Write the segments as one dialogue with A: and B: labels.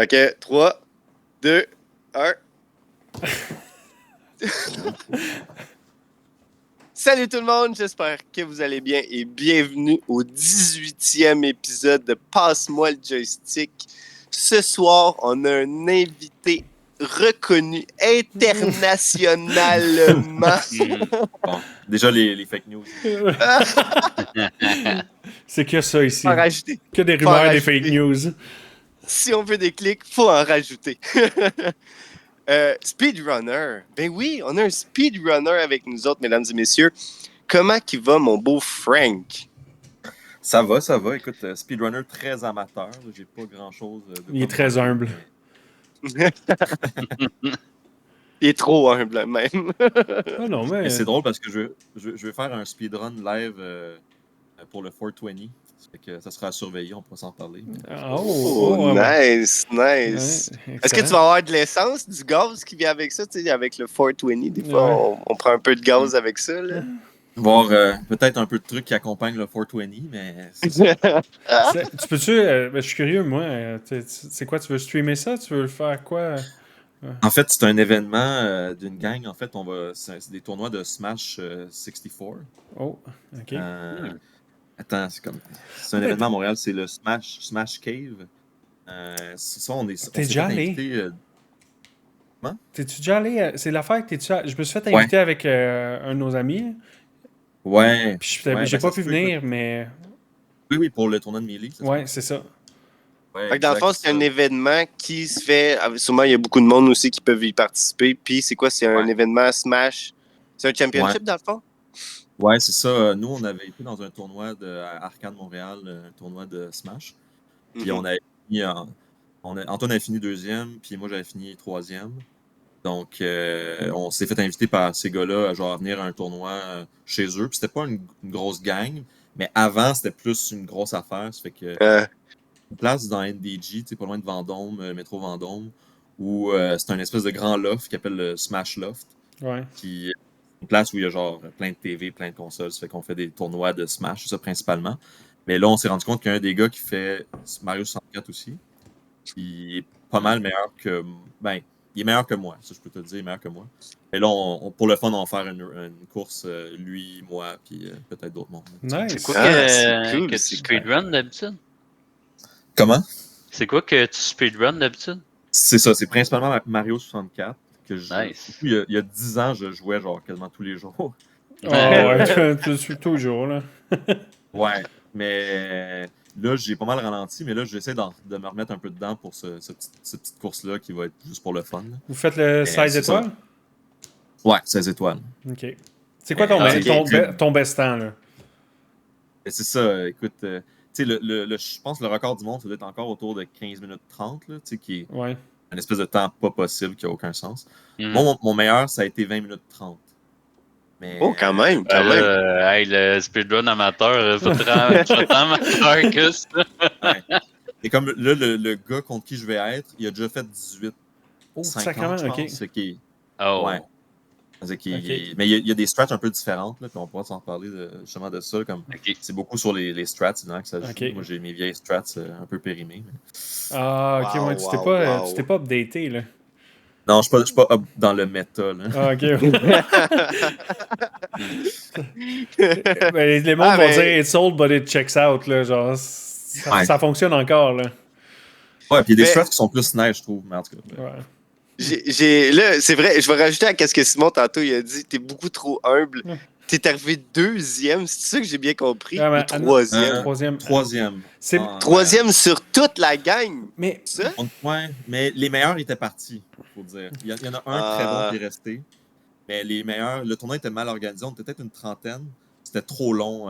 A: OK, 3, 2, 1. Salut tout le monde, j'espère que vous allez bien et bienvenue au 18e épisode de Passe-moi le joystick. Ce soir, on a un invité reconnu internationalement.
B: Bon, déjà les fake news.
C: C'est que ça ici.
A: Faut en rajouter.
C: Que des
A: Faut en
C: rumeurs, des
A: rajouter.
C: fake news.
A: Si on veut des clics, faut en rajouter. Speedrunner. Ben oui, on a un speedrunner avec nous autres, mesdames et messieurs. Comment qu'il va, mon beau Frank?
B: Ça va. Écoute, speedrunner très amateur. J'ai pas grand-chose de
C: Il est très humble.
A: Il est trop humble, même.
C: Ah non, mais.
B: Mais c'est drôle parce que je vais faire un speedrun live pour le 420. Ça fait que ça sera à surveiller, on pourra s'en parler.
A: Oh, nice.
C: Ouais,
A: Est-ce que tu vas avoir de l'essence, du gaz qui vient avec ça? Tu sais, avec le 420, des fois,
C: Ouais.
A: on prend un peu de gaz avec ça. Là.
B: Voir peut-être un peu de trucs qui accompagnent le 420, mais...
C: Tu peux-tu. Je suis curieux, moi. C'est quoi, tu veux streamer ça? Tu veux faire quoi?
B: En fait, c'est un événement d'une gang. En fait, c'est des tournois de Smash 64.
C: Oh, ok.
B: Attends, c'est un événement à Montréal, c'est le Smash Cave. C'est ça,
C: T'es déjà allé? T'es-tu déjà allé? C'est l'affaire que je me suis fait inviter avec un de nos amis.
B: Ouais.
C: Puis j'ai pas pu venir, mais.
B: Oui, pour le tournoi de Melee.
C: Ouais, c'est ça.
B: Ouais,
A: dans le fond, c'est un événement qui se fait. Sûrement, il y a beaucoup de monde aussi qui peuvent y participer. Puis, c'est quoi? C'est un événement Smash. C'est un championship, dans le fond?
B: Ouais, c'est ça. Nous, on avait été dans un tournoi à Arcade Montréal, un tournoi de Smash. Puis, on avait fini. Antoine avait fini deuxième, puis moi, j'avais fini troisième. Donc, on s'est fait inviter par ces gars-là à venir à un tournoi chez eux. Puis, c'était pas une grosse gang, mais avant, c'était plus une grosse affaire. Ça fait que. Une place dans NDG, pas loin de Vendôme, métro Vendôme, où c'est un espèce de grand loft qui s'appelle le Smash Loft.
C: Ouais.
B: Puis une place où il y a plein de TV, plein de consoles. Ça fait qu'on fait des tournois de Smash, ça principalement. Mais là, on s'est rendu compte qu'il y a un des gars qui fait Mario 64 aussi. Il est pas mal meilleur que. Ben, il est meilleur que moi, ça je peux te le dire, il est meilleur que moi. Et là, pour le fun, on va faire une course, lui, moi, puis peut-être d'autres mondes.
C: Nice.
D: C'est quoi
A: cool,
D: que tu speedrun d'habitude?
B: Comment?
D: C'est quoi que tu speedrun d'habitude?
B: C'est ça, c'est principalement Mario 64. Que
D: Nice.
B: Il y a 10 ans, je jouais quasiment tous les jours.
C: Ouais, tu suis toujours, là.
B: Ouais, mais là, j'ai pas mal ralenti, mais là, j'essaie de me remettre un peu dedans pour cette petite course-là qui va être juste pour le fun.
C: Vous faites le 16 étoiles?
B: Ça. Ouais, 16 étoiles.
C: OK. C'est quoi ton best temps, là?
B: Et c'est ça, écoute, tu sais, je pense que le record du monde, ça doit être encore autour de 15 minutes 30, là, tu sais, qui est une espèce de temps pas possible, qui a aucun sens. Moi, mon meilleur, ça a été 20 minutes 30. Mais,
A: quand même.
D: Hey, le speedrun amateur, c'est pas tant amateur que ça.
B: Ouais. Et comme là, le gars contre qui je vais être, il a déjà fait 18.
C: Oh,
B: 50, je pense.
C: OK.
B: Ce qui est...
D: Oh.
B: Ouais. Mais il y a des strats un peu différentes, là, puis on pourra s'en parler justement de ça. Comme c'est beaucoup sur les strats que ça joue. Moi, j'ai mes vieilles strats un peu périmées. Mais...
C: Ah, ok,
A: wow,
C: tu t'es pas updaté, là.
B: Non, je suis pas up dans le méta. Là.
C: Ah, ok. Les mondes vont dire it's old, but it checks out, là. Genre, ça fonctionne encore, là.
B: Ouais, puis il y a des strats qui sont plus nice, je trouve. Mais en tout cas.
C: Ouais.
A: Là, c'est vrai, je vais rajouter à ce que Simon tantôt il a dit, t'es beaucoup trop humble. T'es arrivé deuxième, c'est ça que j'ai bien compris? Ou troisième?
C: Troisième.
A: C'est troisième sur toute la gang.
C: Mais
A: ça?
B: Ouais, mais les meilleurs étaient partis, faut dire. Il y en a un très bon qui est resté. Mais les meilleurs, le tournoi était mal organisé, on était peut-être une trentaine. C'était trop long,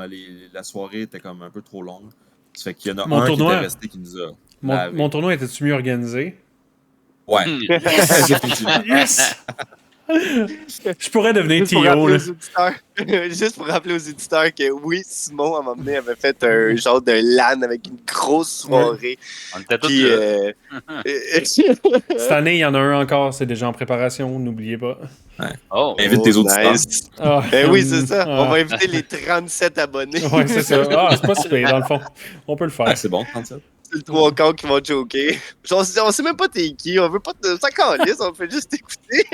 B: la soirée était comme un peu trop longue. Ça fait qu'il y en a un qui était resté qui nous a...
C: Mon tournoi était-tu mieux organisé?
B: Ouais.
C: Yes! Je pourrais devenir T.O.
A: Juste pour rappeler aux éditeurs que oui, Simon, à un moment donné, avait fait un genre de LAN avec une grosse soirée.
D: On était tous
C: Cette année, il y en a un encore, c'est déjà en préparation, n'oubliez pas.
B: Ouais. Invite tes auditeurs.
A: Nice. Oui, c'est ça. On va inviter les 37 abonnés.
C: Ouais, c'est ça. C'est pas si pire, dans le fond. On peut le faire.
B: C'est bon, 37.
A: c'est le 3 quarts qui vont choquer. On sait même pas t'es qui, on veut pas te. Ça calisse, on fait juste t'écouter.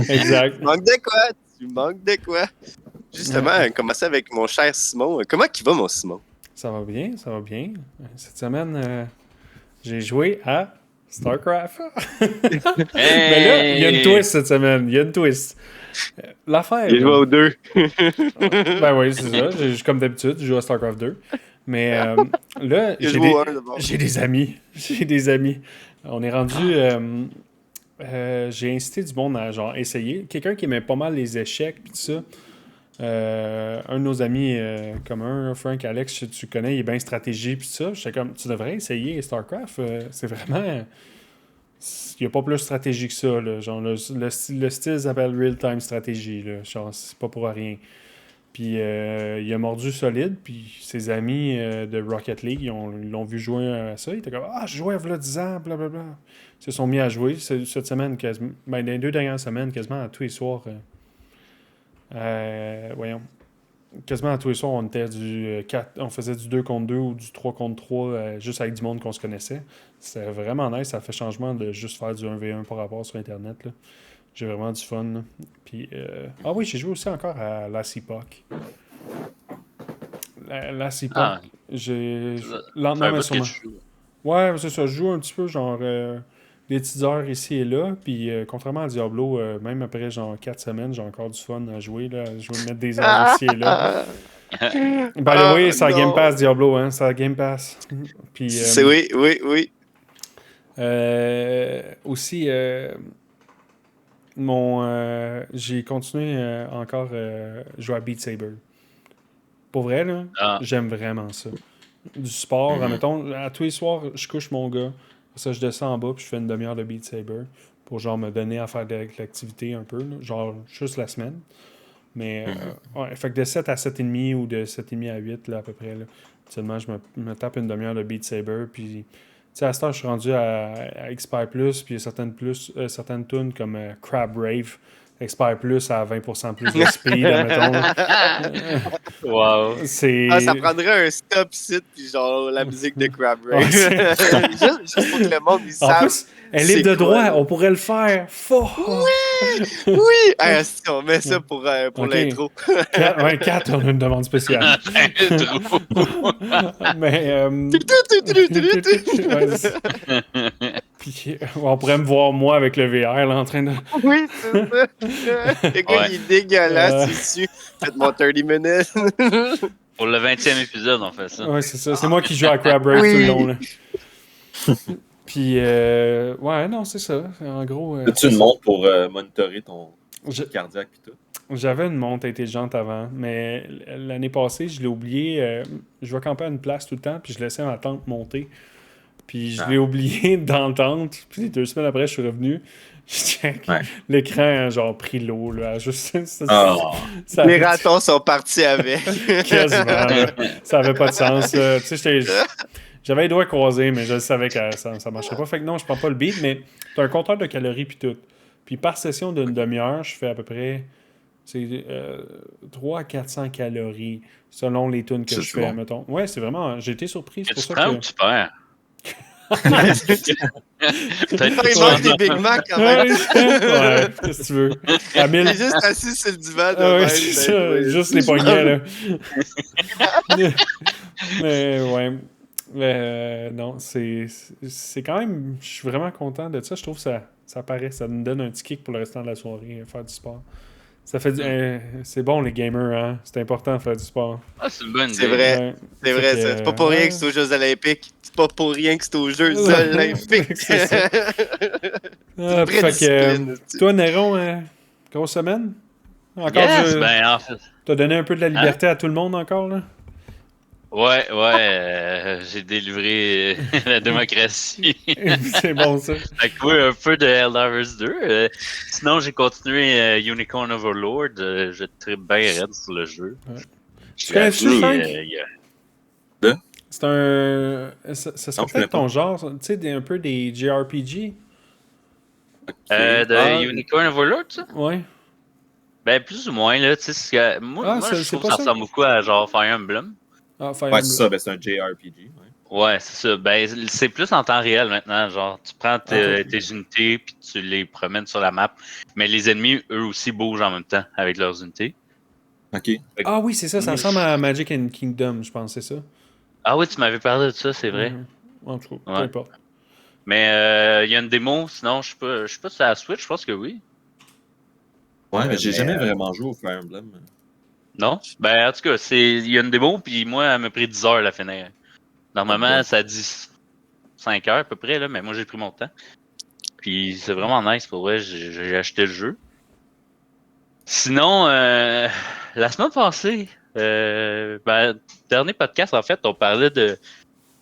C: Exact.
A: Tu manques de quoi? Tu manques de quoi? Justement, commencer avec mon cher Simon. Comment il va, mon Simon?
C: Ça va bien, ça va bien. Cette semaine, j'ai joué à StarCraft. Mais là, il y a une twist cette semaine. Il y a une twist. L'affaire.
A: Il joue aux deux.
C: Ben oui, c'est ça. Comme d'habitude, je joue à StarCraft 2. Mais là,
A: Il joue au 1 d'abord.
C: j'ai des amis. J'ai des amis. On est rendu. J'ai incité du monde à genre essayer. Quelqu'un qui aimait pas mal les échecs pis tout ça. Un de nos amis communs, Frank Alex, tu connais, il est bien stratégie pis tout ça. J'étais comme, tu devrais essayer StarCraft. C'est vraiment. Il n'y a pas plus de stratégie que ça. Là. Genre, le style s'appelle Real-Time Strategy. Là. Genre, c'est pas pour rien. Puis il a mordu solide. Puis ses amis de Rocket League, ils l'ont vu jouer à ça. Ils étaient comme, ah, je jouais à 10 ans, blablabla. Ils se sont mis à jouer cette semaine, quasiment. Ben, dans les 2 dernières semaines, quasiment à tous les soirs. Voyons. Quasiment à tous les soirs, on était on faisait du 2 contre 2 ou du 3 contre 3 juste avec du monde qu'on se connaissait. C'était vraiment nice. Ça fait changement de juste faire du 1v1 par rapport sur Internet. Là. J'ai vraiment du fun. Là. Puis, ah oui, j'ai joué aussi encore à la CPOC. La CPOC.
D: Ah.
C: Lentement, mais sûrement. Ouais, c'est ça. Je joue un petit peu genre des petites heures ici et là. Puis contrairement à Diablo, même après genre 4 semaines, j'ai encore du fun à jouer. Là. Je vais mettre des heures ici et là. Ben oui, c'est à Game Pass Diablo, hein. C'est à Game Pass. Puis,
A: C'est oui.
C: Aussi, j'ai continué encore jouer à Beat Saber. Pour vrai, là, j'aime vraiment ça. Du sport, admettons, à tous les soirs, je couche mon gars. Ça, je descends en bas puis je fais une demi-heure de Beat Saber pour genre me donner à faire de l'activité un peu, là, genre juste la semaine. Mais ouais, fait que de 7 à 7,5 ou de 7,5 à 8 là, à peu près, là, seulement je me tape une demi-heure de Beat Saber. Puis, tu sais, à ce temps, je suis rendu à Expert Plus, puis il y a certaines tunes comme Crab Rave. Expert Plus à 20% plus de speed, admettons.
D: Wow.
A: Ça prendrait un stop site puis genre la musique de Crab Rave. juste pour que le monde il
C: En
A: sache.
C: plus, un livre de droit, on pourrait le faire.
A: Oui! Hey, si on met ça pour l'intro.
C: 4, on a une demande spéciale. Mais. Puis, on pourrait me voir moi avec le VR là, en train de.
A: Oui, c'est ça. Le gars, il est dégueulasse ici. Faites-moi 30 minutes.
D: Pour le 20e épisode, on fait ça.
C: Ouais, c'est ça. C'est moi qui joue à Crab Rave tout le long. Là. Puis, ouais, non, c'est ça. En gros.
B: As-tu une montre pour monitorer ton cardiaque et tout?
C: J'avais une montre intelligente avant, mais l'année passée, je l'ai oublié. Je vais camper à une place tout le temps, puis je laissais ma tente monter. Puis je l'ai oublié dans la tente. Puis 2 semaines après, je suis revenu. Je check. L'écran, genre, pris l'eau. Là, juste,
A: les ratons sont partis avec.
C: Quasiment. Ça avait pas de sens. Tu sais, j'avais les doigts croisés, mais je savais que ça marcherait pas. Fait que non, je prends pas le beat, mais t'as un compteur de calories puis tout. Puis par session d'une demi-heure, je fais à peu près 300 à 400 calories selon les tunes que je fais, mettons. Ouais, c'est vraiment... J'ai été surpris.
D: Tu prends ou tu perds?
A: Il mange des Big Mac quand même.
C: Ouais, qu'est-ce que tu veux?
A: Il est juste assis sur le divan.
C: Ouais, c'est ça, juste les poignets, là. Mais ouais. Non, c'est quand même... Je suis vraiment content de ça. Je trouve que ça paraît. Ça me donne un petit kick pour le restant de la soirée, faire du sport. Ça fait c'est bon, les gamers, hein? C'est important de faire du sport.
D: Ah, c'est une bonne idée.
A: C'est vrai. Ouais. C'est vrai, ça. C'est pas pour rien que c'est aux Jeux Olympiques. C'est pas pour rien que c'est aux Jeux Olympiques.
C: C'est ça. Fait que, toi, Néron, grosse semaine? Encore
D: en fait.
C: T'as donné un peu de la liberté à tout le monde encore, là?
D: Ouais, j'ai délivré la démocratie.
C: C'est bon, ça.
D: Fait que oui, un peu de Helldivers 2. Sinon, j'ai continué Unicorn Overlord. Je tripe bien raide sur le jeu. Ouais.
C: Tu connais-tu, Frank? C'est un... Ça serait peut-être ton genre, tu sais, un peu des JRPG?
D: Unicorn Overlord, ça?
C: Ouais.
D: Ben, plus ou moins, là. Tu sais, moi je trouve que ça ressemble beaucoup à genre Fire Emblem.
C: Ah, Fire
B: Emblem. C'est ça, ben c'est un JRPG.
D: Ouais, c'est ça. Ben, c'est plus en temps réel maintenant. Genre, tu prends tes unités puis tu les promènes sur la map. Mais les ennemis, eux aussi, bougent en même temps avec leurs unités.
B: Ok.
C: Ah oui, c'est ça, ça
D: Moi,
C: ressemble à Magic and Kingdom, je pense, c'est ça.
D: Ah oui, tu m'avais parlé de ça, c'est vrai.
C: En tout cas, peu
D: Ouais.
C: importe.
D: Mais il y a une démo, sinon je suis pas sur la Switch, je pense que oui.
B: Ouais, mais j'ai
A: mais,
B: jamais vraiment joué au Fire Emblem.
D: Non? Ben en tout cas, il y a une démo, puis moi, elle m'a pris 10 heures à la finir. Normalement, ça dit 5 heures à peu près, là, mais moi j'ai pris mon temps. Puis c'est vraiment nice pour vrai, j'ai acheté le jeu. Sinon, la semaine passée, ben, dernier podcast, en fait, on parlait de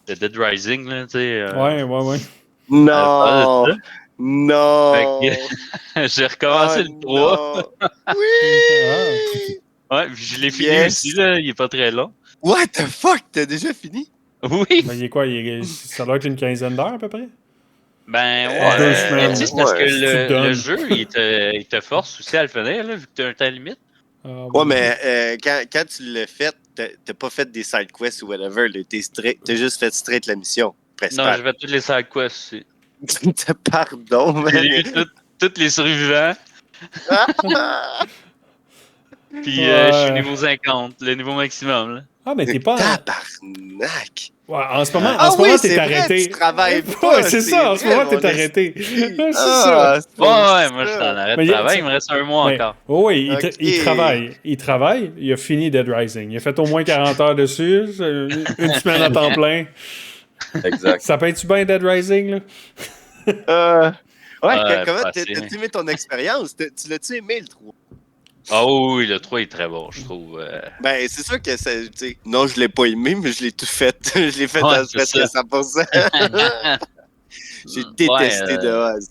D: Dead Rising, là, tu sais.
C: Ouais.
D: On parlait de
A: Non!
D: ça. Fait
A: Non!
D: que j'ai recommencé
A: Oh
D: le 3.
A: non! Oui!
D: Ouais, puis je l'ai fini
A: Yes!
D: aussi, là. Il est pas très long.
A: What the fuck? T'as déjà fini?
D: Oui!
C: Ben, il est quoi? Ça doit être une quinzaine d'heures à peu près?
D: Ben,
C: En 2
D: ouais. Mais tu sais,
C: semaines.
D: c'est parce
A: Ouais.
D: que
C: Si tu te
D: le
C: donnes.
D: jeu, il te force aussi à le finir, là, vu que t'as un temps limite.
C: Ah,
A: Ouais,
C: oui.
A: mais quand tu l'as fait, t'as pas fait des side quests ou whatever. Là, t'as juste fait straight la mission
D: Non,
A: principale.
D: je vais toutes les side quests aussi.
A: Pardon, man.
D: J'ai eu tous les survivants, puis je suis
C: Ouais.
D: niveau 50, le niveau maximum, là.
C: Ah, mais t'es pas.
A: Tabarnak!
C: Ouais, en ce moment,
A: Ah oui,
C: t'es
A: c'est vrai,
C: arrêté.
A: tu travailles
C: Ouais,
A: pas,
C: c'est
A: c'est
C: ça, en ce
A: vrai,
C: moment, t'es
A: mon
C: arrêté.
A: esti.
C: C'est ça.
A: Ah, c'est pour
D: Ouais, moi, je suis en
A: ça.
D: arrêt
C: Mais
D: de travail, il me reste un mois
C: Mais,
D: encore.
C: oui,
A: Ok.
C: il travaille. Il travaille, il a fini Dead Rising. Il a fait au moins 40 heures dessus, une semaine à temps plein.
B: Exact.
C: Ça paye-tu bien Dead Rising, là?
A: Ouais,
D: Ouais,
A: comment
D: passé.
A: t'as-tu aimé ton expérience? Tu l'as-tu aimé le 3?
D: Ah oui, le 3 est très bon, je trouve.
A: Ben, c'est sûr que tu sais, non, je l'ai pas aimé, mais je l'ai tout fait. Je l'ai fait
D: Ouais,
A: à
D: c'est
A: presque
D: ça.
A: 100%. J'ai
D: Ouais,
A: détesté de A à Z.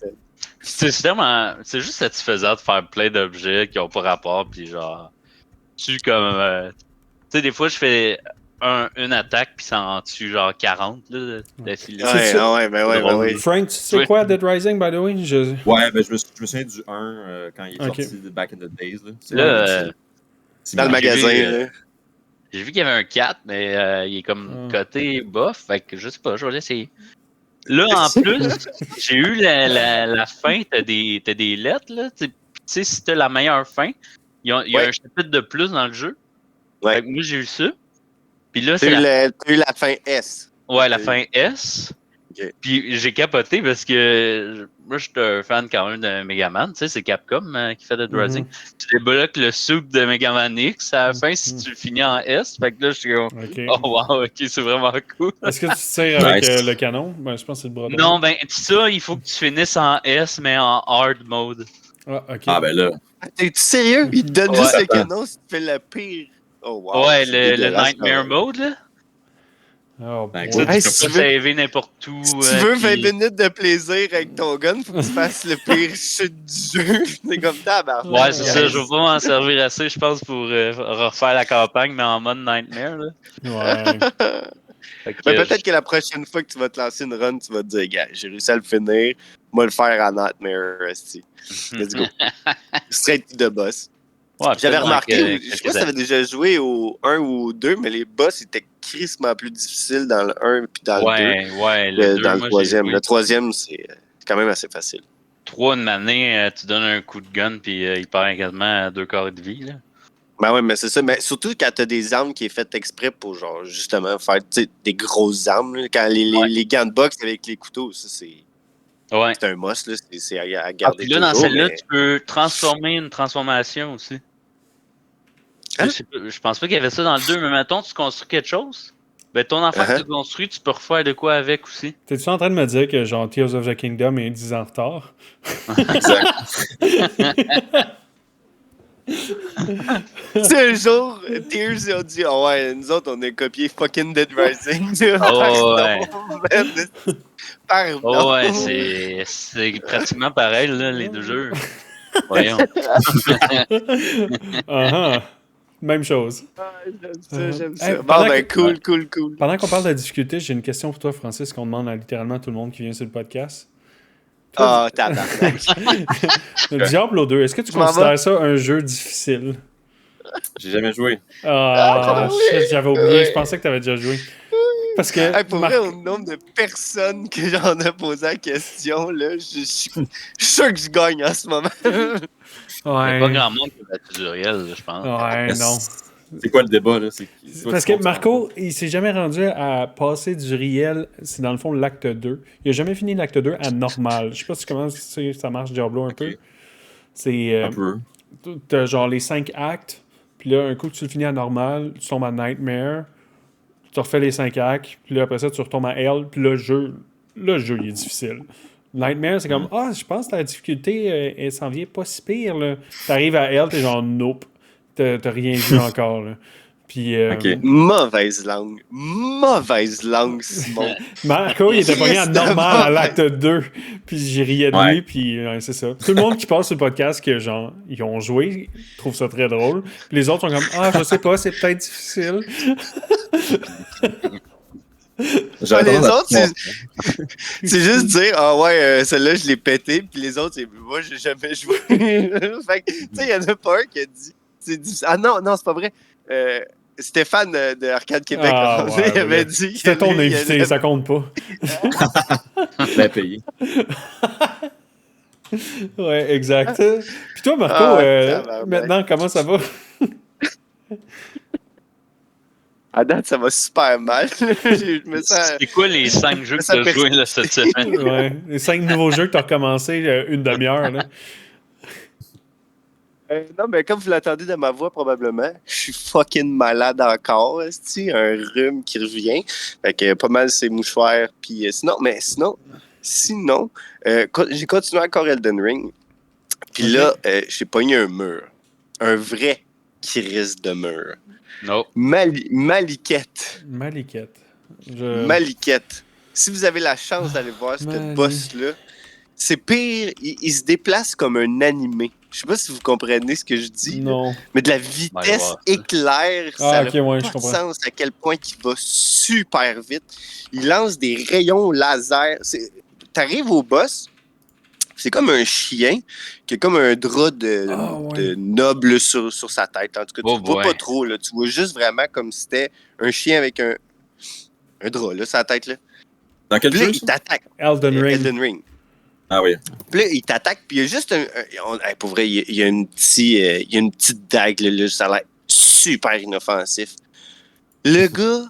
D: c'est juste satisfaisant de faire plein d'objets qui ont pas rapport, puis genre, tu comme, tu sais, des fois je fais une attaque puis ça en tue genre 40 là, d'affilée.
C: C'est
A: Ouais,
C: ça.
A: ah ouais, ben
D: C'est
A: ouais, ben
D: drôle.
A: ouais.
C: Frank, tu sais
D: Ouais.
C: quoi, Dead Rising, by the way?
B: Ouais, ben je me souviens du 1 quand il est
C: Ok.
B: sorti de Back in the Days. Là, c'est
D: Là,
B: c'est
A: Dans le
B: magique.
A: magasin,
D: vu,
A: là.
D: j'ai vu qu'il y avait un 4, mais il est comme côté bof, fait que je sais pas, je vais l'essayer. Là, en plus, j'ai eu la fin, t'as des lettres, là. Tu sais, si t'as la meilleure fin, il y a
A: Ouais.
D: un chapitre de plus dans le jeu.
A: Ouais.
D: Fait que moi, j'ai eu ça. Puis là,
A: T'as
D: c'est
A: eu la fin S.
D: ouais, la fin S.
A: Ok.
D: Puis j'ai capoté parce que moi, je suis un fan quand même de Megaman. Tu sais, c'est Capcom qui fait Dead Rising. Tu débloques le soup de Megaman X à la fin si tu le finis en S. Fait que là, je suis comme,
C: Ok.
D: oh wow, ok, c'est vraiment cool.
C: Est-ce que tu tires avec
B: Nice.
C: le canon? Ben, je pense que c'est le bras droit.
D: Non, ben, ça, il faut que tu finisses en S, mais en hard mode.
C: Ah, ok.
B: Ah, ben là.
A: T'es-tu sérieux? Il te donne
D: Ouais.
A: juste le canon si tu fais le pire. Oh wow.
D: ouais,
A: c'est
D: le
A: dégueulasse,
D: Nightmare
A: quand même.
D: mode, là.
C: Oh,
B: Ben,
C: boy.
D: Ça,
A: Hey,
D: tu
A: si
D: peux
A: tu
D: pas
A: veux-
D: saver n'importe où.
A: Si tu veux 20
D: puis-
A: minutes de plaisir avec ton gun, faut que tu fasses le pire chute du jeu. C'est comme tabarnak.
D: Ouais, c'est ça.
A: guys.
D: Je vais pas m'en servir assez, je pense, pour refaire la campagne, mais en mode Nightmare, là.
C: Ouais.
D: Fait que,
A: Mais peut-être que la prochaine fois que tu vas te lancer une run, tu vas te dire, gars, j'ai réussi à le finir, moi le faire à Nightmare, esti. Let's go. Straight to the boss.
D: Ouais,
A: J'avais
D: peut-être
A: remarqué,
D: dans
A: je sais pas si t'avais déjà joué au 1 ou au 2, mais les boss étaient crissement plus difficiles dans le 1 puis dans le 2
D: ouais,
A: que
D: le 2,
A: dans le
D: moi, j'ai
A: troisième.
D: joué.
A: Le troisième, c'est quand même assez facile.
D: 3 une année, tu donnes un coup de gun, puis il perd quasiment 2 quarts de vie, là.
A: Ben ouais, mais c'est ça. Mais surtout quand t'as des armes qui est faites exprès pour, genre, justement, faire des grosses armes. Là. Quand les gants de boxe avec les couteaux, ça,
D: Ouais.
A: c'est un must. Là. C'est à
D: Ah,
A: garder
D: puis là, dans
A: toujours.
D: celle-là,
A: Mais...
D: tu peux transformer une transformation aussi.
A: Hein?
D: Je pense pas qu'il y avait ça dans le 2, mais mettons, tu construis quelque chose. Ben, ton enfant que tu construis, tu peux refaire de quoi avec aussi.
C: T'es-tu en train de me dire que genre Tears of the Kingdom est 10 ans en retard?
B: Exact.
A: C'est un jour, Tears ils ont dit, oh ouais, nous autres, on a copié fucking Dead Rising.
D: Oh, ouais.
A: Pardon.
D: Oh, ouais, c'est pratiquement pareil, là, les deux jeux. Voyons.
C: Uh-huh. Même chose.
A: J'aime ça.
C: Hey,
A: Bon,
C: pendant
A: ben,
C: que-
A: cool.
C: Pendant qu'on parle de difficulté, j'ai une question pour toi, Francis, qu'on demande à littéralement tout le monde qui vient sur le podcast.
A: Ah, tabarnak.
C: Diablo 2, est-ce que tu
A: Je m'en
C: considères ça un jeu difficile?
B: J'ai jamais joué.
C: Ah,
A: oui!
C: shit, j'avais oublié. Je pensais que tu avais déjà joué. Parce que
A: Hey, pour vrai, au nombre de personnes que j'en ai posé la question, là, je suis sûr que je gagne en ce moment.
D: Il n'y a pas grand monde qui a battu Zuriel, je pense.
C: Ouais, non.
B: C'est quoi le débat, là?
C: Parce que Marco, il s'est jamais rendu à passer du riel, c'est dans le fond l'acte 2. Il a jamais fini l'acte 2 à normal. Je sais pas si comment ça marche Diablo un peu. C'est
B: Un peu.
C: t'as genre les 5 actes, puis là, un coup que tu le finis à normal, tu tombes à Nightmare, tu refais les 5 actes, puis là, après ça, tu retombes à Hell, puis là, le jeu, il est difficile. Nightmare, c'est comme, je pense que la difficulté, elle s'en vient pas si pire, là. T'arrives à Hell, t'es genre, nope. T'as rien vu encore, là. Puis,
A: Mauvaise langue, Simon.
C: Marco, il était pogné à
A: Christ de
C: normal à l'acte
A: mauvaise.
C: 2, puis j'ai riais de lui, puis c'est ça. Tout le monde qui passe sur le podcast, que genre, ils ont joué, trouve ça très drôle. Puis les autres sont comme, je sais pas, c'est peut-être difficile.
A: Les autres, c'est juste dire, celle-là, je l'ai pété, puis les autres, c'est, moi, j'ai jamais joué. Fait que, tu sais, il y en a pas un qui a dit, c'est difficile. Ah non, c'est pas vrai. Stéphane de Arcade Québec, il avait dit.
C: C'était ton invité, ça compte pas.
B: Bien payé.
C: Ouais, exact. Puis toi, Marco, maintenant, comment ça va?
A: À date, ça va super mal. Je me sens...
D: C'est quoi les 5 jeux que tu as joués là, cette semaine?
C: Ouais, les 5 nouveaux jeux que tu as recommencé une demi-heure. Là.
A: Non, mais comme vous l'entendez de ma voix, probablement, je suis fucking malade encore. C'est un rhume qui revient. Fait que pas mal c'est mouchoirs. Puis sinon, j'ai continué encore Elden Ring. Puis là, j'ai pogné un mur. Un vrai qui risque de mur.
D: Non.
A: Maliquette. Maliquette. Si vous avez la chance d'aller voir ce boss-là, c'est pire. Il se déplace comme un animé. Je sais pas si vous comprenez ce que je dis.
C: Non.
A: Mais de la vitesse éclair, ça n'a pas de sens à quel point il va super vite. Il lance des rayons laser. T'arrives au boss, c'est comme un chien qui a comme un drap de noble sur sa tête. En tout cas, tu ne vois pas trop. Là. Tu vois juste vraiment comme si c'était un chien avec un drap là, sur la tête. Là.
B: Dans quel jeu?
A: Il t'attaque.
C: Elden Ring.
B: Ah oui.
A: Puis là, il t'attaque, puis il y a juste pour vrai, il y a une petite dague, là, ça a l'air super inoffensif. Le gars,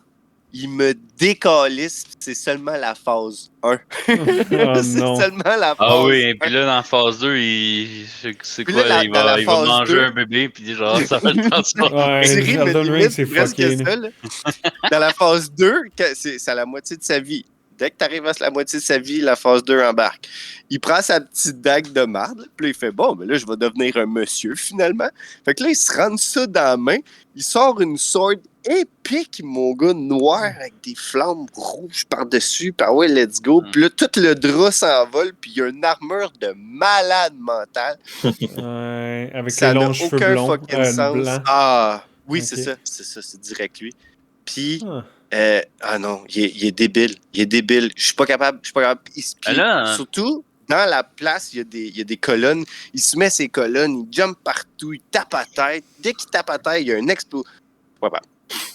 A: il me décalisse, c'est seulement la phase 1. C'est seulement la phase 1.
D: Ah oui, puis là, dans la phase 2, il va manger un bébé, puis genre, ça va le transformer.
C: Elden Ring, c'est fucké.
A: Dans la phase 2, c'est à la moitié de sa vie. Dès que tu arrives à la moitié de sa vie, la phase 2 embarque. Il prend sa petite dague de marde, puis là, il fait bon, mais là, je vais devenir un monsieur finalement. Fait que là, il se rend ça dans la main. Il sort une sword épique, mon gars, noire, avec des flammes rouges par-dessus. Puis ouais, let's go. Puis là, tout le drap s'envole, puis il y a une armure de malade mental.
C: Avec
A: ça
C: les longs cheveux blonds.
A: Fucking sens.
C: Blanc.
A: Ah, oui, okay. C'est ça, c'est direct lui. Puis. Non, il est débile. Il est débile. Je suis pas capable. Surtout, dans la place, il y a des colonnes. Il se met ses colonnes, il jump partout, il tape à tête. Dès qu'il tape à tête, il y a un explosion.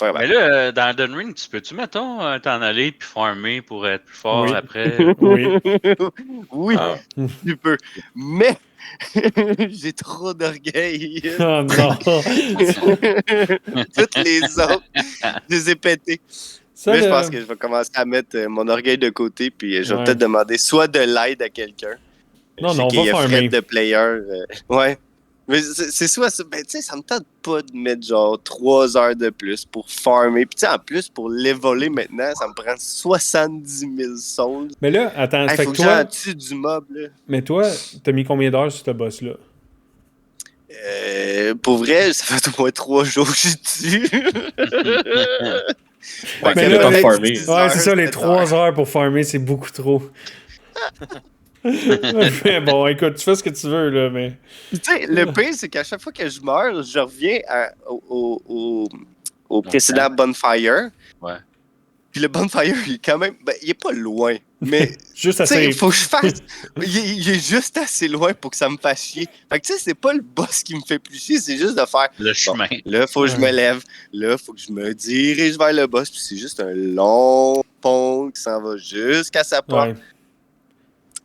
D: Mais là, dans Elden Ring, peux-tu, mettons, t'en aller puis farmer pour être plus fort après?
C: Oui,
A: tu peux. Mais j'ai trop d'orgueil.
C: Oh non!
A: Toutes les autres, je les ai pétés. Mais je pense que je vais commencer à mettre mon orgueil de côté, puis je vais peut-être demander soit de l'aide à quelqu'un.
C: Non, on va farmer.
A: De player. Ouais. Mais c'est soit ça. Ben, tu sais, ça me tente pas de mettre genre 3 heures de plus pour farmer. Puis, tu sais, en plus, pour l'évoluer maintenant, ça me prend 70 000 souls.
C: Mais là, attends,
A: il faut que j'en tue du mob, là.
C: Mais toi, t'as mis combien d'heures sur ce boss-là?
A: Pour vrai, ça fait au moins 3 jours que j'y tue.
C: C'est ça, les 3 heures pour farmer, c'est beaucoup trop. Mais bon, écoute, tu fais ce que tu veux, là, mais...
A: Tu sais, le pire, c'est qu'à chaque fois que je meurs, je reviens au précédent Bonfire.
D: Ouais.
A: Puis le bonfire, il est quand même. Ben, il est pas loin. Mais
C: Juste
A: tu sais,
C: assez.
A: il faut que je fasse. Il est juste assez loin pour que ça me fasse chier. Fait que tu sais, c'est pas le boss qui me fait plus chier, c'est juste de faire.
D: Le chemin.
A: Là, faut que je me lève. Là, faut que je me dirige vers le boss. Puis c'est juste un long pont qui s'en va jusqu'à sa porte.
C: Ouais.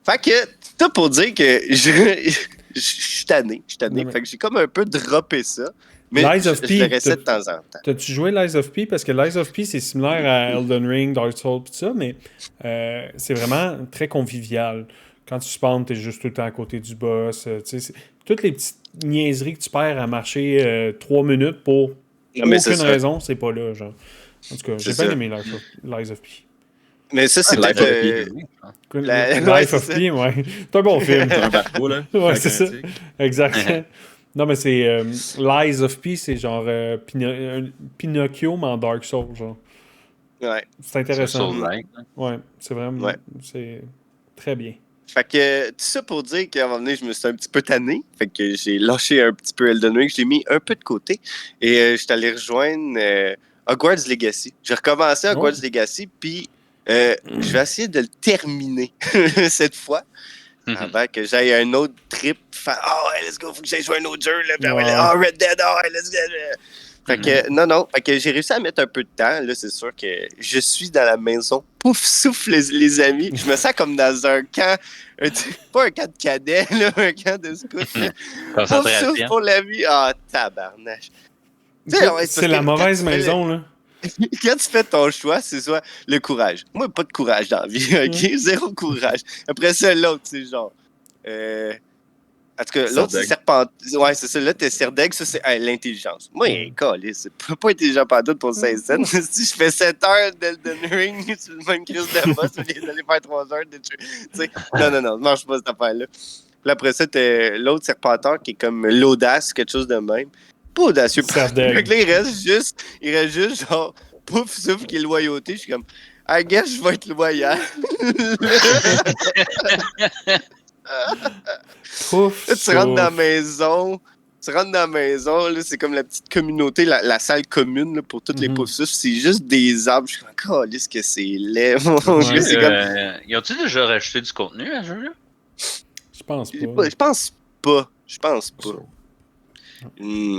A: Fait que, tout pour dire que je suis tanné.
C: Non, mais-
A: Fait que j'ai comme un peu droppé ça. Mais
C: Lies
A: je
C: of P,
A: le réessaie de temps en temps.
C: T'as-tu joué Lies of P? Parce que Lies of P, c'est similaire à Elden Ring, Dark Souls, pis ça, mais c'est vraiment très convivial. Quand tu spawns, t'es juste tout le temps à côté du boss. Tu sais, toutes les petites niaiseries que tu perds à marcher 3 minutes pour
A: Non, mais c'est
C: aucune
A: ça.
C: raison, c'est pas là, genre. En tout cas, j'ai
A: C'est
C: bien
A: ça.
C: aimé Lies of P.
A: Mais ça, c'est
D: Ah,
A: peut-être.
D: Life of Pi,
A: Ouais,
C: Life of
A: c'est
C: P, ouais. C'est un bon film.
B: C'est un bateau, là.
C: Ouais, c'est ça.
B: Atlantique.
C: Exact. Non, mais c'est Lies of P, c'est genre Pinocchio, mais en Dark Souls, genre.
A: Ouais.
C: C'est intéressant.
D: Soul-like.
C: Ouais, c'est vraiment.
A: Ouais.
C: C'est très bien.
A: Fait que, tout ça pour dire qu'à un moment donné, je me suis un petit peu tanné. Fait que j'ai lâché un petit peu Elden Ring. Je l'ai mis un peu de côté. Et je suis allé rejoindre Hogwarts Legacy. J'ai recommencé Hogwarts Legacy, puis je vais essayer de le terminer cette fois. Avant que j'aille un autre trip, faire oh ouais, let's go, faut que j'aille jouer un autre jeu, là, puis Red Dead, oh ouais, let's go. Fait que, non, fait que j'ai réussi à mettre un peu de temps, là, c'est sûr que je suis dans la maison, pouf, souffle les amis, je me sens comme dans un camp, pas un camp de cadets, là, un camp de scouts, là. Pouf, souffle pour la vie, ah, tabarnache.
C: C'est la mauvaise maison, là.
A: Quand tu fais ton choix, c'est soit le courage. Moi, pas de courage dans la vie, OK? Zéro courage. Après ça, l'autre, c'est genre... En tout cas, l'autre, c'est serpent... Ouais, c'est ça. Là, t'es Serdeg, ça, c'est l'intelligence. Moi, c'est pas intelligent pas tout pour 16 cents. Si je fais 7 heures d'Elden Ring sur le même crise de boss, au lieu d'aller faire 3 heures de tuer. Tu sais, non, ça marche pas, cette affaire-là. Puis après ça, t'as l'autre serpenteur qui est comme l'audace, quelque chose de même. Pas audacieux. Fait que là, il reste juste genre, pouf, souffle qui est loyauté. Je suis comme, I guess je vais être loyal.
C: Pouf,
A: là, tu rentres dans la maison. Là, c'est comme la petite communauté, la salle commune là, pour toutes les poufs souffles. C'est juste des arbres. Je suis comme, calisse que c'est laid, mon Dieu. C'est comme...
D: Ils ont-tu déjà rajouté du contenu à ce jeu-là?
C: Je pense pas.
A: Je pense pas.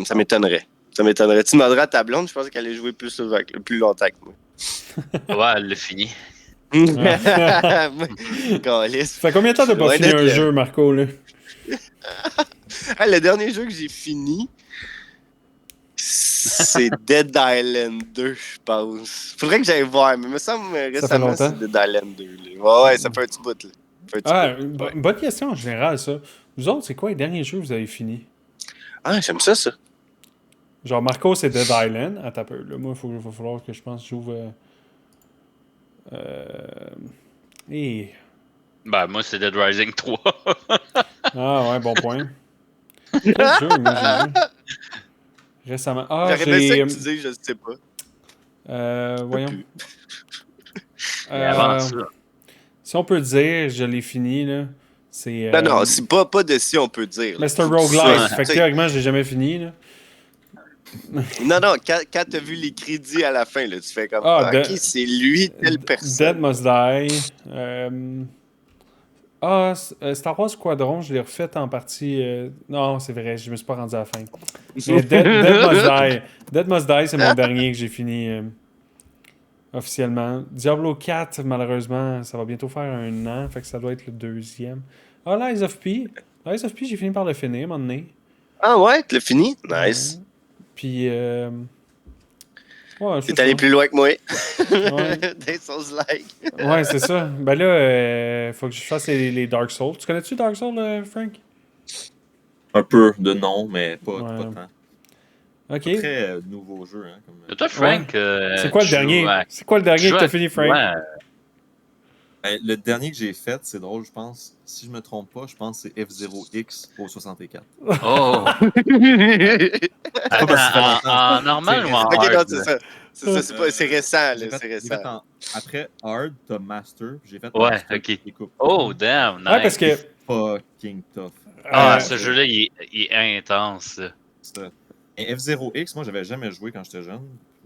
A: Ça m'étonnerait. Tu demanderais à ta blonde, je pense qu'elle allait jouer plus longtemps que moi.
D: Ouais, elle l'a fini.
C: Ça fait combien de temps t'as pas fini un jeu, Marco, là?
A: Le dernier jeu que j'ai fini, c'est Dead Island 2, je pense. Faudrait que j'aille voir, mais il me semble récemment c'est Dead Island 2. Là. Ouais, ça fait un petit bout, là.
C: Bonne question en général, ça. Vous autres, c'est quoi les derniers jeux que vous avez finis?
A: Ah, j'aime ça.
C: Genre, Marco, c'est Dead Island. Attends un peu. Là, moi, il va falloir que je pense que j'ouvre...
D: Ben, moi, c'est Dead Rising 3.
C: Ah, ouais, bon point. Quel jeu, moi, j'ai vu? Récemment. Ah,
A: j'aurais aimé ça que tu dis, je sais pas.
C: Voyons.
D: Avant ça.
C: Si on peut dire, je l'ai fini, là. C'est...
A: Non, c'est pas de si on peut dire.
C: Mais c'est un roguelike. Fait que théoriquement, je l'ai jamais fini, là.
A: Non, quand t'as vu les crédits à la fin, là, tu fais comme ok, c'est lui, telle personne.
C: Dead Must Die. Star Wars Squadron, je l'ai refait en partie. Non, c'est vrai, je me suis pas rendu à la fin. Mais Dead Must Die. Dead Must Die, c'est mon dernier que j'ai fini officiellement. Diablo 4, malheureusement, ça va bientôt faire 1 an, fait que ça doit être le deuxième. Ah, Lies of P. Lies of P, j'ai fini par le finir, à un moment donné.
A: Ah ouais, tu l'as fini? Nice.
C: Puis, ouais,
A: t'es allé plus loin que moi.
C: Ouais.
A: Des Souls-like.
C: Ouais, c'est ça. Ben là, faut que je fasse les Dark Souls. Tu connais-tu Dark Souls, Frank?
B: Un peu de nom, mais pas tant.
C: Ok.
B: Très nouveau jeu. Hein, comme...
D: Toi, Frank,
C: c'est quoi le dernier? C'est quoi le dernier que t'as fini, Frank?
B: Le dernier que j'ai fait, c'est drôle, je pense. Si je me trompe pas, je pense que c'est F-Zero X au 64.
D: Oh! En normal ou en
A: ok,
D: hard?
A: non, c'est ça. C'est récent, là. C'est récent.
B: Après Hard, t'as Master. J'ai fait
D: ouais,
B: Master,
D: ok. Oh, damn, nice.
C: Ouais, parce que...
B: Fucking tough.
D: Ce jeu-là, il est intense.
B: Et F-Zero X, moi, j'avais jamais joué quand j'étais jeune.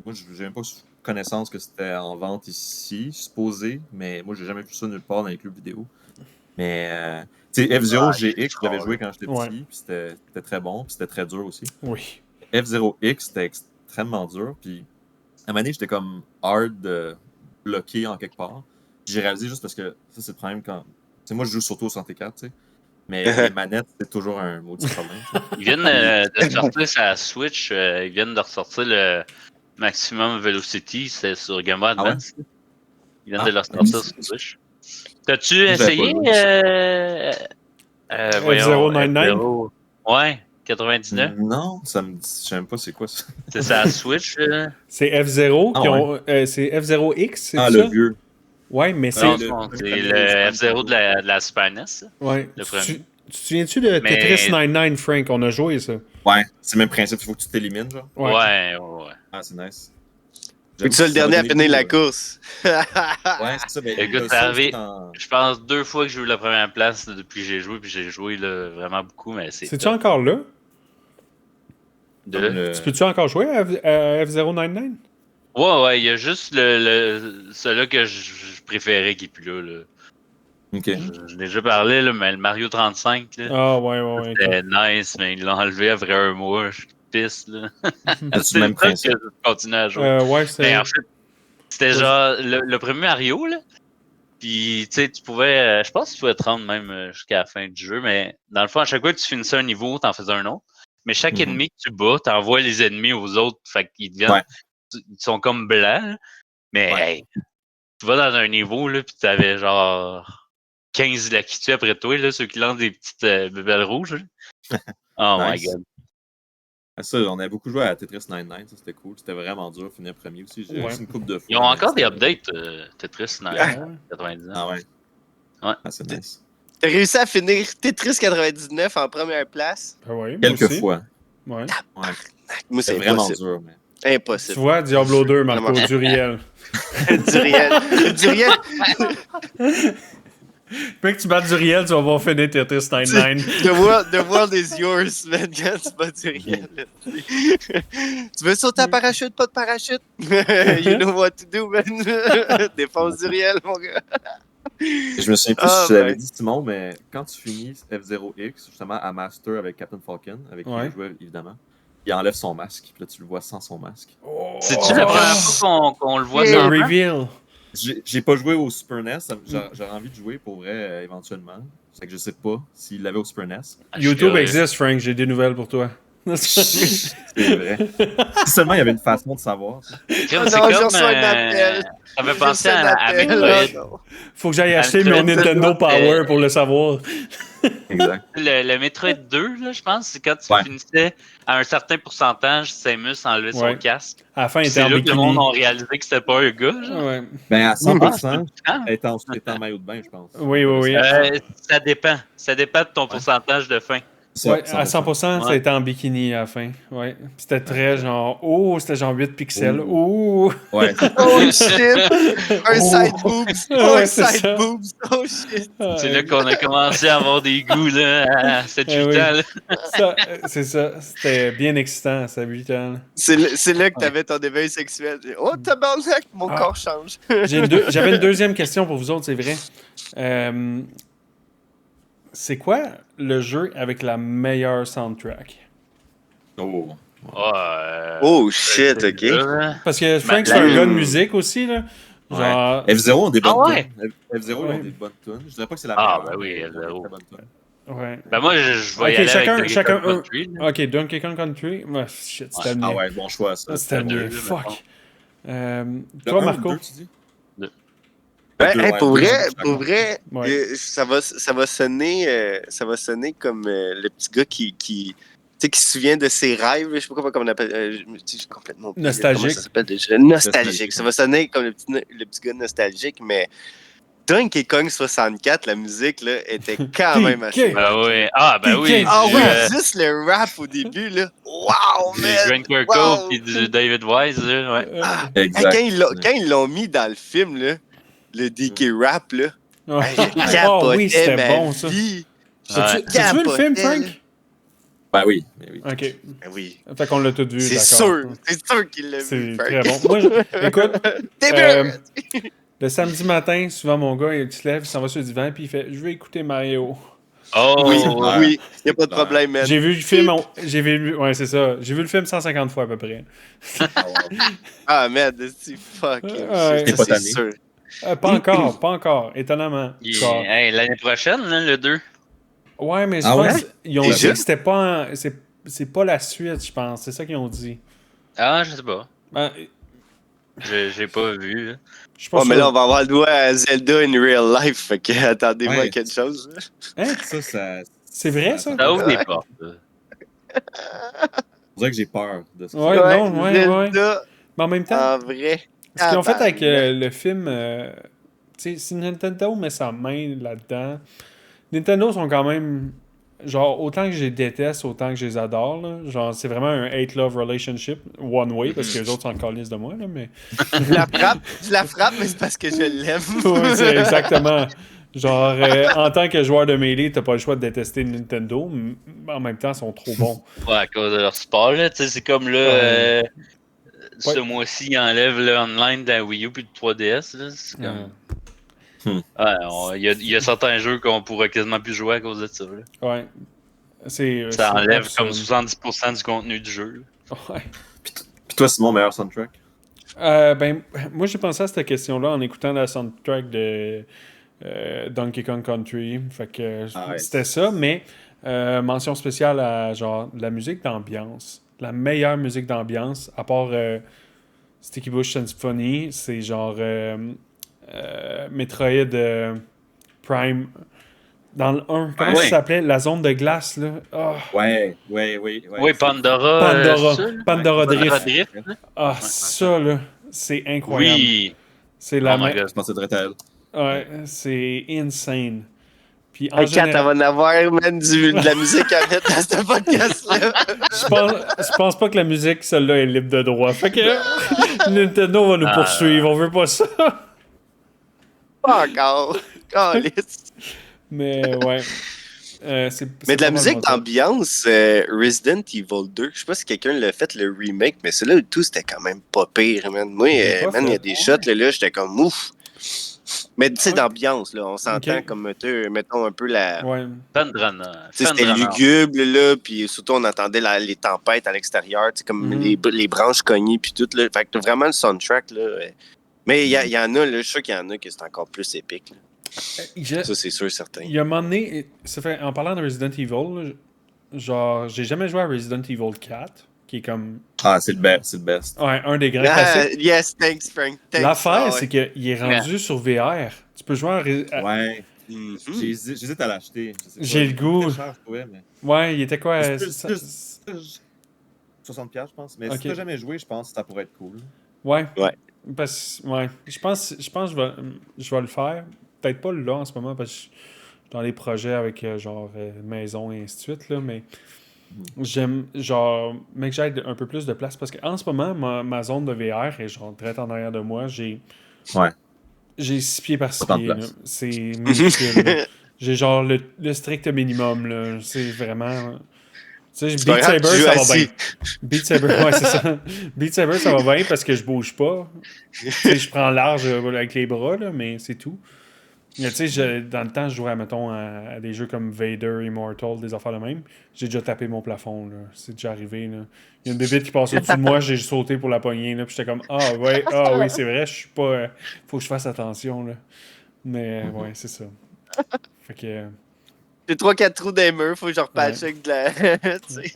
B: Moi, j'ai même pas connaissance que c'était en vente ici, supposé, mais moi, j'ai jamais vu ça nulle part dans les clubs vidéo. Mais, tu sais, F-Zero GX, j'avais joué quand j'étais petit,
C: Ouais.
B: puis c'était très bon, puis c'était très dur aussi.
C: Oui.
B: F-Zero X, c'était extrêmement dur, puis à un moment donné, j'étais comme hard bloqué en quelque part. Puis j'ai réalisé juste parce que ça, c'est le problème quand. Tu sais, moi, je joue surtout au 64, tu sais. Mais les manettes, c'est toujours un maudit problème. tu sais.
D: Ils viennent de sortir sa Switch, ils viennent de ressortir le Maximum Velocity, c'est sur Game Boy
B: Ah ouais?
D: Advance. Ils viennent de le
B: Ah,
D: ressortir sur Switch. T'as-tu
B: Moi, j'avais
D: essayé voyons,
C: F099?
D: F0? Ouais, 99.
B: Non, ça me dit. Je sais même pas c'est quoi ça.
D: C'est sa Switch, là.
C: C'est F0
B: Ah,
C: qui ont. C'est F0X, c'est
B: Ah,
C: ça?
B: le vieux.
C: Ouais, mais
D: Non,
C: c'est.
B: le-
D: c'est le F0 de la Super NES. ça.
C: Ouais.
D: Le
C: Tu
D: premier.
C: tu te souviens-tu de
D: Mais-
C: Tetris 99, Frank? On a joué ça.
B: Ouais, c'est le même principe, il faut que tu t'élimines, genre.
D: Ouais.
B: Ah, c'est nice.
A: Fait que tu es le dernier à finir la course.
B: Ouais, c'est ça. Mais
D: Écoute,
B: le
D: c'est
B: seul,
D: arrivé.
B: c'est en-
D: Je pense 2 fois que j'ai eu la première place depuis que j'ai joué, puis j'ai joué là, vraiment beaucoup, mais c'est
C: C'est-tu encore là?
B: comme
D: de...
B: le-
C: Tu peux-tu encore jouer à F099?
D: Ouais, il y a juste celui-là que je préférais qui est plus là.
B: Ok.
D: Je l'ai déjà parlé, là, mais le Mario 35, là,
C: Ah, ouais, ok.
D: c'était nice, mais ils l'ont enlevé après un mois. Je suis pisse, là.
B: C'est
D: C'est
B: le même
D: ça que
B: principe.
D: je continue à jouer.
C: Ouais, c'est.
D: Mais en fait, c'était genre le premier Mario, là. Puis, tu sais, tu pouvais, je pense que tu pouvais te rendre même jusqu'à la fin du jeu, mais dans le fond, à chaque fois que tu finissais un niveau, t'en faisais un autre. Mais chaque
B: Mhm.
D: ennemi que tu bats, t'envoies les ennemis aux autres, fait qu'ils deviennent,
B: Ouais.
D: ils sont comme blancs, là. Mais,
B: Ouais.
D: hey, tu vas dans un niveau, là, pis t'avais genre 15 là qui tuent après toi, là, ceux qui lancent des petites bébelles rouges, là. Oh my
B: Nice.
D: god.
B: Ah, ça, on avait beaucoup joué à Tetris 99, ça c'était cool. C'était vraiment dur de finir premier aussi. J'ai
C: Ouais.
B: réussi une couple de fois.
D: Ils ont
B: mais
D: encore des
B: c'était-
D: updates Tetris dans
C: Ah, ouais.
D: 99.
B: Ah ouais.
D: Ouais.
B: Ah, c'est nice.
A: T'as réussi à finir Tetris 99 en première place?
C: Ah ouais, moi
B: Quelques
C: aussi.
B: fois.
C: Ouais.
B: Ouais.
A: Moi,
B: C'est
A: c'est
B: vraiment
A: impossible.
B: dur, mais.
C: Tu
A: Impossible.
C: vois, Diablo 2, Marco,
A: Vraiment.
C: du riel.
A: Du réel. Du réel.
C: Mec, tu battes du riel, tu vas voir finir Tetris 99.
A: The world is yours, man. Quand tu bats du réel. Tu veux sauter à parachute, pas de parachute? You know what to do, man. Défense du réel, mon gars.
B: Je me souviens plus
A: Ah,
B: si je l'avais
A: ben.
B: dit, Simon, mais quand tu finis F0X, justement, à Master avec Captain Falcon, avec qui
C: Ouais.
B: je jouais évidemment, il enlève son masque, puis là tu le vois sans son masque.
D: C'est-tu la première fois qu'on le voit
C: Le
D: dans le
C: reveal.
B: J'ai pas joué au Super NES, j'aurais envie de jouer pour vrai éventuellement. C'est que je sais pas s'il l'avait au Super NES.
C: YouTube existe, Frank, j'ai des nouvelles pour toi.
B: C'est vrai. Si seulement il y avait une façon de savoir. ça.
D: C'est
A: Non,
D: comme,
A: je reçois un appel.
D: ça fait
A: J'ai
D: penser
A: reçu un
D: à
A: appel,
D: Metroid.
A: non.
C: Faut que j'aille
D: À
C: acheter mon
D: Metroid,
C: Nintendo Power pour le savoir.
B: Exact.
D: Le Metroid 2, là, je pense, c'est quand tu
B: Ouais.
D: finissais à un certain pourcentage, Samus enlevait son
C: Ouais.
D: casque.
C: À la fin, il était
D: C'est
C: en
D: là que le
C: bikini.
D: monde a réalisé que c'était pas un gars, genre.
C: Ouais.
B: Ben à 100%,
D: Ah.
B: elle était en maillot de bain, je pense.
C: Oui, oui, oui.
D: Ça dépend. Ça dépend de ton pourcentage de fin.
B: Ça,
C: Ouais, à 100%, ça
D: Ouais.
C: était en bikini à la fin. Ouais. C'était très genre. Oh, c'était genre 8 pixels.
B: Oh.
C: Oh!
B: Ouais.
A: Oh shit! Un side boobs! Oh,
C: Ouais,
A: un
C: c'est
A: side
C: ça.
A: boobs! Oh shit!
D: C'est là qu'on a commencé à avoir des goûts là, à 7-8
C: Eh oui.
D: ans. Là.
C: C'est ça. C'était bien excitant, ça, 8 ans. là.
A: C'est là que t'avais ton éveil sexuel. Oh tabarnak, mon
C: Ah.
A: corps change.
C: J'avais une deuxième question pour vous autres, c'est vrai. C'est quoi le jeu avec la meilleure soundtrack?
B: Oh.
A: Oh shit, ok.
C: Parce que Frank, c'est un gars de musique aussi, là. Genre.
B: F0 ont des bonnes
D: Ah ouais?
B: tunes. F0 ils
C: Ouais.
B: ont des bonnes tunes. Je dirais pas que c'est la
D: Ah,
B: meilleure.
D: ben oui,
B: mais ils ont des
D: F0.
B: très bonnes tunes.
C: Ouais.
D: Ben moi, je vais
C: Ok,
D: y aller
C: chacun-
D: avec
C: chacun
D: Donkey Kong Country. là.
C: Ok, Donkey Kong Country. Ouais, shit, c'était mieux.
B: Ah ouais, bon choix ça.
C: C'était
D: deux,
C: mieux.
D: là,
C: Fuck.
B: Le
C: Toi,
B: un ou
C: Marco?
B: le deux, tu dis?
A: Ouais,
B: Deux,
A: hey,
B: ouais,
A: pour
B: deux,
A: vrai,
B: chacun.
A: pour vrai,
C: Ouais.
A: ça va sonner comme le petit gars qui tu sais, qui se souvient de ses rêves. Je sais pas comment on appelle. Je suis complètement oublié.
C: Nostalgique.
A: Comment ça s'appelle déjà? Nostalgique.
B: Nostalgique.
A: Ça va sonner comme le petit gars nostalgique, mais Donkey Kong 64, la musique là, était quand même assez.
C: DK.
D: Ben oui. Ah, ben oui.
A: Ah
D: du,
A: oui, juste le rap au début là. Wow,
D: du
A: man!
D: Grant Kirkhope et du David Wise, là, ouais.
A: Ah, hey,
B: Exact.
A: quand ils l'ont mis dans le film là, le DK rap là.
C: Oh,
A: Hey, j'ai
C: oh
A: capoté
C: oui, c'était
A: ma
C: bon, ça.
A: vie.
C: T'as-tu vu le film, Frank?
B: Ben oui, ben oui.
C: Ok.
A: Ben oui.
C: Fait qu'on l'a tout vu,
A: C'est
C: d'accord.
A: sûr qu'il l'a
C: C'est
A: vu.
C: très bon. Moi, écoute,
A: T'es
C: euh,
A: bien!
C: le samedi matin, souvent mon gars, il se lève, il s'en va sur le divan, puis il fait « Je veux écouter Mario ».
A: Oui,
D: Oh,
B: Ouais.
A: oui, y a pas de
B: clair.
A: problème, man.
C: J'ai vu le film, ouais, c'est ça. J'ai vu le film 150 fois à peu près.
A: Ah, man, c'est fucking
C: Ouais.
A: shit,
B: T'es
A: ça,
B: pas
A: c'est
B: tanné.
A: sûr.
C: Pas encore, étonnamment. Genre,
D: hey, l'année prochaine, là, le 2.
C: ouais, mais je
B: Ah ouais?
C: pense ils ont dit
A: Déjà?
C: que c'était pas c'est pas la suite, je pense. C'est ça qu'ils ont dit.
D: Ah, je sais pas.
C: Ben,
D: J'ai pas vu. Là.
C: je suis pas
A: Ouais, mais là, on
C: sûr.
A: va avoir le doigt à Zelda in real life, fait que attendez-vous à
B: Ouais.
A: quelque chose.
C: Hein?
B: Ça.
C: C'est vrai, ça?
D: Ça ouvre des
A: Ouais.
D: portes. Là.
B: On dirait que j'ai peur de ça.
C: Ouais, non, ouais.
A: Zelda,
C: Mais en même temps,
A: en vrai.
C: ce qu'ils ont fait avec
A: tabarnak.
C: le film, tu sais, si Nintendo met sa main là-dedans, Nintendo sont quand même, genre, autant que je les déteste, autant que je les adore, là. Genre, c'est vraiment un hate-love relationship, one way, parce que les autres sont en calice de moi, là, mais...
A: Je la frappe, mais c'est parce que je l'aime.
C: Oui, c'est exactement. Genre, en tant que joueur de Melee, t'as pas le choix de détester Nintendo, mais en même temps, ils sont trop bons.
D: Ouais, à cause de leur sport, là. Tu sais, c'est comme là,
C: Ouais.
D: ce mois-ci, ils enlèvent le online de la Wii U puis de 3DS. Là. C'est comme. Ouais, il y a certains jeux qu'on pourrait quasiment plus jouer à cause de ça. Là.
C: Ouais. C'est
D: Ça enlève comme
C: absurde.
D: 70% du contenu du jeu. Là.
C: Ouais.
B: Puis toi, Simon, meilleur soundtrack?
C: Ben, moi, j'ai pensé à cette question-là en écoutant la soundtrack de Donkey Kong Country. Fait que
B: Ah ouais.
C: c'était ça, mais mention spéciale à genre la musique d'ambiance. La meilleure musique d'ambiance, à part Sticky Bush Symphony, c'est genre Metroid Prime. Dans le 1, comment ça
B: Ouais.
C: s'appelait? La zone de glace, là. Ah,
B: Ouais.
D: Oui, Pandora.
C: Pandora.
D: ça, là?
C: Pandora
D: Pandora
C: Drift.
D: Drift. Là.
C: Ah, ça, là, c'est incroyable.
D: Oui.
C: C'est la
D: Oh my
C: me-
D: god.
B: Je pensais direct à elle.
C: Ouais, c'est insane. Puis en
A: Hey, Kat, elle
C: général,
A: va en avoir, man, de la musique à mettre dans ce podcast-là.
C: je pense pas que la musique, celle-là, est libre de droit. Fait que Nintendo va nous poursuivre, on veut pas ça.
A: Pas encore. Calisse.
C: Mais ouais.
A: Mais de la musique d'ambiance, Resident Evil 2, je sais pas si quelqu'un l'a fait, le remake, mais celui-là, le tout, c'était quand même pas pire, man. Moi,
C: J'ai pas
A: man, il y a
C: fait.
A: des shots, là, j'étais comme ouf. Mais tu sais,
C: Ok.
A: d'ambiance, là, on s'entend
C: Ok.
A: comme, mettons, un peu la...
C: Ouais.
D: Fendrana.
A: Tu sais, c'était lugubre, là, puis surtout, on entendait les tempêtes à l'extérieur, tu sais, comme
C: Mhm.
A: les branches cognées, puis tout, là. Fait que vraiment, le soundtrack, là... Mais il y en a, là, je suis sûr qu'il y en a qui c'est encore plus épique, là. Ça, c'est sûr, certain.
C: Il y a un moment donné, ça fait, en parlant de Resident Evil, là, genre, j'ai jamais joué à Resident Evil 4, qui est comme
B: Ah, c'est le best.
C: ouais, un des grands
A: Ah,
C: classiques.
A: yes, thanks, Frank. Thanks.
C: L'affaire,
A: Ah,
C: c'est
A: ouais.
C: qu'il est rendu sur VR. Tu peux jouer
B: Ouais.
A: Mhm.
B: J'hésite à l'acheter. Je sais pas.
C: J'ai le goût.
B: C'était cher, je trouvais, mais...
C: Ouais, il était quoi?
B: Plus 60$, je pense. Mais
C: Ok.
B: si t'as jamais joué, je pense que ça pourrait être cool.
C: Ouais.
A: Ouais.
C: Parce, ouais. Je pense que je vais le faire. Peut-être pas là en ce moment, parce que je suis dans les projets avec genre maison et ainsi de suite, là, mais j'aime, genre, mec, j'ai un peu plus de place parce qu'en ce moment, ma zone de VR est genre direct en arrière de moi.
B: Ouais.
C: J'ai 6 pieds par 6
B: Pas tant de
C: pieds.
B: place.
C: Là. C'est minuscule. Là. J'ai genre le strict minimum. Là. C'est vraiment. Tu sais,
A: C'est pas
C: Beat
A: grave,
C: Saber,
A: tu joues
C: ça va
A: assis.
C: bien. Beat Saber, ouais, c'est ça. Beat Saber, ça va bien parce que je bouge pas. Tu sais, je prends large avec les bras, là, mais c'est tout. Mais tu sais, dans le temps, je jouais, mettons, à des jeux comme Vader, Immortal, des affaires de même. J'ai déjà tapé mon plafond, là. C'est déjà arrivé, là. Il y a une bébête qui passe au-dessus de moi, j'ai sauté pour la poignée, là. Puis j'étais comme, ah oui, c'est vrai, je suis pas... faut que je fasse attention, là. Mais ouais, c'est ça. Fait que...
A: J'ai 3-4 trous dans les murs, faut que je repatche avec de la. Tu sais.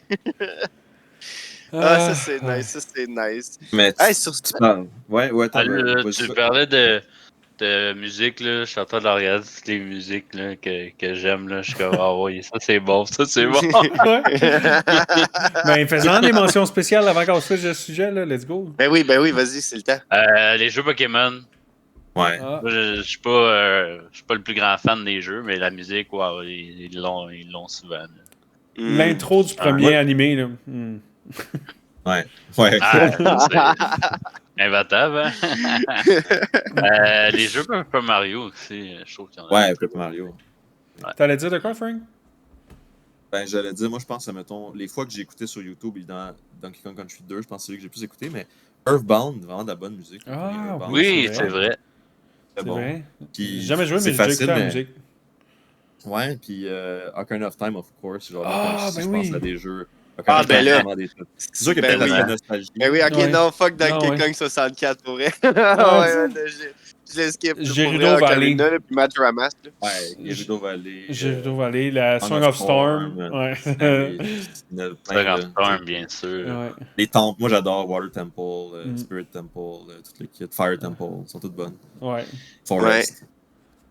A: Ah, ça c'est nice, ça c'est nice.
B: Mais
A: Hey, sur
B: tu parles. Ouais,
D: Ah,
B: t'as
D: là, tu parlais de musique, là, je suis en train de regarder toutes les musiques là, que j'aime. Là. Je suis comme, ah oui, ça c'est bon, ça c'est bon.
C: Ouais. Ben, faisant des mentions spéciales avant qu'on switch de sujet, là, let's go.
A: Ben oui, vas-y, c'est le temps.
D: Les jeux Pokémon,
B: Ouais.
C: Ah.
D: moi, je suis pas le plus grand fan des jeux, mais la musique, wow, ils l'ont souvent. Là.
C: L'intro du premier
B: ouais.
C: animé, là.
B: Ouais.
D: Ah, c'est imbattable, hein? Les jeux comme Mario aussi, je trouve qu'il y en a.
B: Ouais, Paper Mario.
C: T'allais dire de quoi, Frank?
B: Ben, j'allais dire, moi, je pense, mettons, les fois que j'ai écouté sur YouTube, dans Donkey Kong Country 2, je pense que c'est celui que j'ai plus écouté, mais Earthbound, vraiment de la bonne musique.
C: Ah,
B: Earthbound,
C: oui,
D: Oui,
C: c'est
D: c'est vrai.
C: C'est
B: bon.
C: vrai.
B: Puis,
C: J'ai jamais joué, mais
B: c'est
C: j'ai déjà
B: facile,
C: écouté la
B: mais...
C: musique.
B: Ouais, puis Ocarina of Time, of course. Genre,
C: Ah,
B: si
C: ben
B: je
C: oui.
B: pense à des jeux.
A: Ah,
B: Ocarina of
A: ben
B: Time,
A: là.
B: vraiment des trucs. C'est sûr qu'il y a
A: Ben
B: peut-être
A: oui.
B: la nostalgie.
A: Ben oui, ok,
C: Ouais.
A: non, fuck Donkey
C: Non, ouais.
A: Kong 64 pour vrai.
C: Ah,
A: Ouais,
C: tu-
A: là, je l'ai skip. Pour
C: Gerudo
A: vrai,
C: Valley.
A: Ocarina, là, puis Majora's Mask. Là.
B: Ouais, Gerudo Valley,
C: Gerudo Valley, la
B: Song
C: Song
B: of
C: of Storm.
B: Storm,
C: Ouais.
B: oui, il y en a plein,
D: Dragon
B: là.
D: Storm, bien sûr.
C: Ouais.
B: Les temples, moi j'adore Water Temple,
C: Mm.
B: Spirit Temple, tout le kit, Fire Temple, sont toutes bonnes.
C: Ouais.
B: Forest.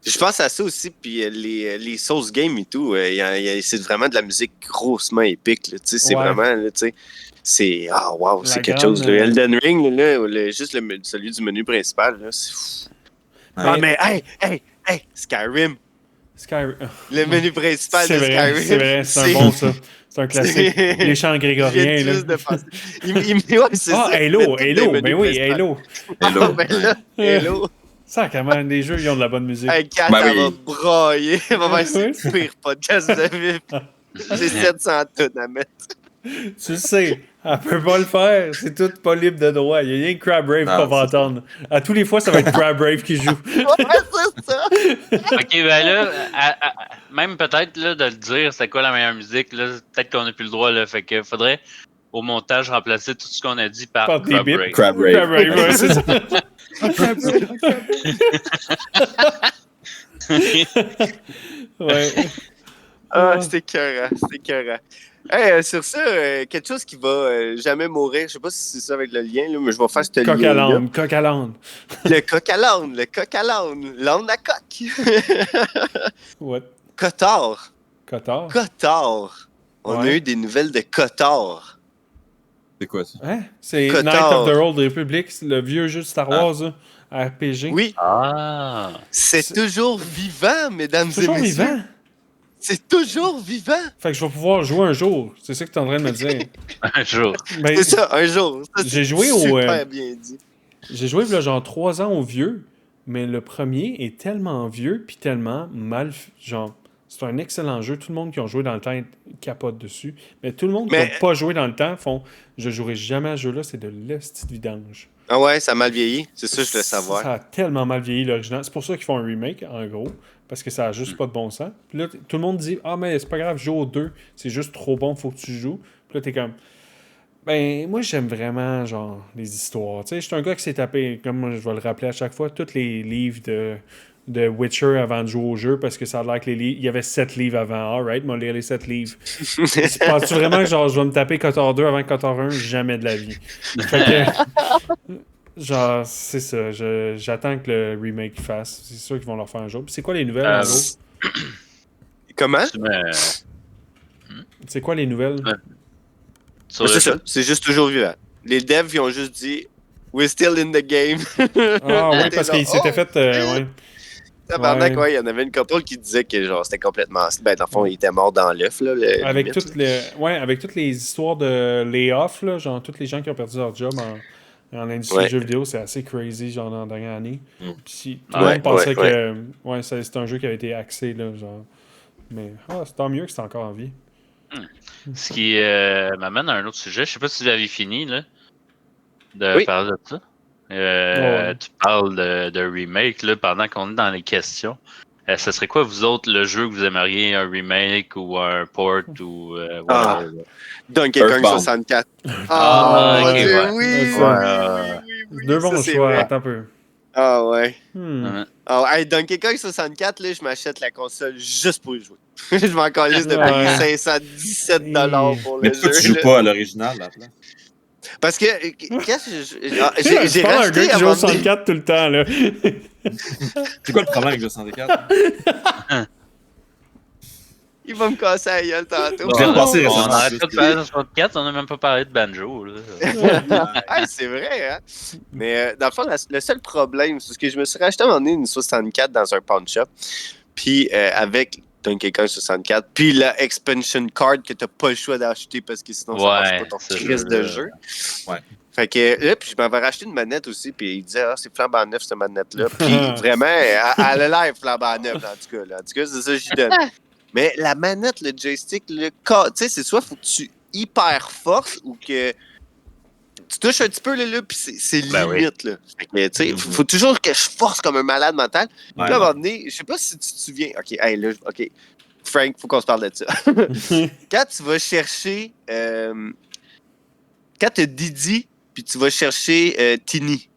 A: Je pense à ça aussi, puis les Souls Games et tout, c'est vraiment de la musique grossement épique. Là, tu sais, c'est
C: Ouais.
A: vraiment, là, tu sais, c'est ah wow,
C: La
A: c'est quelque
C: grande,
A: chose. Le Elden Ring, là, juste celui du menu principal, là, c'est fou.
B: Ouais.
A: Ah mais hey, Skyrim,
C: Skyrim.
A: le menu principal
C: C'est
A: de
C: vrai,
A: Skyrim,
C: c'est vrai, c'est un bon ça. C'est un classique.
A: c'est-
C: Les chants grégoriens,
A: Je viens
C: là.
A: juste de penser. Ouais, c'est
C: Ah,
A: ça,
C: Halo,
A: mais tout des
C: Halo,
A: menus
C: ben oui,
A: principaux.
C: Halo.
B: Hello.
A: Ah, ben là, Halo.
C: Ça, comment les jeux, ils ont de la bonne musique.
A: Hey, Kat,
B: Ben
A: elle va
B: oui.
A: brailler. Elle va faire
C: Ouais.
A: c'est le pire podcast de vie. J'ai 700 tonnes à mettre.
C: Tu le sais, elle peut pas le faire. C'est tout pas libre de droit. Il y a rien que Crab Rave
B: Non,
C: qu'on va
B: c'est ça.
C: entendre. À tous les fois, ça va être Crab Rave qui joue.
A: Ouais, c'est ça.
D: Ok, ben là, même peut-être là, de le dire, c'est quoi la meilleure musique, là, peut-être qu'on n'a plus le droit, là, fait que faudrait au montage remplacer tout ce qu'on a dit par
C: Par des
D: Crab
C: bips.
D: Rave.
B: Crab Rave.
C: Crab Rave, ouais, c'est ça. Crab Rave. Ouais.
A: Ah, c'était écœurant, c'était écœurant. Hey, sur ça, quelque chose qui va jamais mourir, je sais pas si c'est ça avec le lien, là, mais je vais faire ce
C: Coq à
A: lien-là.
C: l'âne, coq à l'âne.
A: Le coq à l'âne, l'âne à coq.
C: What?
A: Cotard,
C: Cotard?
A: Cotard. On a
C: Ouais.
A: eu des nouvelles de Cotard.
B: C'est quoi ça?
C: Hein? C'est
A: Cotard.
C: Knight of the Old Republic, le vieux jeu de Star
B: Ah.
C: Wars, là, RPG.
A: Oui,
D: Ah!
A: c'est toujours vivant, mesdames et
C: Toujours
A: messieurs.
C: vivant.
A: C'est toujours vivant.
C: Fait que je vais pouvoir jouer un jour. C'est ça que tu es en train de me dire.
D: Un jour.
C: Ben,
A: C'est ça, un jour. Ça,
C: J'ai
A: c'est
C: joué au,
A: super bien dit.
C: j'ai joué là, genre 3 ans au vieux, mais le premier est tellement vieux puis tellement genre, c'est un excellent jeu. Tout le monde qui a joué dans le temps capote dessus. Mais tout le monde qui
A: Mais-
C: n'a pas joué dans le temps font je jouerai jamais à ce jeu-là, c'est de l'hostie de vidange.
A: Ah ouais, ça a mal vieilli. C'est ça, je voulais savoir.
C: Ça a tellement mal vieilli l'original. C'est pour ça qu'ils font un remake, en gros, parce que ça a juste pas de bon sens. Puis là, tout le monde dit ah, mais c'est pas grave, joue au 2, c'est juste trop bon, faut que tu joues. Puis là, t'es comme. Ben, moi, j'aime vraiment, genre, les histoires. Tu sais, je suis un gars qui s'est tapé, comme je vais le rappeler à chaque fois, tous les livres de Witcher avant de jouer au jeu, parce que ça a l'air que les livres... Il y avait 7 livres avant. Alright, moi, lire les 7 livres. Penses-tu vraiment que, genre, je vais me taper Kotor 2 avant Kotor 1? Jamais de la vie. Fait que... Genre, c'est ça. J'attends que le remake fasse. C'est sûr qu'ils vont leur faire un jour. Puis c'est quoi les nouvelles, en gros?
A: Comment?
C: C'est quoi les nouvelles?
D: Sur
A: C'est
D: le-
A: ça, c'est juste toujours vivant. Les devs, ils ont juste dit We're still in the game.
C: Ah oui, parce
A: T'es
C: qu'il s'était
A: genre,
C: fait... ouais.
A: Tabarnak,
C: Ouais.
A: ouais, il y en avait une couple qui disait que genre c'était complètement. Ben, dans le fond, il était mort dans l'œuf, là.
C: Avec
A: limite,
C: toutes les, ouais, avec toutes les histoires de layoff, là, genre toutes les gens qui ont perdu leur job en industrie
A: Ouais.
C: du jeu vidéo, c'est assez crazy, genre, dans la dernière année.
B: Mm.
C: Puis tout le
A: Ouais,
C: monde pensait
A: ouais,
C: que ouais, c'est un jeu qui avait été axé, là, genre. Mais c'est tant mieux que c'est encore en vie.
D: Ce qui m'amène à un autre sujet. Je sais pas si vous avez fini là, de
A: Oui.
D: parler de ça.
C: Ouais.
D: Tu parles de remake là, pendant qu'on est dans les questions. Ce serait quoi, vous autres, le jeu que vous aimeriez, un remake ou un port ou
A: Ah.
D: whatever, là?
A: Donkey Kong
B: Earthbound.
A: 64.
D: Ah,
A: mon
D: ok,
A: Dieu,
D: ouais.
A: oui,
C: Ouais,
A: oui,
C: ça.
A: oui,
C: Deux
A: ça,
C: bons
A: c'est
C: choix,
A: vrai.
C: attends un peu.
A: Ah ouais.
C: Hmm.
A: Ah, hey, Donkey Kong 64, là, je m'achète la console juste pour y jouer. je m'en calisse de
C: Ouais.
A: payer 517$ pour
B: Mais
A: le
B: pourquoi
A: jeu.
B: tu joues
A: là.
B: pas à l'original, là?
A: Parce que, qu'est-ce que
C: Tu
A: j'ai
C: parles d'un
A: racheté
C: gars qui joue
A: avant
C: au 64 tout le temps, là.
B: C'est quoi le problème avec le 64?
A: Il va me casser la gueule tantôt.
B: Je l'ai repassé
D: On
B: récemment,
D: arrête
B: juste.
D: pas de parler de 64, on n'a même pas parlé de banjo. Là.
A: Hey, c'est vrai, hein? Mais dans le fond, le seul problème, c'est que je me suis racheté à un moment donné une 64 dans un pawn shop. Puis avec Donkey Kong 64, puis la expansion card que t'as pas le choix d'acheter parce que sinon ça marche
D: Ouais,
A: pas ton
D: ce
A: crise de
D: jeu-là.
A: jeu.
B: Ouais.
A: Fait que là, puis je m'avais racheté une manette aussi, puis il disait, ah, c'est flambant neuf cette manette-là. Puis vraiment, elle a l'air flambant neuf, en tout cas. Là. En tout cas, c'est ça que j'y donne. Mais la manette, le joystick, tu sais, c'est soit faut que tu hyper forces ou que tu touches un petit peu là, puis c'est
D: Ben oui.
A: limite, là. Fait que, tu sais, faut toujours que je force comme un malade mental. Puis
B: Ouais,
A: là, à un
B: ouais.
A: moment donné, je sais pas si tu te souviens. OK, hey, là, OK. Frank, faut qu'on se parle de ça. Quand tu vas chercher... quand t'as Didi, puis tu vas chercher Tini,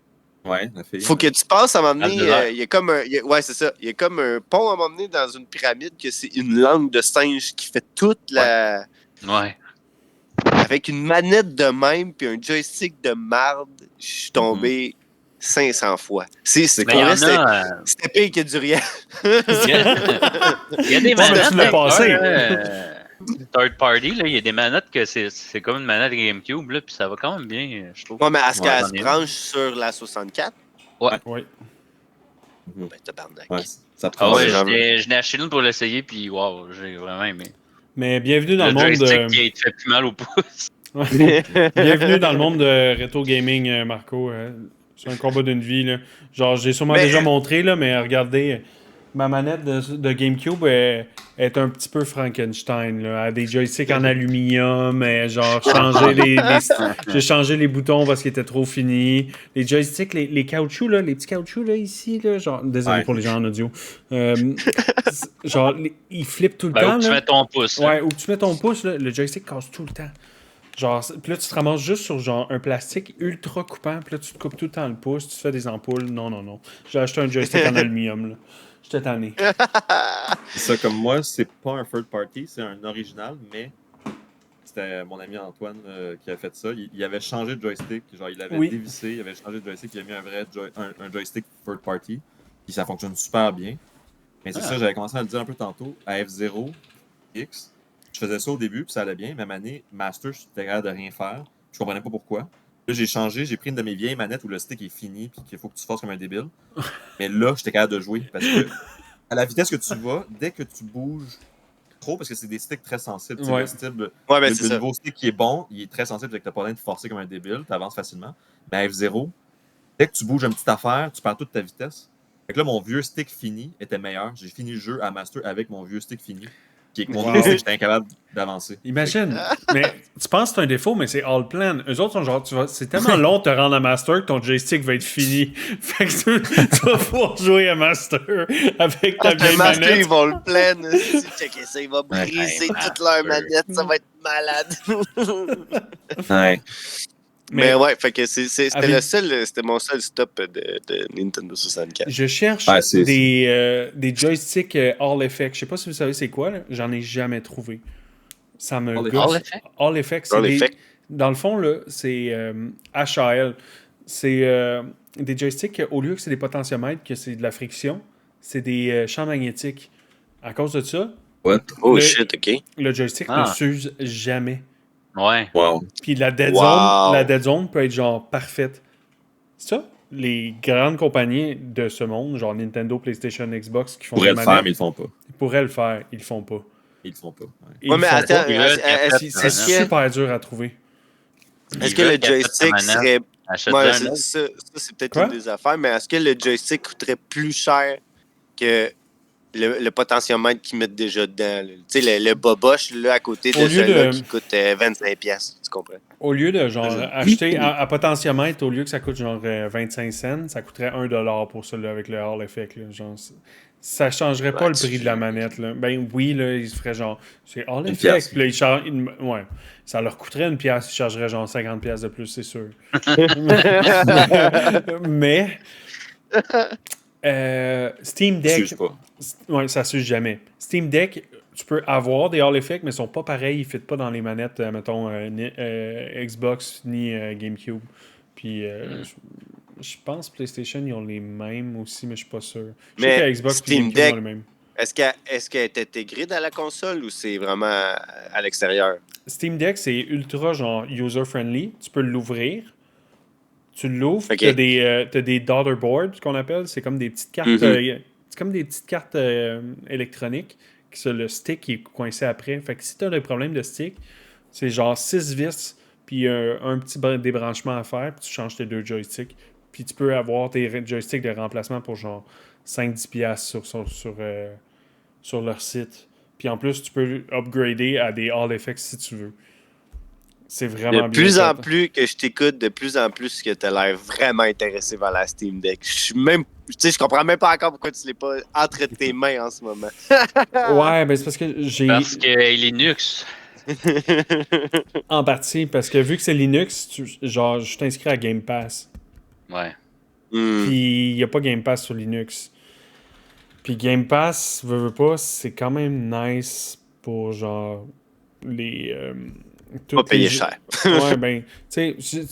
B: Ouais, la fille.
A: faut que tu passes à un moment donné,
D: Abdullah.
A: il y a comme un... ouais, c'est ça. Il y a comme un pont à un moment donné dans une pyramide que c'est une langue de singe qui fait toute la...
D: Ouais.
A: Avec une manette de même, puis un joystick de marde, je suis tombé 500 fois. C'est
B: Mais
A: pour
D: Mais il y
A: vrai,
D: en a.
A: c'était pire que du rien.
D: Il y a des
C: Ouais, mais
D: manettes.
C: tu l'as passé.
D: Third party, là, il y a des manettes que c'est comme une manette GameCube, là, puis ça va quand même bien, je trouve.
A: Ouais, mais est-ce qu'elle
D: j'en
A: se
D: ai une.
A: branche sur la 64?
C: Oui.
A: Ben, tabarnak.
B: Ouais, ça te
D: Ah
B: prend
D: ouais,
A: ça.
D: je n'ai acheté une pour l'essayer, puis wow, j'ai vraiment aimé.
C: Mais bienvenue dans le
D: Le
C: monde
D: joystick
C: de...
D: qui te fait plus mal au pouce.
C: Bienvenue dans le monde de rétro gaming, Marco. C'est un combat d'une vie, là. Genre, j'ai sûrement
A: Mais-
C: déjà montré, là, mais regardez, ma manette de GameCube est un petit peu Frankenstein, là. Elle a des joysticks en aluminium, genre, j'ai changé les boutons parce qu'ils étaient trop finis. Les joysticks, les caoutchoucs, là, les petits caoutchoucs, là, ici, là, genre, désolé
B: Ouais.
C: pour les gens en audio. Genre, ils flippent tout le
D: Ben,
C: temps,
D: où tu
C: là.
D: mets ton pouce. là.
C: Ouais, où tu mets ton pouce, là, le joystick casse tout le temps. Genre, puis là, tu te ramasses juste sur genre un plastique ultra coupant, puis là, tu te coupes tout le temps le pouce, tu te fais des ampoules. Non, non, non. J'ai acheté un joystick en aluminium, là. J'étais tanné.
B: C'est ça, comme moi, c'est pas un third party, c'est un original, mais c'était mon ami Antoine qui a fait ça. Il avait changé de joystick, genre il l'avait
C: Oui.
B: dévissé, il avait changé de joystick, il a mis un vrai un joystick third party, puis ça fonctionne super bien. Mais c'est ça, j'avais commencé à le dire un peu tantôt, à F0, X, je faisais ça au début, puis ça allait bien. Même année, Master, je suis capable de rien faire. Je comprenais pas pourquoi. Là, j'ai changé, j'ai pris une de mes vieilles manettes où le stick est fini, puis qu'il faut que tu fasses comme un débile. Mais là, j'étais capable de jouer, parce que à la vitesse que tu vas, dès que tu bouges trop, parce que c'est des sticks très sensibles. Tu sais,
C: Ouais.
B: le style,
A: Ouais, ben
B: le,
A: c'est
B: le
A: ça.
B: nouveau stick qui est bon, il est très sensible, fait que t'as pas besoin de forcer comme un débile, tu avances facilement. Mais à F0, dès que tu bouges une petite affaire, tu perds toute ta vitesse. Fait que là, mon vieux stick fini était meilleur. J'ai fini le jeu à Master avec mon vieux stick fini. Qui est que mon
C: Wow.
B: nouveau stick, j'étais incapable d'avancer.
C: Imagine. Mais tu penses que c'est un défaut, mais c'est all plan. Eux autres sont genre, c'est tellement long de te rendre à Master que ton joystick va être fini. Fait que tu vas pouvoir jouer à Master avec ta
A: Le
C: vieille
A: master, ils
C: manette.
A: vont le plaindre. Checker ça, il va briser
D: Ouais,
A: toute leur
D: Master.
A: manette, ça va être malade.
B: Ouais.
A: Mais ouais, fait que c'était
C: avec-
A: c'était mon seul stop de Nintendo 64.
C: Je cherche
B: Ouais, c'est-
C: des joysticks All Effect. Je sais pas si vous savez c'est quoi, là. J'en ai jamais trouvé. Ça me
B: All
C: gosse.
D: Effect?
C: All Effect, c'est
A: All
C: des...
A: Effect.
C: Dans le fond, là, c'est HAL. C'est des joysticks, au lieu que c'est des potentiomètres, que c'est de la friction, c'est des champs magnétiques. À cause de ça,
B: What?
A: Oh
C: Le-
A: shit, ok.
C: le joystick ne
D: Ah.
C: s'use jamais.
D: Ouais.
B: Wow.
C: Puis la
A: Wow.
C: dead zone peut être genre parfaite. Ça, les grandes compagnies de ce monde, genre Nintendo, PlayStation, Xbox, qui font
B: Ils pourraient
C: des
B: le faire,
C: manettes,
B: mais ils le font pas.
C: ils pourraient le faire, ils le font pas.
B: Ils le font pas. Ouais.
C: Ils
A: Ouais,
C: le
A: mais
C: font
A: attends,
C: pas.
D: Ils veulent
A: est-ce
D: qu'il y ait
C: C'est
A: est-ce que,
C: super dur à trouver.
A: est-ce que le joystick serait.
D: Achète-en
A: Ouais,
D: un
A: ça,
D: autre.
A: c'est peut-être
C: Quoi?
A: une des affaires, mais est-ce que le joystick coûterait plus cher que le potentiomètre qu'ils mettent déjà dedans? Là? Tu sais, le boboche là, à côté
C: Au
A: de
C: lieu
A: celui-là
C: de-
A: qui coûte 25$, tu comprends?
C: Au lieu de genre
B: Je-
C: acheter à potentiomètre, au lieu que ça coûte genre 25 cents, ça coûterait 1$ pour celui avec le Hall Effect. Là, genre, ça changerait pas
A: Ouais,
C: le prix de la
A: tu-
C: manette. Là. Ben oui, là, ils se feraient genre, c'est Hall
B: Une
C: Effect.
B: pièce.
C: Puis là, ouais, ça leur coûterait une pièce, ils chargeraient genre 50$ de plus, c'est sûr. Mais Steam
B: Ça
C: Deck,
B: s'use pas.
C: ouais, ça s'use jamais. Steam Deck, tu peux avoir des Hall Effect, mais ils sont pas pareils, ils ne fitent pas dans les manettes, mettons, Xbox ni GameCube. Puis je pense PlayStation, ils ont les mêmes aussi, mais je suis pas sûr. Je sais
A: Mais
C: que Xbox et
A: Steam
C: GameCube
A: Deck-
C: ont les mêmes.
A: Est-ce qu'elle est intégrée dans la console ou c'est vraiment à l'extérieur?
C: Steam Deck, c'est ultra genre user-friendly. Tu peux l'ouvrir. Tu l'ouvres,
A: Ok.
C: t'as des daughterboards, qu'on appelle. C'est comme des petites cartes.
A: Mhm.
C: C'est comme des petites cartes électroniques. Le stick qui est coincé après. Fait que si t'as des problèmes de stick, c'est genre 6 vis, puis un petit débranchement à faire, puis tu changes tes 2 joysticks. Puis tu peux avoir tes joysticks de remplacement pour genre 5-10$ sur leur site. Puis en plus, tu peux upgrader à des All Effects si tu veux. C'est vraiment
A: De
C: bien
A: plus en
C: fait.
A: plus que je t'écoute, de plus en plus que tu as l'air vraiment intéressé vers la Steam Deck. Je suis même. Tu sais, je comprends même pas encore pourquoi tu l'as pas entre tes mains en ce moment.
C: Ouais, ben c'est parce que j'ai...
D: Parce que Linux.
C: En partie, parce que vu que c'est Linux, genre, je t'inscris à Game Pass.
D: Ouais.
C: Puis il n'y a pas Game Pass sur Linux. Puis Game Pass, veux pas, c'est quand même nice pour genre les.
A: Pas payer cher.
C: Ouais, ben, tu sais,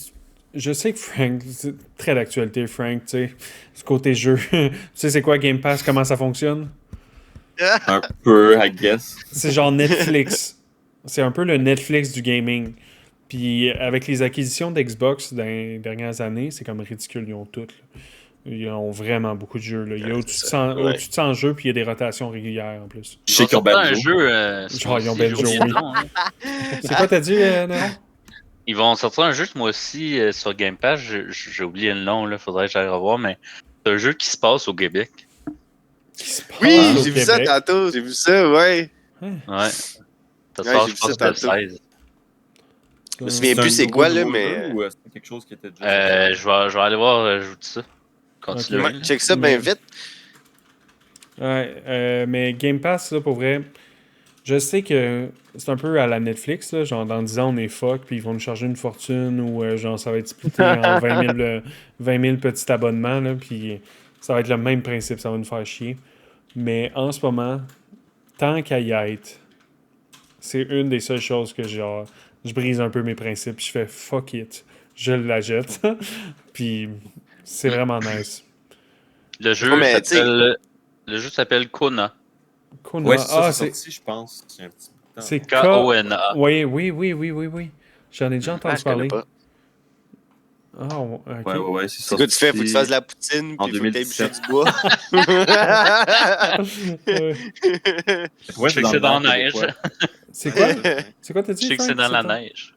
C: je sais que Frank, c'est très d'actualité, Frank, tu sais, ce côté jeu. Tu sais, c'est quoi Game Pass, comment ça fonctionne?
B: Un peu, I guess.
C: C'est genre Netflix. C'est un peu le Netflix du gaming. Puis avec les acquisitions d'Xbox dans les dernières années, c'est comme ridicule, ils ont toutes. Là. Ils ont vraiment beaucoup de jeux. Là. Il y a au-dessus de 100 jeux, puis il y a des rotations régulières en plus.
B: Je sais qu'ils ont
D: un
B: Banjo.
D: jeu.
C: Genre, ils ont
D: j'ai
C: Banjo,
D: oublié le
C: oui.
D: nom, hein.
C: C'est quoi t'as dit, Néron?
D: Ils vont sortir un jeu ce mois-ci sur Game Pass. J'ai oublié le nom, là. Faudrait que j'aille revoir, mais c'est un jeu qui se passe au Québec.
C: Qui se passe
A: Oui,
C: au
A: j'ai vu ça
C: Québec.
A: tantôt. J'ai vu ça, ouais.
D: Ouais. Ça
A: Ouais,
D: sort,
A: j'ai
D: je
A: vu
D: pense,
A: ça
D: le
A: tantôt.
D: 16.
A: Je me souviens plus
B: un
A: c'est
B: nouveau
A: quoi, là,
B: jeu
A: mais.
B: Ou c'était quelque chose qui était déjà.
D: Je vais aller voir, je vous dis ça. Continuez.
C: Ok.
A: Ouais, check ça
C: Mais-
A: bien vite.
C: Ouais, mais Game Pass, là, pour vrai, je sais que c'est un peu à la Netflix, là, genre dans 10 ans on est fuck, puis ils vont nous charger une fortune, ou genre ça va être splitté en 20 000 petits abonnements, là, puis ça va être le même principe, ça va nous faire chier. Mais en ce moment, tant qu'à y être, c'est une des seules choses que genre, je brise un peu mes principes, je fais fuck it, je la jette, puis c'est vraiment nice.
D: Le jeu
A: Ouais, mais,
D: s'appelle Kona.
C: Kona.
B: Ouais, c'est ça,
C: Ah,
B: c'est sorti, je pense. Il y a un petit bout de temps.
C: c'est
D: K-O-N-A.
C: Oui. J'en ai déjà
A: Ah,
C: entendu
A: je connais
C: parler.
A: pas.
C: Ah, ok.
B: Ouais, c'est
A: C'est
B: sorti.
A: quoi tu fais? Faut que tu fasses de la poutine,
B: en
A: puis faut que tu aies bûcher
B: 2017.
A: du bois.
C: Ouais.
B: Ouais,
D: Je sais que c'est dans la
B: l'air
D: neige.
B: québécois.
C: C'est quoi?
B: Ouais.
C: C'est quoi t'as
D: Je
C: dit,
D: sais que
C: Frank?
D: c'est dans la
C: ton-
D: neige.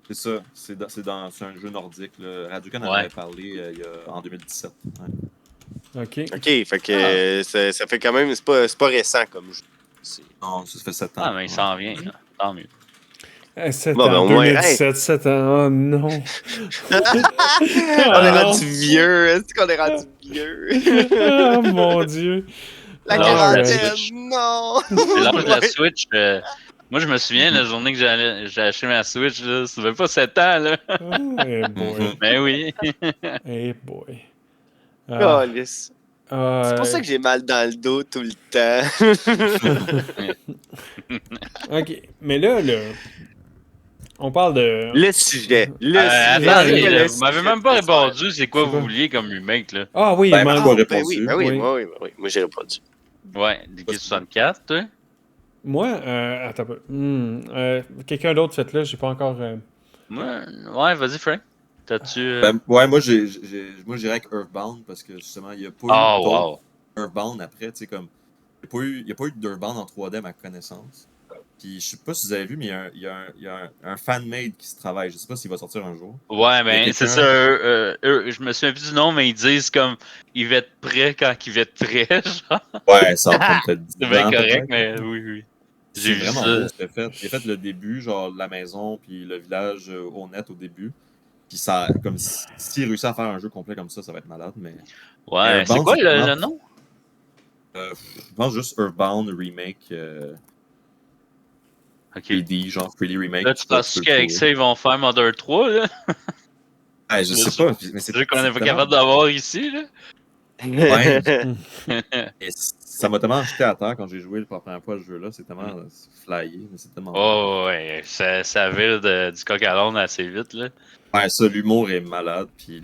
B: C'est ça, c'est un jeu nordique. Radio-Can en
D: Ouais.
B: avait parlé en 2017. Ouais.
C: Ok.
A: Ok, fait que ça fait quand même. C'est pas récent comme jeu.
B: Non, ça fait 7 ans.
D: Ah, mais il s'en vient, là. Tant mieux.
C: 7
A: Bon, ben,
C: ans,
A: au moins,
C: 2017, 7 ans. Oh non.
A: On est
C: non.
A: rendu vieux. Est-ce qu'on est rendu vieux?
C: Oh mon dieu.
A: La
D: Non,
A: quarantaine,
D: Switch.
A: non!
D: C'est l'âge de la
A: Ouais.
D: Switch. Moi, je me souviens, la journée que j'ai acheté ma Switch, là, ça fait pas 7 ans, là.
C: Hey boy.
B: Mhm.
D: Mais oui.
C: Hey boy.
A: Calisse. C'est pour ça
C: euh,
A: que j'ai mal dans le dos tout le temps.
C: ok. Mais là, on parle de.
A: Le sujet. Le sujet.
D: Attendez,
C: c'est quoi
D: là,
A: le
D: vous m'avez
A: sujet
D: même pas
A: de ce soir?
D: répondu c'est quoi
C: C'est
D: vous
C: quoi?
D: vouliez comme remake, là.
C: Ah oui,
B: Ben,
C: man.
B: Marco a
A: Ben
B: répondu.
A: oui, moi j'ai répondu.
D: Ouais, Liquid 64, toi.
C: Moi, attends un peu. Quelqu'un d'autre, faites-le, j'ai pas encore.
D: Ouais, vas-y, Frank. T'as-tu.
B: Ben, ouais, moi, moi, j'irais avec Earthbound parce que justement, il n'y a pas
D: Oh,
B: eu d'autres
D: wow.
B: Earthbound après. Tu sais, comme. Il n'y a pas eu d'Earthbound en 3D à ma connaissance. Puis je sais pas si vous avez vu, mais il y a un fan-made qui se travaille. Je sais pas s'il va sortir un jour.
D: Ouais,
B: Il y
D: ben,
B: a
D: c'est
B: quelqu'un-
D: ça. Je me souviens plus du nom, mais ils disent comme. Ils vont être prêts quand ils vont être prêts, genre.
B: Ouais, ça va prendre peut-être 10
D: C'est bien
B: ans,
D: correct,
B: peut-être.
D: mais oui.
B: C'est
D: J'ai vu
B: vraiment
D: ça.
B: beau ce qu'il a fait. Il a fait le début, genre la maison, puis le village au net au début. Puis ça, comme s'il réussit à faire un jeu complet comme ça va être malade. Mais
D: Ouais,
B: Earthbound,
D: c'est quoi
B: c'est
D: le
B: vraiment-
D: nom?
B: je pense juste Earthbound Remake
D: Ok.
B: 3D, genre 3D Remake.
D: Là, tu penses qu'avec ça, ils vont faire Mother 3, là?
B: Ouais, je
D: le
B: sais
D: jeu-
B: pas. Mais
D: C'est le jeu qu'on
B: c'est
D: n'est pas
B: tellement-
D: capable d'avoir ici, là.
B: Ouais, et ça m'a tellement jeté à terre quand j'ai joué la première fois à ce jeu-là. C'est tellement flyé, mais c'est tellement bon.
D: Oh, ouais, ça vire du coq à l'âne assez vite, là.
B: Ouais, ça, l'humour est malade, puis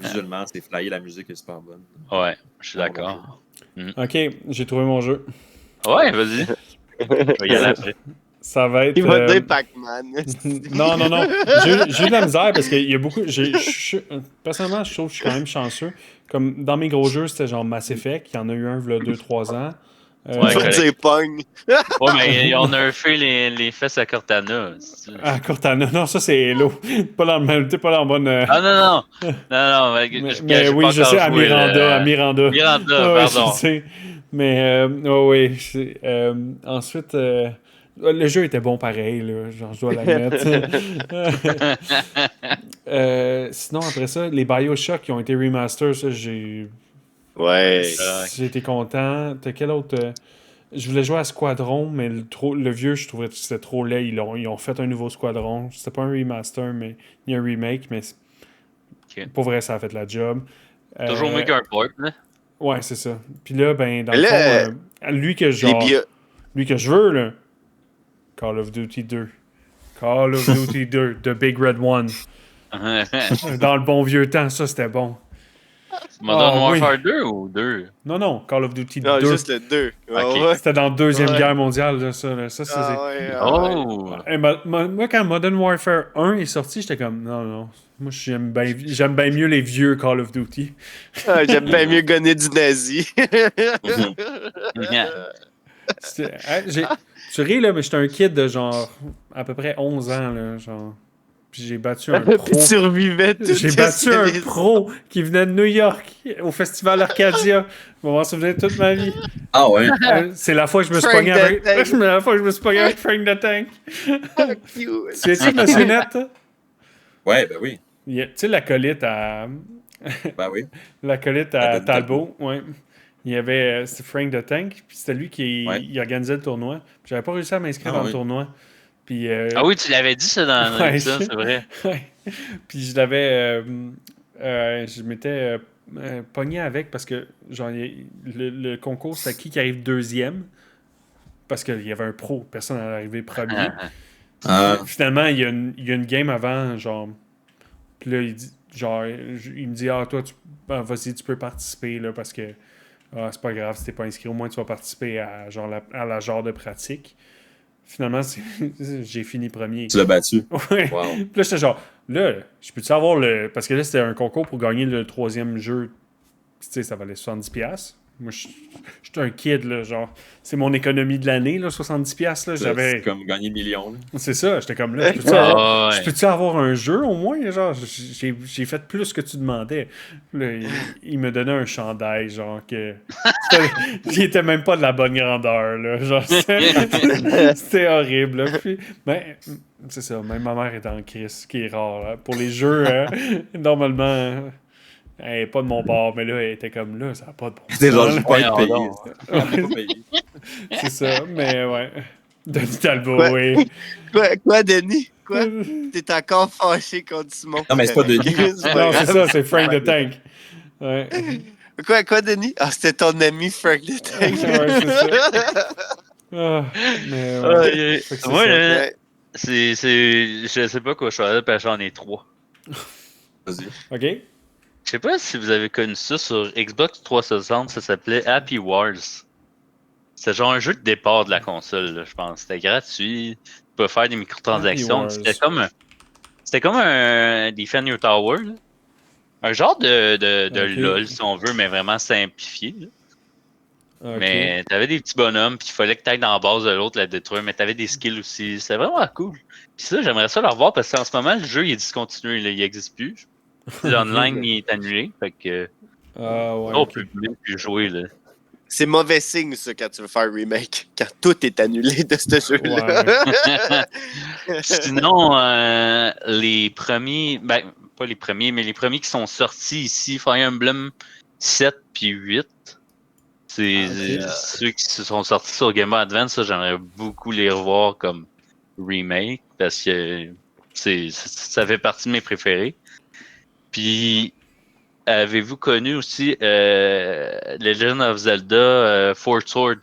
B: visuellement, c'est flyé, la musique est super bonne.
D: Ouais, je suis d'accord.
C: Ok, j'ai trouvé mon jeu.
D: Ouais, vas-y. Je vais y aller après.
C: Ça va être.
A: Il va dire Pac-Man.
C: Non. J'ai eu de la misère parce qu'il y a beaucoup. Personnellement, je trouve que je suis quand même chanceux. Comme dans mes gros jeux, c'était genre Mass Effect. Il y en a eu un, il y a 2-3 ans.
A: Il
D: Ouais,
A: va
D: correct.
A: dire Pong.
D: Ouais, mais on a un fait les fesses à Cortana.
C: Ah, Cortana. Non, ça, c'est Halo. Pas dans le même. T'es pas dans la bonne.
D: Ah, non.
C: Mais
D: J'ai
C: oui,
D: pas
C: je
D: encore
C: sais, à
D: joué,
C: Miranda.
D: là.
C: À Miranda.
D: Miranda,
C: Ouais,
D: pardon.
C: je sais. Mais, oui. Ensuite, le jeu était bon pareil, là, genre, je dois l'admettre. Sinon, après ça, les BioShock qui ont été remastered, ça,
A: Ouais.
C: j'ai été content. T'as quel autre... je voulais jouer à Squadron, mais le vieux, je trouvais que c'était trop laid. Ils ont fait un nouveau Squadron. C'était pas un remaster, mais ni un remake, mais pour vrai, ça a fait la job.
D: Toujours mieux qu'un port, là.
C: Ouais, c'est ça. Puis là, ben, dans
A: Mais
C: le
A: là,
C: fond, lui que
A: Les bio...
C: lui que je veux, là, Call of Duty 2. Call of Duty 2, The Big Red One. Dans le bon vieux temps, ça, c'était bon.
D: Modern
C: Ah, oui.
D: Warfare 2 ou 2?
C: Non, Call of Duty
A: Non,
C: 2.
A: juste le 2.
D: Ok.
A: Ouais.
C: C'était dans la Deuxième
A: Ouais.
C: Guerre mondiale, là, ça. Là. Ça, c'est...
A: Ah ouais, ah ouais.
D: Oh!
C: Et moi, quand Modern Warfare 1 est sorti, j'étais comme, non. Moi, j'aime bien mieux les vieux Call of Duty.
A: Ah, j'aime bien mieux gonner du nazi.
C: Tu ris, là, mais j'étais un kid de genre à peu près 11 ans, là, genre. Puis j'ai battu un pro.
A: Puis tu survivais tout.
C: J'ai battu un pro qui venait de New York au festival Arcadia. Je vais m'en souvenir toute ma vie.
B: Ah ouais.
C: C'est la fois que je me suis
A: Frank
C: pogné
A: the
C: avec.
A: Tank.
C: C'est la fois que je me suis pogné avec Frank the Tank.
A: Cute.
C: Tu sais, Monsieur Net, toi?
B: Ouais, ben oui.
C: Tu sais, l'acolyte à.
B: Ben oui.
C: L'acolyte
B: À
C: à
B: Denis
C: Talbot, ouais. Il y avait c'était Frank the Tank, puis c'était lui qui
B: Ouais.
C: il organisait le tournoi. Puis j'avais pas réussi à m'inscrire
B: Ah
C: dans le
B: oui.
C: tournoi. Puis,
D: Ah oui, tu l'avais dit ça dans
C: Ouais.
D: l'épisode, c'est vrai.
C: ouais. Puis je l'avais. Je m'étais pogné avec parce que genre, le concours, c'était qui arrive deuxième. Parce qu'il y avait un pro, personne n'allait arriver premier.
B: Ah,
C: Finalement, il y a une game avant, genre. Puis là, il me dit, ah, toi, vas-y, tu peux participer, là, parce que c'est pas grave si t'es pas inscrit, au moins tu vas participer à, genre, à la genre de pratique. Finalement, j'ai fini premier.
B: tu l'as battu.
C: Ouais.
B: Wow.
C: Puis là, j'étais genre, là, je peux-tu avoir le. Parce que là, c'était un concours pour gagner le troisième jeu. Tu sais, ça valait 70$. Moi, j'étais un kid, là, genre. C'est mon économie de l'année, là, 70$. Là,
B: C'est comme gagner millions. Là.
C: C'est ça, j'étais comme là. Je
D: Ouais.
C: peux-tu avoir un jeu au moins? Genre, j'ai fait plus que tu demandais. Là, il me donnait un chandail, genre que. Il était même pas de la bonne grandeur, là. Genre, c'était horrible. Là. Puis, ben, c'est ça, même ma mère est en crise, ce qui est rare. Là. Pour les jeux, normalement. Elle n'est pas de mon bord, mais là, elle était comme là, ça n'a pas de bon sens.
B: C'est genre, je
C: là.
B: vais pas être payé.
D: non.
B: Je vais pas payé.
C: C'est ça, mais ouais. Denis Talbot,
A: Ouais.
C: oui.
A: Quoi, Denis? Quoi? T'es encore fâché contre Simon.
B: Non, mais c'est pas Denis.
C: Non, c'est ça, c'est Frank the Tank. Ouais.
A: Quoi, Denis? Ah, c'était ton ami Frank the Tank.
C: Ouais, c'est ça. Ah, mais ouais. Fait que c'est
D: Moi,
C: ça.
D: là,
A: Ouais.
D: je sais pas quoi choisir parce que j'en ai 3.
B: Vas-y.
C: OK?
D: Je sais pas si vous avez connu ça sur Xbox 360, ça s'appelait Happy Wars. C'était genre un jeu de départ de la console, là, je pense. C'était gratuit. Tu pouvais faire des microtransactions.
C: Happy
D: C'était comme un Defend Your Tower. Là. Un genre de
C: Ok.
D: LOL, si on veut, mais vraiment simplifié. Là.
C: OK.
D: Mais t'avais des petits bonhommes, puis il fallait que t'ailles dans la base de l'autre la détruire, mais t'avais des skills aussi. C'était vraiment cool. Puis ça, j'aimerais ça le revoir parce qu'en ce moment, le jeu il est discontinué, là, il n'existe plus. L'online il est annulé, fait que
C: Ah, ouais.
D: on
C: OK.
D: peut même plus jouer là.
A: C'est mauvais signe, ça, quand tu veux faire un remake. Quand tout est annulé de ce jeu-là.
D: Sinon, les premiers, ben pas les premiers, mais les premiers qui sont sortis ici, Fire Emblem 7 puis 8. C'est
C: ok.
D: ceux qui se sont sortis sur Game Boy Advance, ça, j'aimerais beaucoup les revoir comme remake parce que ça fait partie de mes préférés. Puis, avez-vous connu aussi Legend of Zelda Fourth Sword?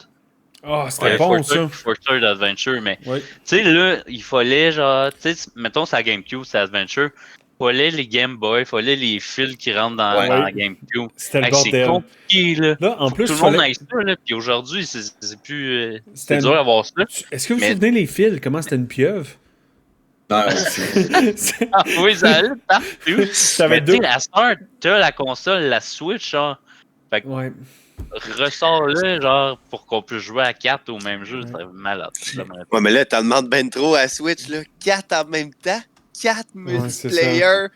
C: Ah, c'était bon, ça.
D: Fourth Sword Adventure, mais
C: Ouais.
D: tu sais, là, il fallait genre, tu sais, mettons, c'est la GameCube, c'est Adventure, fallait les Game Boy, fallait les fils qui rentrent dans la GameCube.
C: C'était le
D: Hey, c'est
C: bordel.
D: compliqué, là.
C: Là, en plus,
D: Tout le monde a ça, là, puis aujourd'hui, c'est plus... c'est dur d'avoir ça.
C: Est-ce que vous vous
D: Mais-
C: souvenez les fils? Comment c'était une pieuvre?
B: Non,
D: Ah oui, ça allait partout.
C: T'avais
D: Mais tu
C: deux.
D: sais, à cette heure, t'as la console, la Switch, genre,
C: Ouais.
D: ressort-le, genre, pour qu'on puisse jouer à 4 au même jeu, c'est malade.
A: Ouais, mais là, t'en demandes ben trop à Switch, là. 4 en même temps. 4
C: Ouais, c'est
A: multiplayer.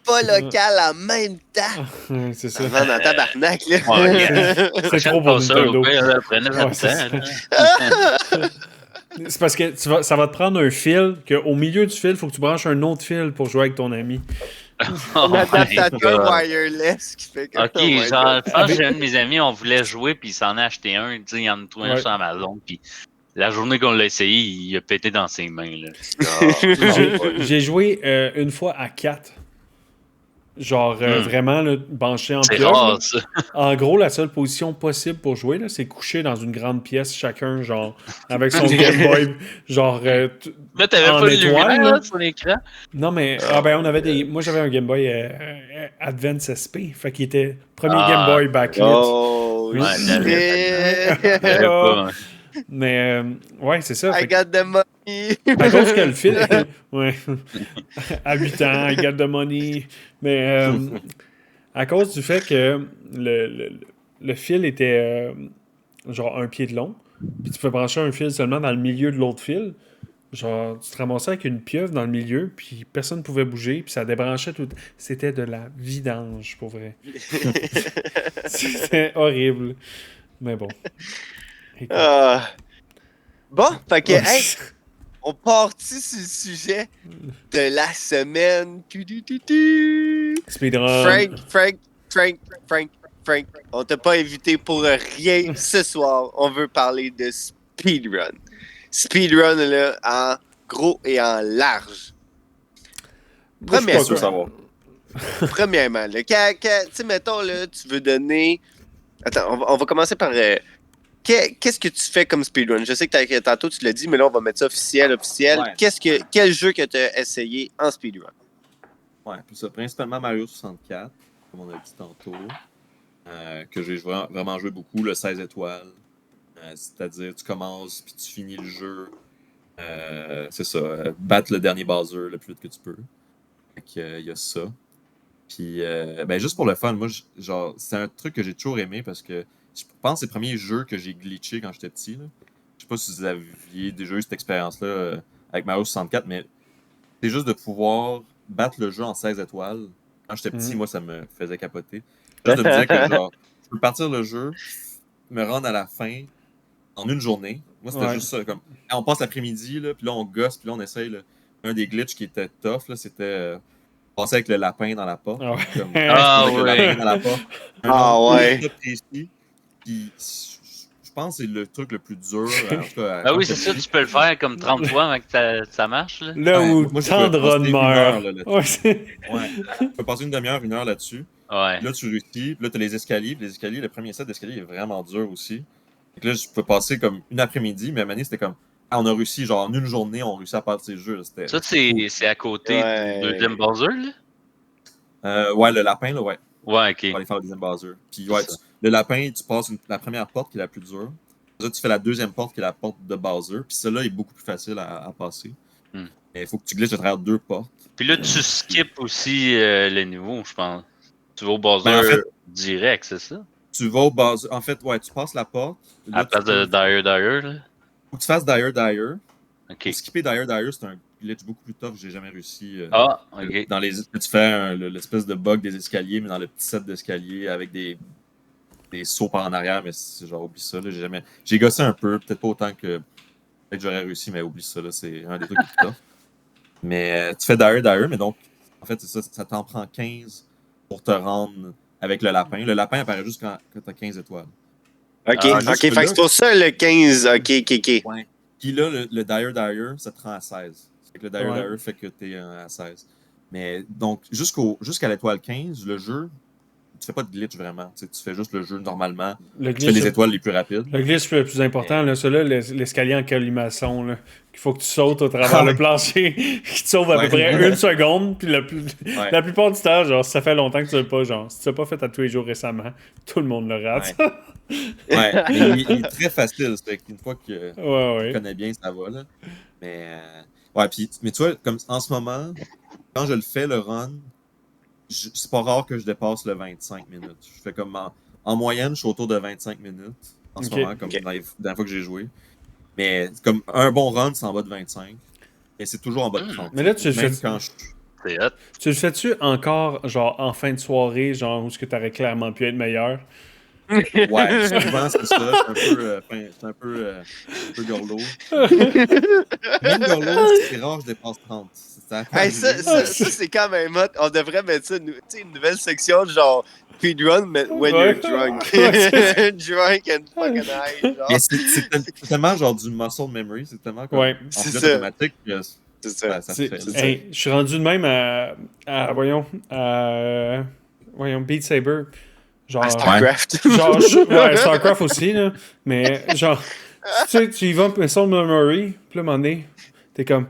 A: pas local en même temps.
C: C'est
A: Ça
C: ça.
A: va dans tabarnak, là.
D: Ouais,
C: C'est trop pour
D: ça,
C: Nintendo.
D: au pire, là, prenez
C: Ouais,
D: votre
C: c'est
D: temps.
C: ça.
D: là.
C: C'est parce que ça va te prendre un fil, qu'au milieu du fil, il faut que tu branches un autre fil pour jouer avec ton ami.
D: Oh
A: Un
D: my
A: adaptateur
D: God.
A: wireless qui fait que.
D: Ok,
A: Oh my
D: genre,
A: God.
D: je pense que j'ai un de mes amis, on voulait jouer, puis il s'en a acheté un. Tu sais, il en a trouvé un
C: Ouais.
D: sur Amazon, puis la journée qu'on l'a essayé, il a pété dans ses mains. Là. C'était,
C: J'ai joué une fois à 4. Genre, vraiment, là, branché en
D: c'est
C: pieuvre. Là.
D: rare, ça.
C: En gros, la seule position possible pour jouer, là, c'est coucher dans une grande pièce, chacun, genre, avec son Game Boy, genre,
D: Là, t'avais
C: en
D: pas de
C: étoile,
D: lumière
C: là.
D: là, sur l'écran.
C: Non, mais, on avait des... Moi, j'avais un Game Boy Advance SP, fait qu'il était premier
D: Ah,
C: Game Boy backlit.
A: Oh,
C: Ouais,
A: shit.
D: J'avais pas. Hein.
C: Mais, ouais, c'est ça.
A: I
C: Fait que,
A: got the money.
C: à cause que le fil... ouais. À 8 ans, I got the money. Mais, à cause du fait que le fil était genre un pied de long, puis tu peux brancher un fil seulement dans le milieu de l'autre fil, genre tu te ramassais avec une pieuvre dans le milieu, puis personne ne pouvait bouger, puis ça débranchait tout. C'était de la vidange, pour vrai. C'était horrible. Mais bon. Écoute.
A: Ah. Bon, fait que,
C: Ouais.
A: hey, on partit sur le sujet de la semaine.
C: Speedrun.
A: Frank, on t'a pas invité pour rien ce soir. On veut parler de speedrun. Speedrun, là, en gros et en large.
C: Moi, je suis pas
B: Sûr
C: quoi.
B: savoir.
A: Premièrement, là, tu sais, mettons, là, tu veux donner... Attends, on va commencer par... Qu'est-ce que tu fais comme speedrun? Je sais que tantôt tu l'as dit, mais là, on va mettre ça officiel.
B: Ouais.
A: Quel jeu que tu as essayé en speedrun?
B: Ouais, puis ça, principalement Mario 64, comme on a dit tantôt, que j'ai vraiment joué beaucoup, le 16 étoiles. C'est-à-dire, tu commences, puis tu finis le jeu. C'est ça, battre le dernier buzzer le plus vite que tu peux. Fait que, y a ça. Puis, ben, juste pour le fun, moi, genre, c'est un truc que j'ai toujours aimé parce que je pense que c'est le premier jeu que j'ai glitché quand j'étais petit. Là. Je sais pas si vous aviez déjà eu cette expérience-là avec Mario 64, mais c'est juste de pouvoir battre le jeu en 16 étoiles. Quand j'étais petit, moi, ça me faisait capoter. Juste de me dire que, genre, je peux partir le jeu, me rendre à la fin en une journée. Moi, c'était juste ça. Comme, on passe l'après-midi, là, puis là, on gosse, puis là, on essaye. Là. Un des glitches qui était tough, là, c'était passer avec le lapin dans la porte.
C: Ah ouais.
B: Comme,
D: Ah
B: avec le
D: ouais.
B: lapin dans la porte. Un
A: Ah
B: nombre
A: ouais.
B: ultra précis. Puis, je pense que c'est le truc le plus dur. En tout cas,
D: Ah oui, c'est ça, tu peux le faire comme 30 fois avant que ça marche. Là.
C: Là
B: Ouais,
C: où
B: moi, je peux
C: Tandron
B: passer une
C: meurt.
B: heure, là, là-dessus.
C: Ouais, c'est-
B: Ouais. Tu peux passer une demi-heure, une heure là-dessus.
D: Ouais.
B: Là, tu réussis. Puis là, tu as les escaliers. Puis les escaliers, le premier set d'escaliers est vraiment dur aussi. Fait que là, je peux passer comme une après-midi, mais à un moment donné, c'était comme. Ah, on a réussi, genre en une journée, on a réussi à passer le jeu. Là. C'était
D: Ça,
B: fou.
D: c'est à côté
A: Ouais.
D: du deuxième buzzer, là?
B: Ouais, le lapin, là, ouais.
D: Ouais, ok.
B: On va aller faire le deuxième buzzer. Puis
D: C'est
B: ouais,
D: ça.
B: le lapin, tu passes la première porte qui est la plus dure. Là, tu fais la deuxième porte qui est la porte de buzzer. Puis celle-là est beaucoup plus facile à passer.
D: Hmm.
B: Il faut que tu glitches à travers deux portes.
D: Puis là, tu skips aussi le niveau, je pense. Tu vas au buzzer
B: Ben, en fait-
D: direct, c'est ça?
B: Tu vas au buzzer. En fait, ouais, tu passes la porte.
D: À la place de Dire, là?
B: Faut que tu fasses Dire.
D: Ok.
B: Pour skipper Dire, c'est un glitch beaucoup plus tough que j'ai jamais réussi.
D: Ah, ok.
B: Dans les, tu fais l'espèce de bug des escaliers, mais dans le petit set d'escalier avec des sauts par en arrière, mais c'est genre oublie ça. Là, j'ai gossé un peu, peut-être pas autant que peut-être j'aurais réussi, mais oublie ça. Là, c'est un des trucs les plus tough. Mais tu fais Dire, mais donc en fait c'est ça t'en prend 15 pour te rendre avec le lapin. Le lapin apparaît juste quand tu as 15 étoiles.
A: Ok,
D: Ah,
A: ok, fait que c'est pour ça le 15. Ok.
B: Ouais. Puis là, le Dire, ça te rend à 16. Fait que le Dire fait que tu es à 16. Mais donc, jusqu'à l'étoile 15, le jeu, tu fais pas de glitch vraiment. Tu fais juste le jeu normalement.
C: Le
B: Tu fais les
C: glitch,
B: étoiles les plus rapides.
C: le glitch le plus important, là, celui-là, l'escalier en colimaçon, là, qu'il faut que tu sautes au travers le plancher, qui te sauve à peu près une seconde, puis la plupart du temps, genre, si ça fait longtemps que tu l'as pas, genre, si tu l'as pas fait à tous les jours récemment, tout le monde le rate.
B: Ouais, mais il est très facile. C'est qu'une fois que
C: Ouais.
B: tu connais bien, ça va. Là. Mais, ouais, mais tu vois, comme en ce moment, quand je le fais, le run, c'est pas rare que je dépasse le 25 minutes. Je fais comme en moyenne, je suis autour de 25 minutes en ce moment, comme dans les dernières fois que j'ai joué. Mais comme un bon run, c'est en bas de 25. Et c'est toujours en bas de 30.
C: Mais là, tu
B: Même
C: fais...
B: quand
D: C'est hot.
C: Tu le fais-tu encore, genre, en fin de soirée, genre, où est-ce que t'aurais clairement pu être meilleur?
B: Ouais, souvent c'est ça. C'est un peu gorlot. Même gorlot, c'est rare, je dépasse 30. Ça a pas
A: Hey, ça,
B: arrivé.
A: ça c'est quand même hot. On devrait mettre ça, tu sais, une nouvelle section genre speedrun, mais when
C: Ouais.
A: you're drunk.
C: Ouais,
A: drunk and fucking high, genre.
B: Mais c'est tellement genre du muscle memory, c'est tellement comme
C: Ouais.
B: en
A: C'est
B: pilote
A: ça.
B: automatique que
A: C'est ça.
B: ça se fait.
A: C'est
C: Hey, je suis rendu de même voyons, Beat Saber. Genre,
A: À StarCraft.
C: ouais, StarCraft aussi, là. Mais, genre, tu sais, tu y vas, Muscle Memory, puis là, à un moment donné, t'es comme,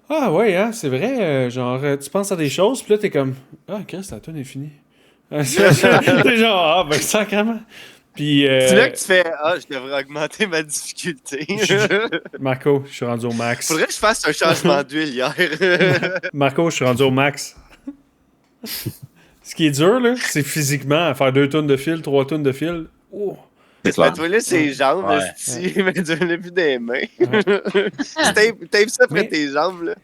C: ah ouais, hein, c'est vrai, genre, tu penses à des choses, puis là, t'es comme, ah, Chris, la tune est finie. T'es genre, ah, ben, sacrément. Puis,
A: C'est là que tu fais ah, je devrais augmenter ma difficulté.
C: Marco, je suis rendu au max.
A: Faudrait que je fasse un changement d'huile hier.
C: Marco, je suis rendu au max. Ce qui est dur, là, c'est physiquement, à faire 2 tonnes de fil, 3 tonnes de fil. Oh.
B: C'est
A: Ben,
B: clair.
A: toi, là, c'est les jambes,
D: Ouais.
A: esti, mais tu l'as plus des mains. Tape ça après
C: Mais-
A: tes jambes, là.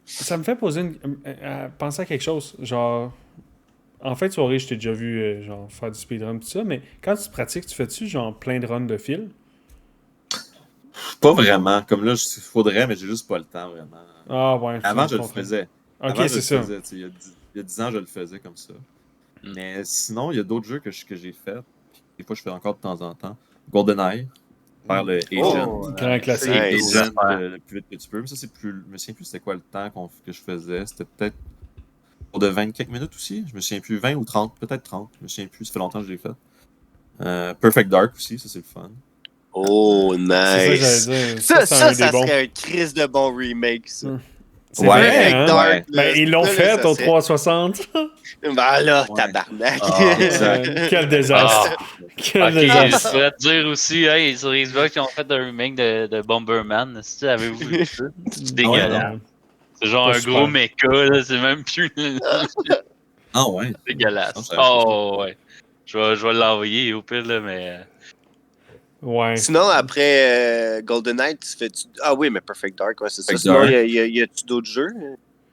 C: Ça me fait poser penser à quelque chose. Genre, en fin de soirée, je t'ai déjà vu genre, faire du speedrun tout ça, mais quand tu pratiques, tu fais-tu genre plein de runs de fil?
B: Pas vraiment. Comme là, il faudrait, mais j'ai juste pas le temps vraiment.
C: Ah ouais.
B: Avant, je le
C: comprends.
B: faisais.
C: Ok,
B: Avant, je
C: c'est
B: le
C: ça.
B: faisais, tu sais, il y a 10 ans, je le faisais comme ça.
D: Mm.
B: Mais sinon, il y a d'autres jeux que j'ai fait. Des fois, je fais encore de temps en temps. GoldenEye, faire le Agent.
A: Oh,
C: Grand classique.
A: nice.
B: Agent le plus vite que tu peux. Mais ça, c'est plus. Je me souviens plus c'était quoi le temps que je faisais. C'était peut-être pour de 20 quelques minutes aussi. Je me souviens plus. 20 ou 30, peut-être 30. Je me souviens plus. Ça fait longtemps que je l'ai fait. Perfect Dark aussi, ça c'est le fun.
A: Oh,
C: C'est ça que
A: nice.
C: j'allais dire.
A: Ça,
C: c'est un des bons.
A: serait un crise de bon remake, ça.
C: C'est
B: Ouais,
C: vrai,
A: Perfect
C: hein?
A: Dark,
B: ouais.
A: là,
C: Ben, ils l'ont
A: ça, là,
C: fait
A: ça
C: au
A: serait-
C: 360.
A: Ben là,
B: Ouais.
A: tabarnak.
D: Ah,
C: Quel désastre. Quel
D: Ok, je
C: désastre.
D: pourrais te dire aussi, hey, sur Xbox, ils ont fait un remake de Bomberman. Si avez-vous vu ça? C'est dégueulasse.
C: Ouais.
D: C'est genre
C: Pas
D: un
C: super.
D: gros mecha, là, c'est même plus
B: Ah ouais. Non,
D: dégueulasse.
B: je savais pas
D: Oh, ouais. Je vais l'envoyer au pire, là, mais.
C: Ouais.
A: Sinon, après GoldenEye, tu fais. Ah oui, mais Perfect Dark, ouais, c'est ça.
B: Perfect
A: Sinon,
B: Dark.
A: y a-tu d'autres jeux?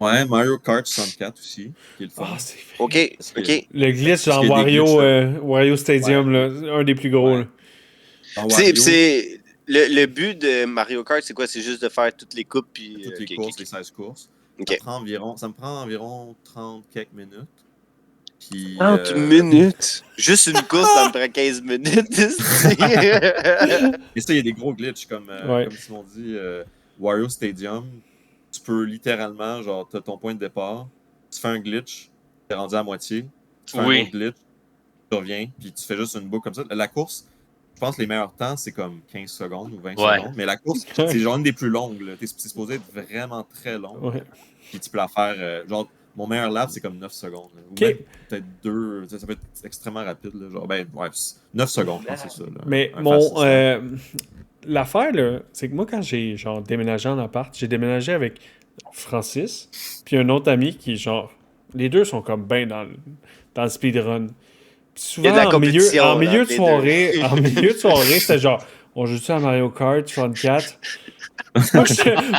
B: Ouais, Mario Kart 64 aussi, qui est le fun.
C: Ah, c'est vrai.
A: Ok,
B: Parce que-
A: ok.
C: Le glitch
B: Parce
C: dans
B: qu'il y a des
C: Wario,
B: glitches,
C: Wario Stadium, là, un des plus gros.
B: Ouais.
C: Là.
B: Dans
A: C'est
B: Wario,
A: c'est- le but de Mario Kart, c'est quoi? C'est juste de faire toutes les coupes puis.
B: toutes les
A: ok,
B: courses,
A: ok,
B: les 16 courses.
A: ok.
B: Ça me prend environ 30 quelques minutes. Puis,
A: 30 minutes. Juste une course, ça me prend 15 minutes. esti.
B: Et ça, il y a des gros glitches, comme
C: Ouais.
B: Simon dit, Wario Stadium. Tu peux littéralement, genre, t'as ton point de départ, tu fais un glitch, t'es rendu à moitié, tu fais un
D: Oui.
B: autre glitch, tu reviens, puis tu fais juste une boucle comme ça. La course, je pense que les meilleurs temps, c'est comme 15 secondes ou 20
D: Ouais.
B: secondes, mais la course, c'est genre une des plus longues. Là. C'est supposé être vraiment très long,
C: Ouais.
B: puis tu peux la faire, genre, mon meilleur lap, c'est comme 9 secondes. Là. Ou
C: Ok.
B: même peut-être 2, ça peut être extrêmement rapide. Là, genre, ben, ouais, 9 secondes, je pense que c'est ça. Là.
C: Mais
B: Un fast system.
C: l'affaire, là, c'est que moi, quand j'ai genre déménagé en appart, j'ai déménagé avec Francis, puis un autre ami qui, genre, les deux sont comme ben dans le speedrun. Puis
A: Il y a de la
C: souvent,
A: compétition,
C: en milieu
A: là,
C: de
A: les
C: soirée,
A: deux.
C: en milieu de soirée, c'était genre, on joue-tu à Mario Kart 64?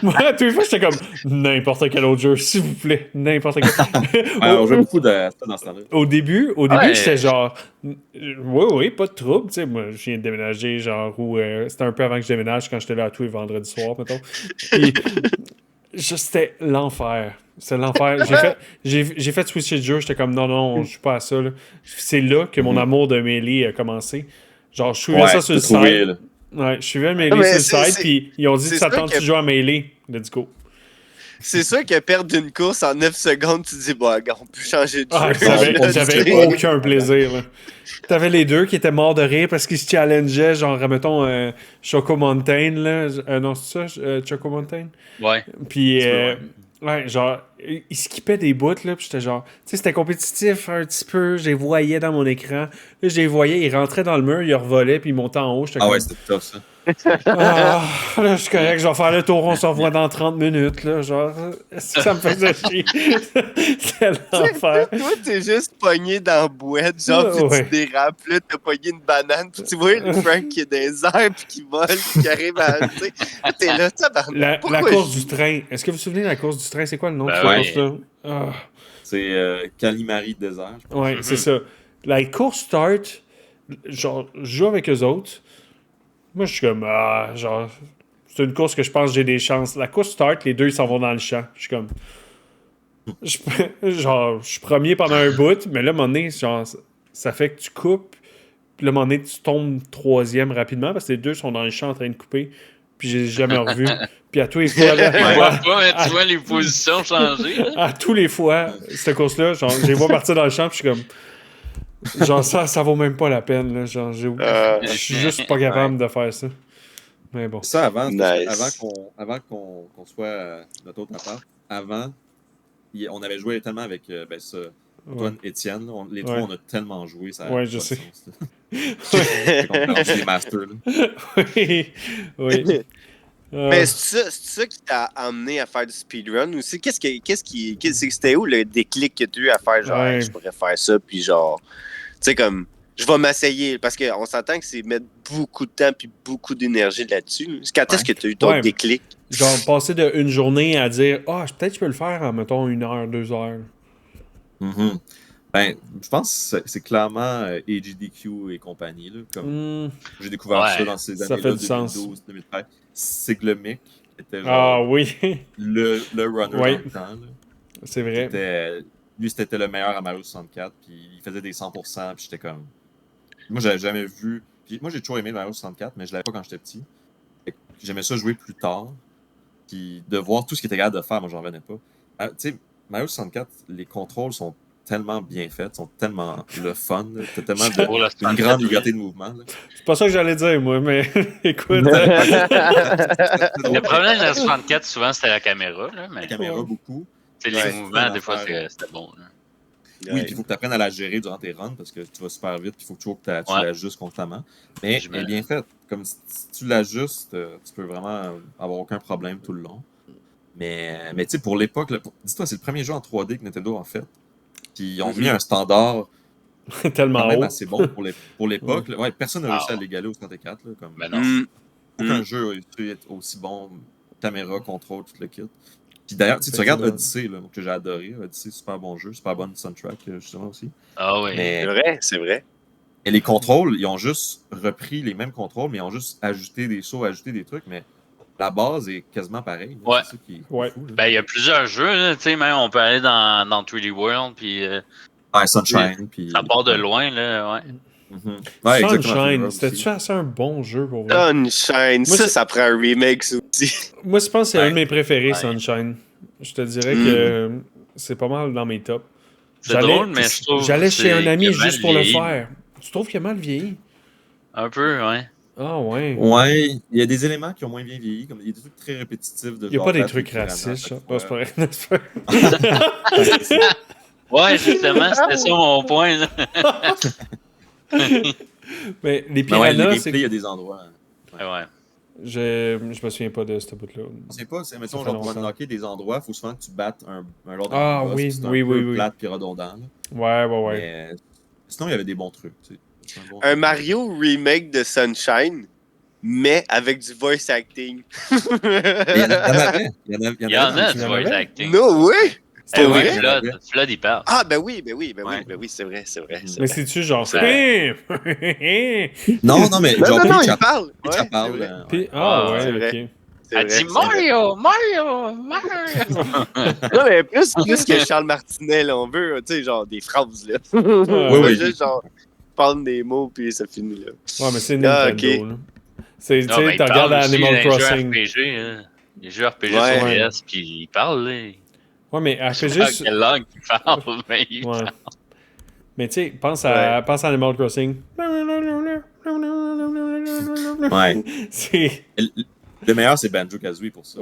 C: Moi, à toutes les fois, j'étais comme, n'importe quel autre jeu, s'il vous plaît, n'importe quel.
B: Ouais, on joue beaucoup de ça dans ce temps-là.
C: Au début,
D: Ouais.
C: j'étais genre, oui, pas de trouble, tu sais, moi, je viens de déménager, genre, où c'était un peu avant que je déménage, quand j'étais là tous les vendredis soirs, mettons. Puis, c'était l'enfer. C'est l'enfer. J'ai fait switcher de jeu, j'étais comme, non, je suis pas à ça, là. C'est là que mon amour de Melee a commencé. Genre, je suivais ça sur le
B: trouvé,
C: site.
B: là.
C: Ouais, je suivais Melee
A: Non, mais
C: sur le site,
A: c'est-
C: puis ils ont dit,
A: c'est
C: ça
A: sûr
C: tente
A: que-
C: de jouer à Melee. Let's go.
A: C'est sûr que perdre une course en 9 secondes, tu te dis, bon, gars, on peut changer de jeu.
C: Ah,
A: Là,
C: j'avais
A: tu sais.
C: aucun plaisir. Là. T'avais les deux qui étaient morts de rire parce qu'ils se challengeaient, genre, mettons, Choco Mountain, là. Non, c'est ça, Choco Mountain?
D: Ouais.
C: Puis,
B: petit peu,
C: ouais, genre, ils skippaient des bouts, là, puis j'étais genre, tu sais, c'était compétitif un petit peu, je les voyais dans mon écran. Là, je les voyais, ils rentraient dans le mur, ils revolaient, puis ils montaient en haut, j'étais
B: Ah
C: comme,
B: ouais, c'était tough ça.
C: Ah, là, je suis correct, je vais faire le tour, on se revoit dans 30 minutes, là, genre, ça me faisait chier. C'est l'enfer.
A: Toi, t'es juste pogné dans la boîte, genre, pis
C: Ouais.
A: tu dérapes, là, t'as pogné une banane, pis tu vois le Frank qui est dans les airs, pis qui vole, pis qui arrive à, tu sais, t'es là, tabarnak,
C: La
A: pourquoi
C: course
A: je-
C: du train. Est-ce que vous vous souvenez de la course du train? C'est quoi le nom de
D: Ben
C: cette
D: ouais.
C: course-là? Ah,
B: C'est Calimari Désert, je pense.
C: ouais, c'est ça. La course start, genre, je joue avec eux autres. Moi, je suis comme, genre, c'est une course que je pense que j'ai des chances. La course start, les deux, ils s'en vont dans le champ. Je suis comme, genre, je suis premier pendant un bout, mais là, à un moment donné, genre, ça fait que tu coupes, puis là, à un moment donné, tu tombes troisième rapidement, parce que les deux sont dans le champ en train de couper, puis j'ai jamais revu. Puis à tous les fois, là,
D: Je vois pas, mais tu vois les positions changer. Là.
C: à tous les fois, cette course-là, genre, je les vois partir dans le champ, puis je suis comme, genre, ça vaut même pas la peine, là, genre, je suis juste pas capable de faire ça. Mais bon.
B: Ça, avant,
A: Nice.
B: avant qu'on soit notre autre appart, avant, on avait joué tellement avec Antoine, Étienne, là, les trois,
C: Ouais.
B: on a tellement joué, ça
C: Ouais,
B: a
C: je
B: pas de
C: sais.
B: sens, là. Fait qu'on a rendu des masters, là.
C: Oui, oui.
A: Mais c'est ça qui t'a amené à faire du speedrun aussi? C'était où le déclic que tu as eu à faire, genre,
C: Ouais.
A: hey, je pourrais faire ça, puis genre, tu sais, comme, je vais m'essayer, parce qu'on s'entend que c'est mettre beaucoup de temps puis beaucoup d'énergie là-dessus. Quand est-ce que tu as eu ton
C: Ouais.
A: déclic?
C: Genre, passer de une journée à dire, peut-être je peux le faire en, mettons, 1 heure, 2 heures.
B: Mhm. Ben, je pense que c'est clairement AGDQ et compagnie, là, comme
C: Hmm,
B: j'ai découvert
D: Ouais,
B: ça dans ces
C: ça
B: années-là,
C: fait du sens.
B: 2012, 2013. Siglomic était
C: Ah
B: genre
C: oui,
B: le runner
C: Ouais.
B: dans le temps, là.
C: c'est vrai.
B: Lui, c'était le meilleur à Mario 64, puis il faisait des 100%, puis j'étais comme... Moi, j'avais jamais vu... Puis moi, j'ai toujours aimé Mario 64, mais je l'avais pas quand j'étais petit. Fait que j'aimais ça jouer plus tard, puis de voir tout ce qu'il était capable de faire, moi, j'en revenais pas. Tu sais, Mario 64, les contrôles sont tellement bien faits, sont tellement le fun, là. T'as tellement
D: Pour le
B: une grande liberté de mouvement, là.
C: C'est pas ça que j'allais dire, moi, mais écoute.
D: Le problème de la 64, souvent, c'était la caméra. Là, mais
B: La caméra, beaucoup.
D: les
A: Ouais.
D: mouvements, des fois,
B: L'affaire,
D: c'était bon. Là.
B: Oui, puis il faut que tu apprennes à la gérer durant tes runs parce que tu vas super vite, puis il faut toujours que tu
D: Ouais.
B: l'ajustes constamment. Mais
D: Je
B: elle est
D: me-
B: bien faite. Comme si tu l'ajustes, tu peux vraiment avoir aucun problème tout le long. Mais tu sais, pour l'époque, là, dis-toi, c'est le premier jeu en 3D que Nintendo a fait. Puis ils ont mis un standard
C: Tellement
B: quand même
C: haut.
B: assez bon pour l'époque. là. Ouais, personne n'a réussi
D: Ah.
B: à l'égaler au 64. Là, comme...
D: Ben non.
A: Hmm.
B: Aucun jeu a réussi à être aussi bon, caméra, contrôle, tout le kit. Puis d'ailleurs, tu regardes
C: Effectivement.
B: Odyssey, là, que j'ai adoré. Odyssey, super bon jeu, super bonne soundtrack, justement aussi.
D: Ah oui.
B: Mais
A: C'est vrai, c'est vrai.
B: et les contrôles, ils ont juste repris les mêmes contrôles, mais ils ont juste ajouté des sauts, ajouté des trucs, mais la base est quasiment pareille. là.
D: Ouais.
B: C'est ça qui est
C: Ouais.
B: fou. Là.
D: Ben, il y a plusieurs jeux, là, tu sais, même on peut aller dans 3D World, puis
B: Ouais, Sunshine. Puis,
D: ça part de
B: ouais.
D: loin, là, ouais.
B: Mhm. Ouais, exactement.
C: Sunshine,
B: World
C: c'était-tu
B: aussi.
C: assez un bon jeu pour vrai?
A: Sunshine,
C: Moi, c'est-
A: ça prend un remake, ça aussi.
C: Moi, je pense que c'est
B: Ouais.
C: un de mes préférés,
D: Ouais.
C: Sunshine. Je te dirais que c'est pas mal dans mes tops.
D: C'est drôle, mais je trouve
C: J'allais chez un ami
D: qu'il a mal
C: juste pour le
D: vieilli.
C: faire. Tu trouves qu'il a mal vieilli?
D: Un peu, ouais.
C: Ah ouais.
B: Ouais, il y a des éléments qui ont moins bien vieilli, comme il y a des trucs très répétitifs de
C: Il n'y a
B: genre
C: pas des
B: battre
C: trucs
B: les piranhas à
C: racistes.
B: chaque
C: ça. Non, c'est pas
B: fois.
C: vrai. C'est pas vrai.
D: Ouais, justement, c'était ça mon point, là.
C: Mais les
B: Mais ouais, les
C: piranhas,
B: gameplays,
C: c'est...
B: il y a des endroits.
D: Ouais.
C: Je me souviens pas de ce bout-là.
B: Je sais pas, mettons,
C: fait
B: genre, pour
C: longtemps.
B: unlocker des endroits, il faut souvent que tu battes un genre de
C: Ah,
B: boss,
C: oui,
B: puis c'est un
C: oui,
B: peu
C: oui, oui.
B: plate puis redondant. Là.
C: Ouais.
B: Mais sinon, il y avait des bons trucs. Tu sais. C'est bon
A: Un
B: truc.
A: Mario remake de Sunshine, mais avec du voice acting.
B: Il y en avait. Il y en
D: Il y en a
B: avait.
D: du
C: en
D: voice
C: avait?
D: acting.
A: No way!
D: Eh
A: Pour
D: oui,
A: vrai?
D: Flood, il parle.
A: Ah, ben oui,
B: Ouais.
A: c'est vrai, c'est vrai.
C: Mais c'est-tu genre...
D: Ça-
B: Non, mais
A: Non,
B: genre
A: non,
B: Peach,
A: il parle!
B: Peach
A: Ouais,
B: elle parle.
A: c'est vrai.
C: Puis- ah
D: Ouais,
A: c'est
C: ouais,
A: vrai.
C: ok.
A: C'est
D: Elle
A: vrai,
D: dit
A: c'est vrai.
D: Mario!
A: Non, mais plus que Charles Martinet, là, on veut, tu sais, genre des phrases, là.
C: Oui,
A: On veut
B: oui.
A: juste, genre, prendre des mots, puis ça finit, là.
C: Ouais, mais c'est
A: Ah,
C: Nintendo,
A: ok.
C: là. C'est, tu
D: Non,
C: sais,
D: mais
C: tu
D: il
C: regardes
D: parle aussi
C: Animal
D: dans les jeux
C: Crossing.
D: RPG, hein. Les jeux RPG
A: Ouais.
D: sur
C: Ouais.
D: PS, puis il parle, là.
C: Ouais, mais elle
D: Je
C: fait
D: sais pas
C: juste...
D: quelle langue il parle, mais il
C: Ouais. Mais tu sais, pense
A: Ouais.
C: à Animal Crossing.
B: Ouais.
C: C'est...
B: Le meilleur, c'est Banjo-Kazooie pour ça.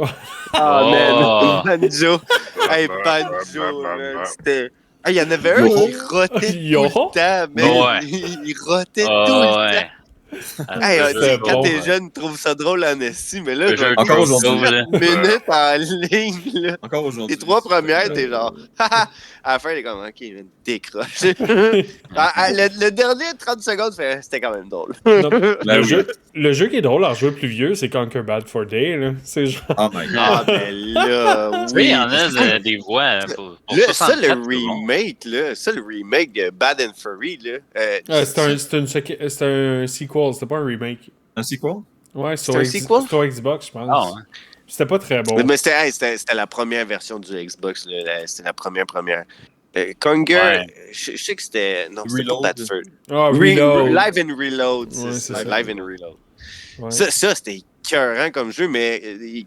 A: Ah,
D: Oh.
A: man, Banjo. Hey, Banjo, man, c'était... Ah, il y en avait un
B: Yo.
A: qui rotait tout
C: Yo.
A: le temps, man.
D: Ouais.
A: Il rotait tout
D: Oh,
A: le
D: ouais.
A: temps. Hey,
D: Le
A: tu sais,
D: jeu
A: quand
C: bon,
A: t'es
B: ouais.
A: jeune, tu trouves ça drôle en esti, mais là,
D: Le jeu
B: Encore
D: de
B: aujourd'hui.
D: Go, là.
A: minutes en ligne, là.
B: Encore aujourd'hui.
A: Les 3 premières, t'es genre, haha. À la fin, t'es comme, ok, man, décroche. Le dernier 30 secondes, c'était quand même drôle.
C: Non,
B: Ben
C: le,
B: oui.
C: le jeu qui est drôle à jouer plus vieux, c'est Conquer Bad for Day. Là. C'est genre.
B: Oh my god.
A: Ah, ben là,
D: Tu sais, il y
A: oui.
D: en a des voix pour
A: Là, ça,
D: 64,
A: le
D: c'est bon.
A: remake, là, ça, le remake de Bad and Furry, là.
C: C'est un sequel, c'était pas un remake.
B: Un sequel?
C: Ouais,
A: C'est un sequel?
C: sur Xbox, je pense.
D: Ah, ouais.
C: C'était pas très bon.
A: Mais c'était la première version du Xbox, là. C'était la première. Conger,
D: Ouais.
A: je sais que c'était. Non, c'était pas
B: Reload.
A: Bad Furry.
C: Ah, Reload.
A: Live and Reload,
C: Ouais,
A: c'est
C: c'est
A: ça.
C: ça.
A: Live and Reload.
C: Ouais.
A: Ça c'était écœurant comme jeu, mais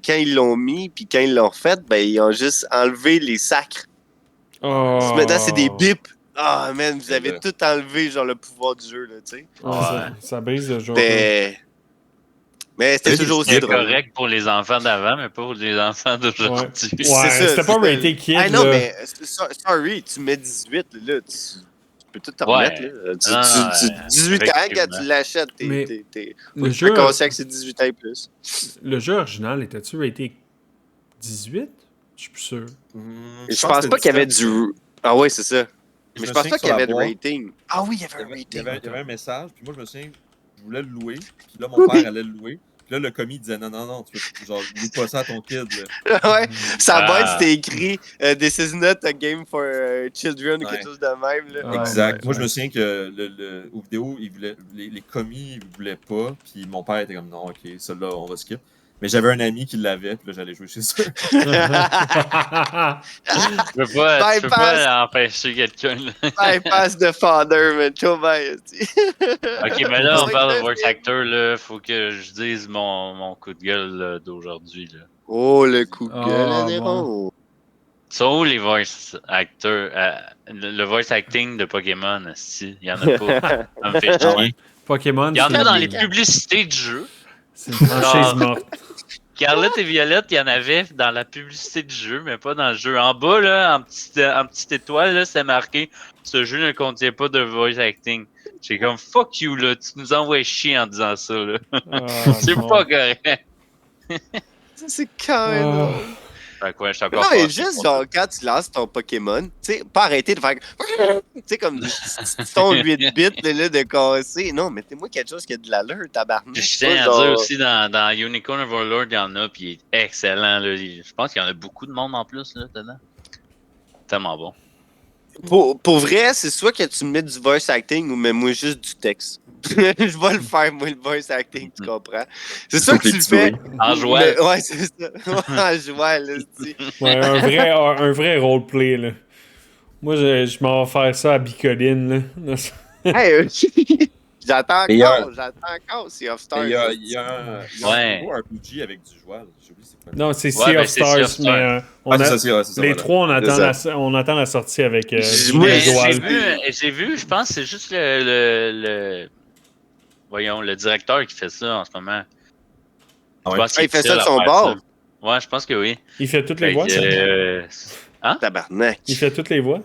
A: quand ils l'ont mis, puis quand ils l'ont fait, ben, ils ont juste enlevé les sacres.
C: Oh.
A: Maintenant, c'est des bips. Ah, man, vous avez
B: là.
A: tout enlevé, genre, le pouvoir du jeu, là, tu sais.
C: Ouais, ça brise le jeu.
A: Mais c'était
B: C'est
A: toujours aussi
D: C'est
A: drôle.
D: correct pour les enfants d'avant, mais pas pour les enfants d'aujourd'hui.
A: C'est
C: Ouais,
A: ça,
C: c'était pas rated kid.
A: Ah non,
C: là.
A: mais sorry, tu mets 18, là, tu peux tout te remettre,
D: Ouais.
A: là. 18 ans, quand
D: effectivement.
A: tu l'achètes,
C: Mais
A: t'es
C: le jeu,
A: conscient que c'est 18 ans et plus.
C: le jeu original, était-tu rated 18? Je suis plus sûr.
A: Je pense pas qu'il y avait du... Ah ouais, c'est ça. Mais je pense pas qu'il y avait de
B: rating.
A: rating. Ah oui, il y avait un
B: Il y
A: rating.
B: avait un message, puis moi je me souviens, je voulais le louer, puis là mon père allait le louer, puis là le commis disait non, tu peux genre loue pas ça à ton kid. Là.
A: Ouais, sa
D: Ah.
A: boîte c'était écrit This is not a game for children ou
B: Ouais.
A: quelque chose de même. Là.
C: Ah,
B: Exact.
C: ouais,
B: Moi je
C: ouais.
B: me souviens que aux vidéos, les commis ils voulaient pas, puis mon père était comme non, ok, celle-là on va skip. Mais j'avais un ami qui l'avait, puis là j'allais jouer chez eux.
D: Tu peux
A: Bypass.
D: pas empêcher quelqu'un, là.
A: Bypass de father, man. Chaud bye,
D: Ok, mais là, on parle de voice actor, là. Faut que je dise mon coup de gueule là, d'aujourd'hui, là.
A: Oh, le coup de gueule,
C: Ah,
A: Néron.
D: Sont où les voice actors? Le voice acting de Pokémon, si il y en a pas. Ça me fait chier.
C: Pokémon,
D: Il y en
C: c'est
D: a dans les
C: une-
D: publicités du jeu.
C: c'est une franchise morte.
D: Scarlett et Violette, il y en avait dans la publicité du jeu, mais pas dans le jeu. En bas, là, en petite étoile, là, c'est marqué « Ce jeu ne contient pas de voice acting ». J'ai comme « Fuck you, là, tu nous envoies chier en disant ça, là.
C: Ah,
D: C'est
C: non.
D: pas correct. »
A: Ça, c'est quand même
C: Ah.
A: drôle.
D: Fait que ouais, je suis
A: Non,
D: encore
A: mais
D: fâché
A: juste,
D: pour
A: genre, quand tu lances ton Pokémon, tu sais, pas arrêter de faire. Tu sais, comme des petits sons 8 bits, là, de casser. Non, mettez-moi quelque chose qui a de l'allure, tabarnak.
D: Puis je
A: Pas
D: tiens à
A: genre-
D: dire aussi, dans Unicorn Overlord, il y en a, puis il est excellent. Là. Je pense qu'il y en a beaucoup de monde en plus là, dedans. Tellement bon.
A: Pour vrai, c'est soit que tu mets du voice acting ou mets-moi juste du texte. Je vais le faire, moi, le voice acting, tu comprends? C'est sûr que tu le fais.
D: En jouant.
A: Mais- ouais, c'est ça. En jouant, là, tu
C: Ouais, un vrai roleplay, là. Moi, je m'en vais faire ça à Bicoline, là.
A: Hey, j'attends
B: Et
A: encore, Sea of Stars.
B: Il y a un
D: Ouais.
B: nouveau RPG avec du joual. J'ai oublié c'est quoi.
C: Non, c'est
D: Ouais,
C: Sea
D: ben,
C: of
D: c'est Sea of
C: Stars, mais
B: Ah, c'est ça,
C: les
B: voilà.
C: trois,
A: C'est
C: on attend la sortie avec
A: Moi,
D: Mais
C: les
A: j'ai
C: joual.
D: j'ai vu, je pense que c'est juste le voyons, le directeur qui fait ça en ce moment.
B: Ah ouais?
D: Je pense
A: Ah, il
D: qu'il
A: fait
D: est
A: ça
D: seul
A: de
D: à
A: son
D: faire
A: bord.
D: ça. Ouais, je pense que oui.
C: Il fait toutes les
D: Fait
C: voix,
D: que,
C: ça?
A: Tabarnak.
C: Il fait toutes les voix?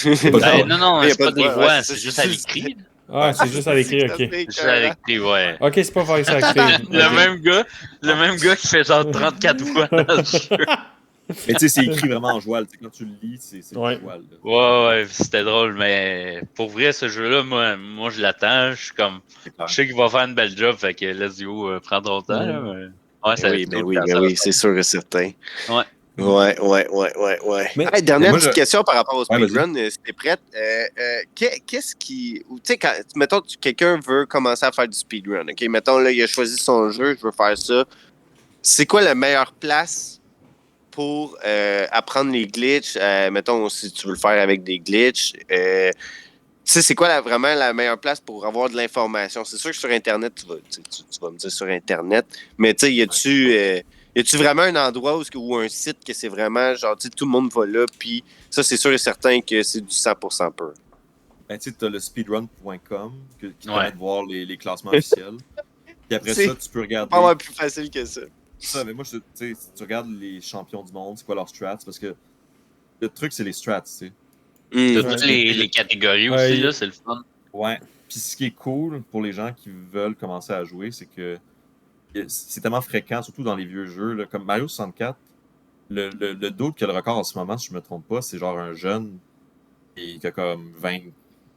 D: Ben, non,
A: Il y a
D: c'est pas
A: de
D: des
A: voix,
D: voix,
A: ouais,
D: c'est
A: ça,
D: juste
A: c'est
D: à
A: juste-
D: l'écrit.
C: Ah, c'est juste à l'écrire,
A: Ça,
C: ok.
A: c'est
D: C'est juste à l'écrit, ouais.
C: Ok, c'est pas voice acting.
D: Le même gars qui fait genre 34 voix dans le jeu.
B: Mais tu sais, c'est écrit vraiment en joual. Tu sais, quand tu le lis, c'est
C: Ouais.
B: du joual. là.
D: Ouais, c'était drôle, mais pour vrai, ce jeu-là, moi je l'attends. Je suis comme,
B: C'est clair.
D: je sais qu'il va faire une belle job, fait que let's go, prends ton temps. Là, mais... Ouais, ça
A: Ben oui, c'est sûr et certain.
D: Ouais.
A: Ouais.
C: Mais-
A: Hey, dernière
B: Mais moi,
A: petite question par rapport au
B: Ouais,
A: speedrun, si t'es prête. Qu'est-ce qui. Tu sais, mettons, quelqu'un veut commencer à faire du speedrun, ok? Mettons, là, il a choisi son jeu, je veux faire ça. C'est quoi la meilleure place pour apprendre les glitches? Mettons, si tu veux le faire avec des glitches. Tu sais, c'est quoi vraiment la meilleure place pour avoir de l'information? C'est sûr que sur Internet, tu vas me dire sur Internet, mais tu sais, y a-tu vraiment un endroit ou un site que c'est vraiment genre, tu sais, tout le monde va là, puis ça, c'est sûr et certain que c'est du 100% pur.
B: Ben, tu sais, t'as le speedrun.com qui te
D: Ouais.
B: permet de voir les classements officiels. Puis après
A: C'est
B: ça, tu peux regarder.
A: Pas mal plus facile que ça.
B: Ça, mais moi, tu sais, si tu regardes les champions du monde, c'est quoi leurs strats? Parce que le truc, c'est les strats, tu sais.
D: De
A: Mm.
D: toutes les catégories
C: Ouais,
D: aussi, là, c'est le fun.
B: Ouais. Puis ce qui est cool pour les gens qui veulent commencer à jouer, c'est que c'est tellement fréquent, surtout dans les vieux jeux, là, comme Mario 64. Le dude qui a le record en ce moment, si je me trompe pas, c'est genre un jeune qui a comme 20,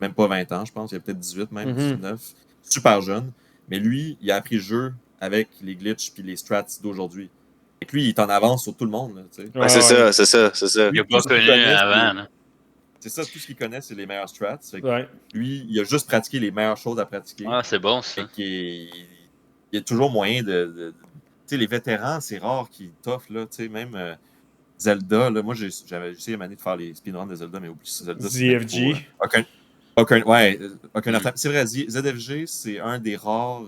B: même pas 20 ans, je pense. Il a peut-être 18, même 19. Super jeune. Mais lui, il a appris le jeu avec les glitches puis les strats d'aujourd'hui. Et lui, il est en avance sur tout le monde. Là, tu sais.
A: Ouais, c'est ça, c'est ça, c'est ça.
D: Il a
B: Tout
D: pas
B: ce qu'il
D: connu
B: connaît,
D: avant, là.
B: c'est ça, tout ce qu'il connaît, c'est les meilleurs strats. Fait que
C: Ouais.
B: lui, il a juste pratiqué les meilleures choses à pratiquer.
D: Ah, c'est bon,
B: Fait
D: ça.
B: qu'il il y a toujours moyen tu sais, les vétérans, c'est rare qu'ils toffent, là. Tu sais, même Zelda, là, moi, j'avais essayé une année de faire les speedruns de Zelda, mais oublie ça, Zelda, c'est même
C: ZFG.
B: trop, aucun atteinte. C'est vrai, ZFG, c'est un des rares.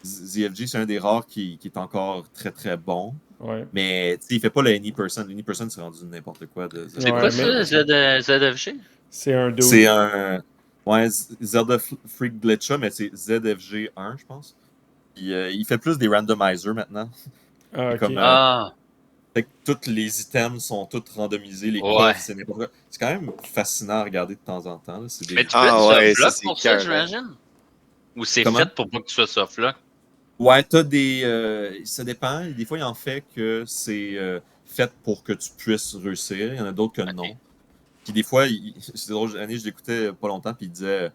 B: ZFG, c'est un des rares qui est encore très très bon.
C: Ouais.
B: Mais il fait pas le Any-Person. Any-Person, c'est rendu n'importe quoi de
D: C'est
C: Ouais,
D: quoi
C: mais-
D: ça, ZFG?
C: C'est un dude.
B: C'est un. Ouais, Zelda Freak Glitcha, mais c'est ZFG 1, je pense. Puis, il fait plus des randomizers maintenant.
C: Ah, ok.
B: Comme,
D: Ah,
B: fait que tous les items sont tous randomisés, les
D: Ouais.
B: coffres, c'est n'importe quoi. C'est quand même fascinant à regarder de temps en temps. Là. C'est
D: mais
B: des...
D: tu peux
A: Ah
D: être
A: ouais,
D: softlock
A: ça,
D: pour
A: c'est
D: ça,
A: cœur,
D: j'imagine? Ou c'est
B: Comment?
D: fait pour pas que tu sois softlock?
B: Ouais, t'as des. Ça dépend. Des fois, il en fait que c'est fait pour que tu puisses réussir. Il y en a d'autres que
D: Ok.
B: non. Puis des fois, c'est drôle, je l'écoutais pas longtemps, puis il disait.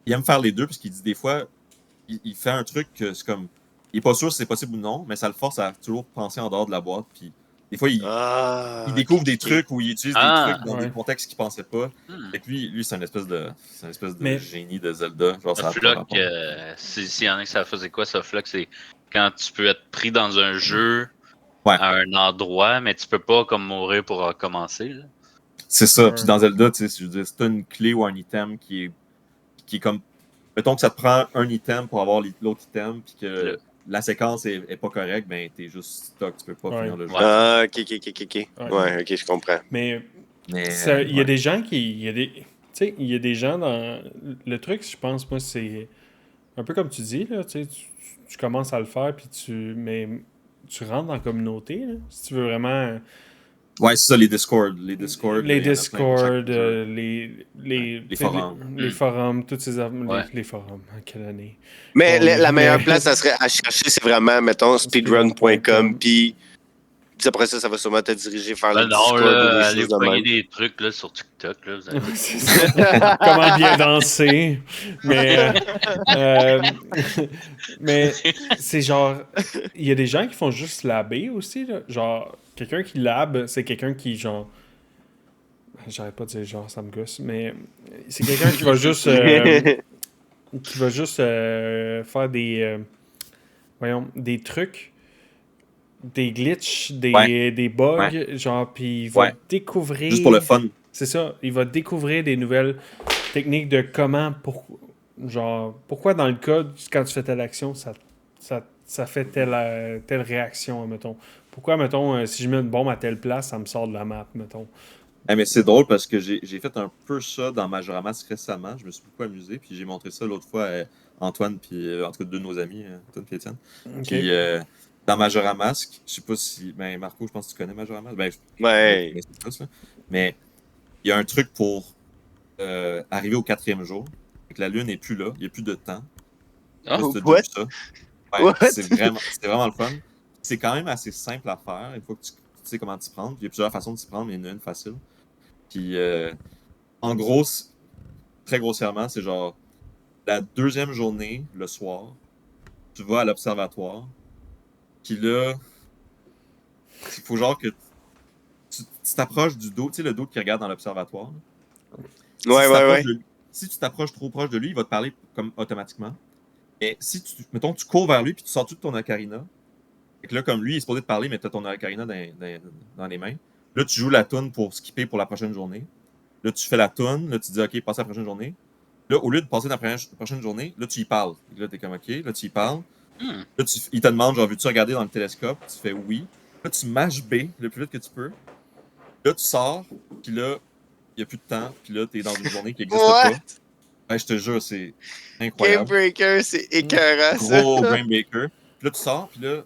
B: Il aime faire les deux, parce qu'il dit des fois, il fait un truc que c'est comme. Il est pas sûr si c'est possible ou non, mais ça le force à toujours penser en dehors de la boîte. Puis des fois,
A: Ah,
B: il découvre
A: ok,
B: des
A: ok.
B: trucs où il utilise des
D: Ah.
B: trucs dans
C: Ouais.
B: des contextes qu'il pensait pas.
D: Hmm.
B: Et puis, lui, c'est une espèce de
C: Mais-
B: génie de Zelda. Genre, ça a pas
D: Softlock,
B: rapport.
D: s'il y en a que ça faisait quoi, Softlock, c'est quand tu peux être pris dans un jeu
B: Ouais.
D: à un endroit, mais tu peux pas comme mourir pour recommencer. Là.
B: C'est ça.
C: Ouais.
B: Puis dans Zelda, tu sais, je veux dire, si t'as une clé ou un item qui est comme. Mettons que ça te prend un item pour avoir l'autre item, puis que la séquence est pas correcte, ben t'es juste stock, tu peux pas
C: Ouais.
B: finir le jeu.
D: Ouais.
A: Ah, ok, ok, ok, ok.
C: Ouais.
A: Ouais, ok, je comprends.
C: Mais
B: Mais,
C: il y a
B: ouais.
C: des gens qui. Il y a des. Tu sais, il y a des gens dans. Le truc, je pense, moi, c'est. Un peu comme tu dis, là, tu sais, tu commences à le faire, puis mais tu rentres dans la communauté, là, si tu veux vraiment.
B: Ouais, c'est ça, les Discord. Les Discord,
C: Les
B: il y en a plein pour chaque
C: Discord,
B: jeu.
C: les
B: Les forums.
C: les forums, toutes ces
D: Ouais.
C: les forums, en quelle année?
A: Mais
C: Ouais,
A: la meilleure
C: mais-
A: place, ça serait à chercher, c'est vraiment, mettons, speedrun.com, puis après ça va sûrement te diriger vers
D: Ben
A: le
D: non,
A: Discord ou
D: là,
A: des
D: allez
A: choses
D: vous
A: de
D: pogner
A: même.
D: des trucs là, sur TikTok. Là, vous allez-
C: Ouais, c'est ça. Comment bien danser. Mais, mais c'est genre, il y a des gens qui font juste labber aussi. Là. Genre, quelqu'un qui lab, c'est quelqu'un qui, genre, j'arrête pas de dire genre, ça me gosse, mais c'est quelqu'un qui va juste, faire voyons, des trucs, des glitches, des bugs, genre, puis il va
B: Ouais.
C: découvrir.
B: Juste pour le fun.
C: C'est ça, il va découvrir des nouvelles techniques de genre, pourquoi dans le code, quand tu fais telle action, ça fait telle réaction, mettons. Pourquoi, mettons, si je mets une bombe à telle place, ça me sort de la map, mettons.
B: Eh, mais c'est drôle parce que j'ai fait un peu ça dans Majora Mask récemment. Je me suis beaucoup amusé. Puis j'ai montré ça l'autre fois à Antoine, puis en tout cas deux de nos amis, Antoine et Étienne.
C: Ok.
B: Puis dans Majora Mask, je sais pas si. Ben, Marco, je pense que tu connais Majora Mask. Ben,
A: Ouais.
B: je connais tous, là. Mais il y a un truc pour arriver au 4e jour. Fait que la lune n'est plus là. Il n'y a plus de temps.
D: Ah,
B: Je sais pas si t'as
A: what?
B: déjà vu ça. Ouais,
A: What?
B: c'est vraiment le fun. C'est quand même assez simple à faire. Une fois que tu sais comment t'y prendre. Il y a plusieurs façons de s'y prendre, mais il y en a une facile. Puis, en gros, très grossièrement, c'est genre la 2e journée, le soir, tu vas à l'observatoire. Puis là, il faut genre que tu t'approches du dos, tu sais, le dos qui regarde dans l'observatoire. Si
A: Ouais,
B: tu
A: ouais,
B: t'approches
A: ouais.
B: si tu t'approches trop proche de lui, il va te parler comme automatiquement. Et si mettons, tu cours vers lui puis tu sors tout de ton ocarina, et que là, comme lui, il est supposé te parler, mais tu as ton ocarina dans les mains. Là, tu joues la toune pour skipper pour la prochaine journée. Là, tu fais la toune. Là, tu dis, OK, passe à la prochaine journée. Là, au lieu de passer dans la prochaine journée, là, tu y parles. Là, t'es comme, OK. Là, tu y parles.
D: hmm.
B: Là, il te demande, genre, veux-tu regarder dans le télescope? Tu fais oui. Là, tu mâches B le plus vite que tu peux. Là, tu sors. Puis là, il n'y a plus de temps. Puis là, tu es dans une journée qui n'existe
A: What?
B: pas. Ouais, je te jure, c'est
A: Game
B: incroyable.
A: Breaker, c'est écœurant, ça.
B: Gros Brain Baker. Puis là, tu sors. Puis là,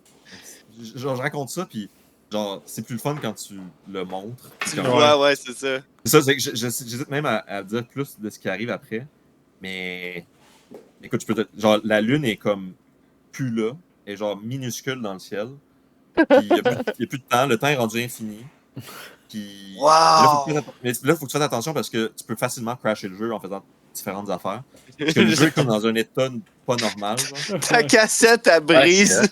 B: genre, je raconte ça. Puis genre, c'est plus le fun quand tu le montres.
A: Tu
B: Comme-
A: le vois, ouais, c'est ça.
B: C'est ça, c'est que j'hésite même à dire plus de ce qui arrive après. Mais Écoute, genre, la lune est comme plus là, elle est genre minuscule dans le ciel. Puis il n'y a plus de temps, le temps est rendu infini. Puis
A: Wow!
B: mais là, faut que tu fasses attention parce que tu peux facilement crasher le jeu en faisant différentes affaires. Parce que le jeu est comme dans un état pas normal. Genre.
A: Ta cassette, elle brise.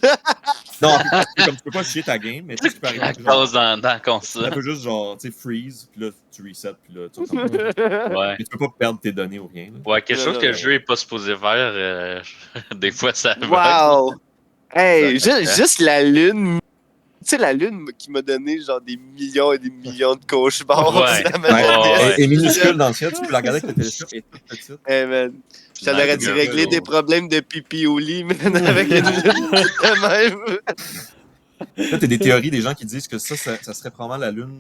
B: Non, comme tu peux pas chier ta game, mais tu sais ce qui peut arriver.
D: La
B: c'est genre,
D: cause dans la
B: ça
D: console.
B: peut juste genre, tu sais, freeze, puis là, tu resets, puis là, tu recommences.
D: Ouais.
B: Mais tu peux pas perdre tes données ou rien. Là.
D: Ouais, quelque chose
A: Non,
D: que le
A: non.
D: jeu est pas supposé faire, des fois ça bug.
A: Wow! Hey,
D: Ça,
A: juste la lune. Tu sais, la lune qui m'a donné genre des millions et des millions de cauchemars.
D: Ouais.
A: Ça m'a
B: Ouais.
A: jamais
D: Ouais.
B: Elle est minuscule dans le ciel, tu peux la regarder avec le télescope, elle est toute petite.
A: Hey, man. Ça
D: Dans
A: aurait
D: le
A: dû
D: mur,
A: régler
D: là.
A: des problèmes de pipi au lit, man, avec une lune de même.
B: Là, t'as des théories des gens qui disent que ça serait probablement la Lune.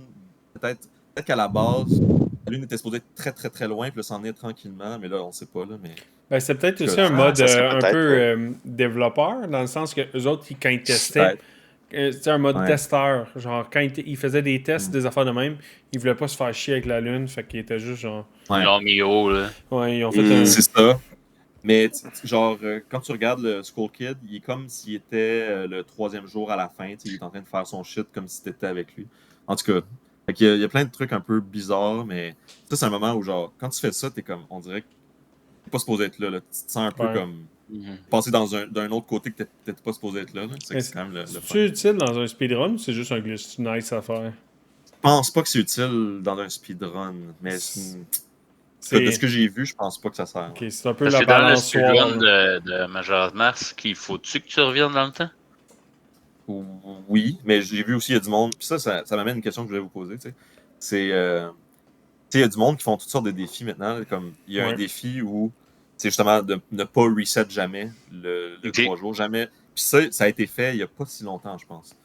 B: Peut-être qu'à la base, la Lune était supposée être très très très loin, puis là, s'en est tranquillement, mais là, on sait pas. Là, mais...
C: Ben, c'est peut-être aussi
B: Ah,
C: un mode
A: ça serait
C: un
A: peut-être,
C: peu
A: ouais.
C: développeur, dans le sens que eux autres, quand ils testaient,
B: Peut-être.
C: c'était un mode
B: Ouais.
C: testeur. Genre, quand ils faisaient des tests,
B: Mm.
C: des affaires de même, ils voulaient pas se faire chier avec la Lune, fait qu'ils étaient juste genre.
B: Ouais.
D: Ils l'ont mis haut, là.
C: Ouais, ils ont fait
A: Mm.
B: C'est ça. Mais genre, quand tu regardes le Skull Kid, il est comme s'il était le 3e jour à la fin. Il est en train de faire son shit comme si t'étais avec lui. En tout cas, il y a plein de trucs un peu bizarres, mais ça, c'est un moment où, genre, quand tu fais ça, t'es comme, on dirait que t'es pas supposé être là. Tu te sens un peu
C: Ouais.
B: comme
D: Mhm.
B: passer d'un autre côté que t'étais pas supposé être là. C'est quand même le fun.
C: C'est utile dans un speedrun ou c'est juste un glitch nice à faire?
B: Je pense pas que c'est utile dans un speedrun, mais de ce que j'ai vu, je pense pas que ça sert.
C: Ok, c'est un peu
D: Parce
C: la
D: que dans le
C: balançoire.
D: speedrun de Majora's Mask, il faut-tu que tu reviennes dans le temps?
B: Oui, mais j'ai vu aussi, il y a du monde. Puis ça m'amène à une question que je voulais vous poser. Tu sais. C'est. Tu sais, il y a du monde qui font toutes sortes de défis maintenant. Comme il y a un
C: Ouais.
B: défi où c'est justement de ne pas reset jamais le
D: Ok.
B: 3 jours. Jamais. Puis ça a été fait il y a pas si longtemps, je pense.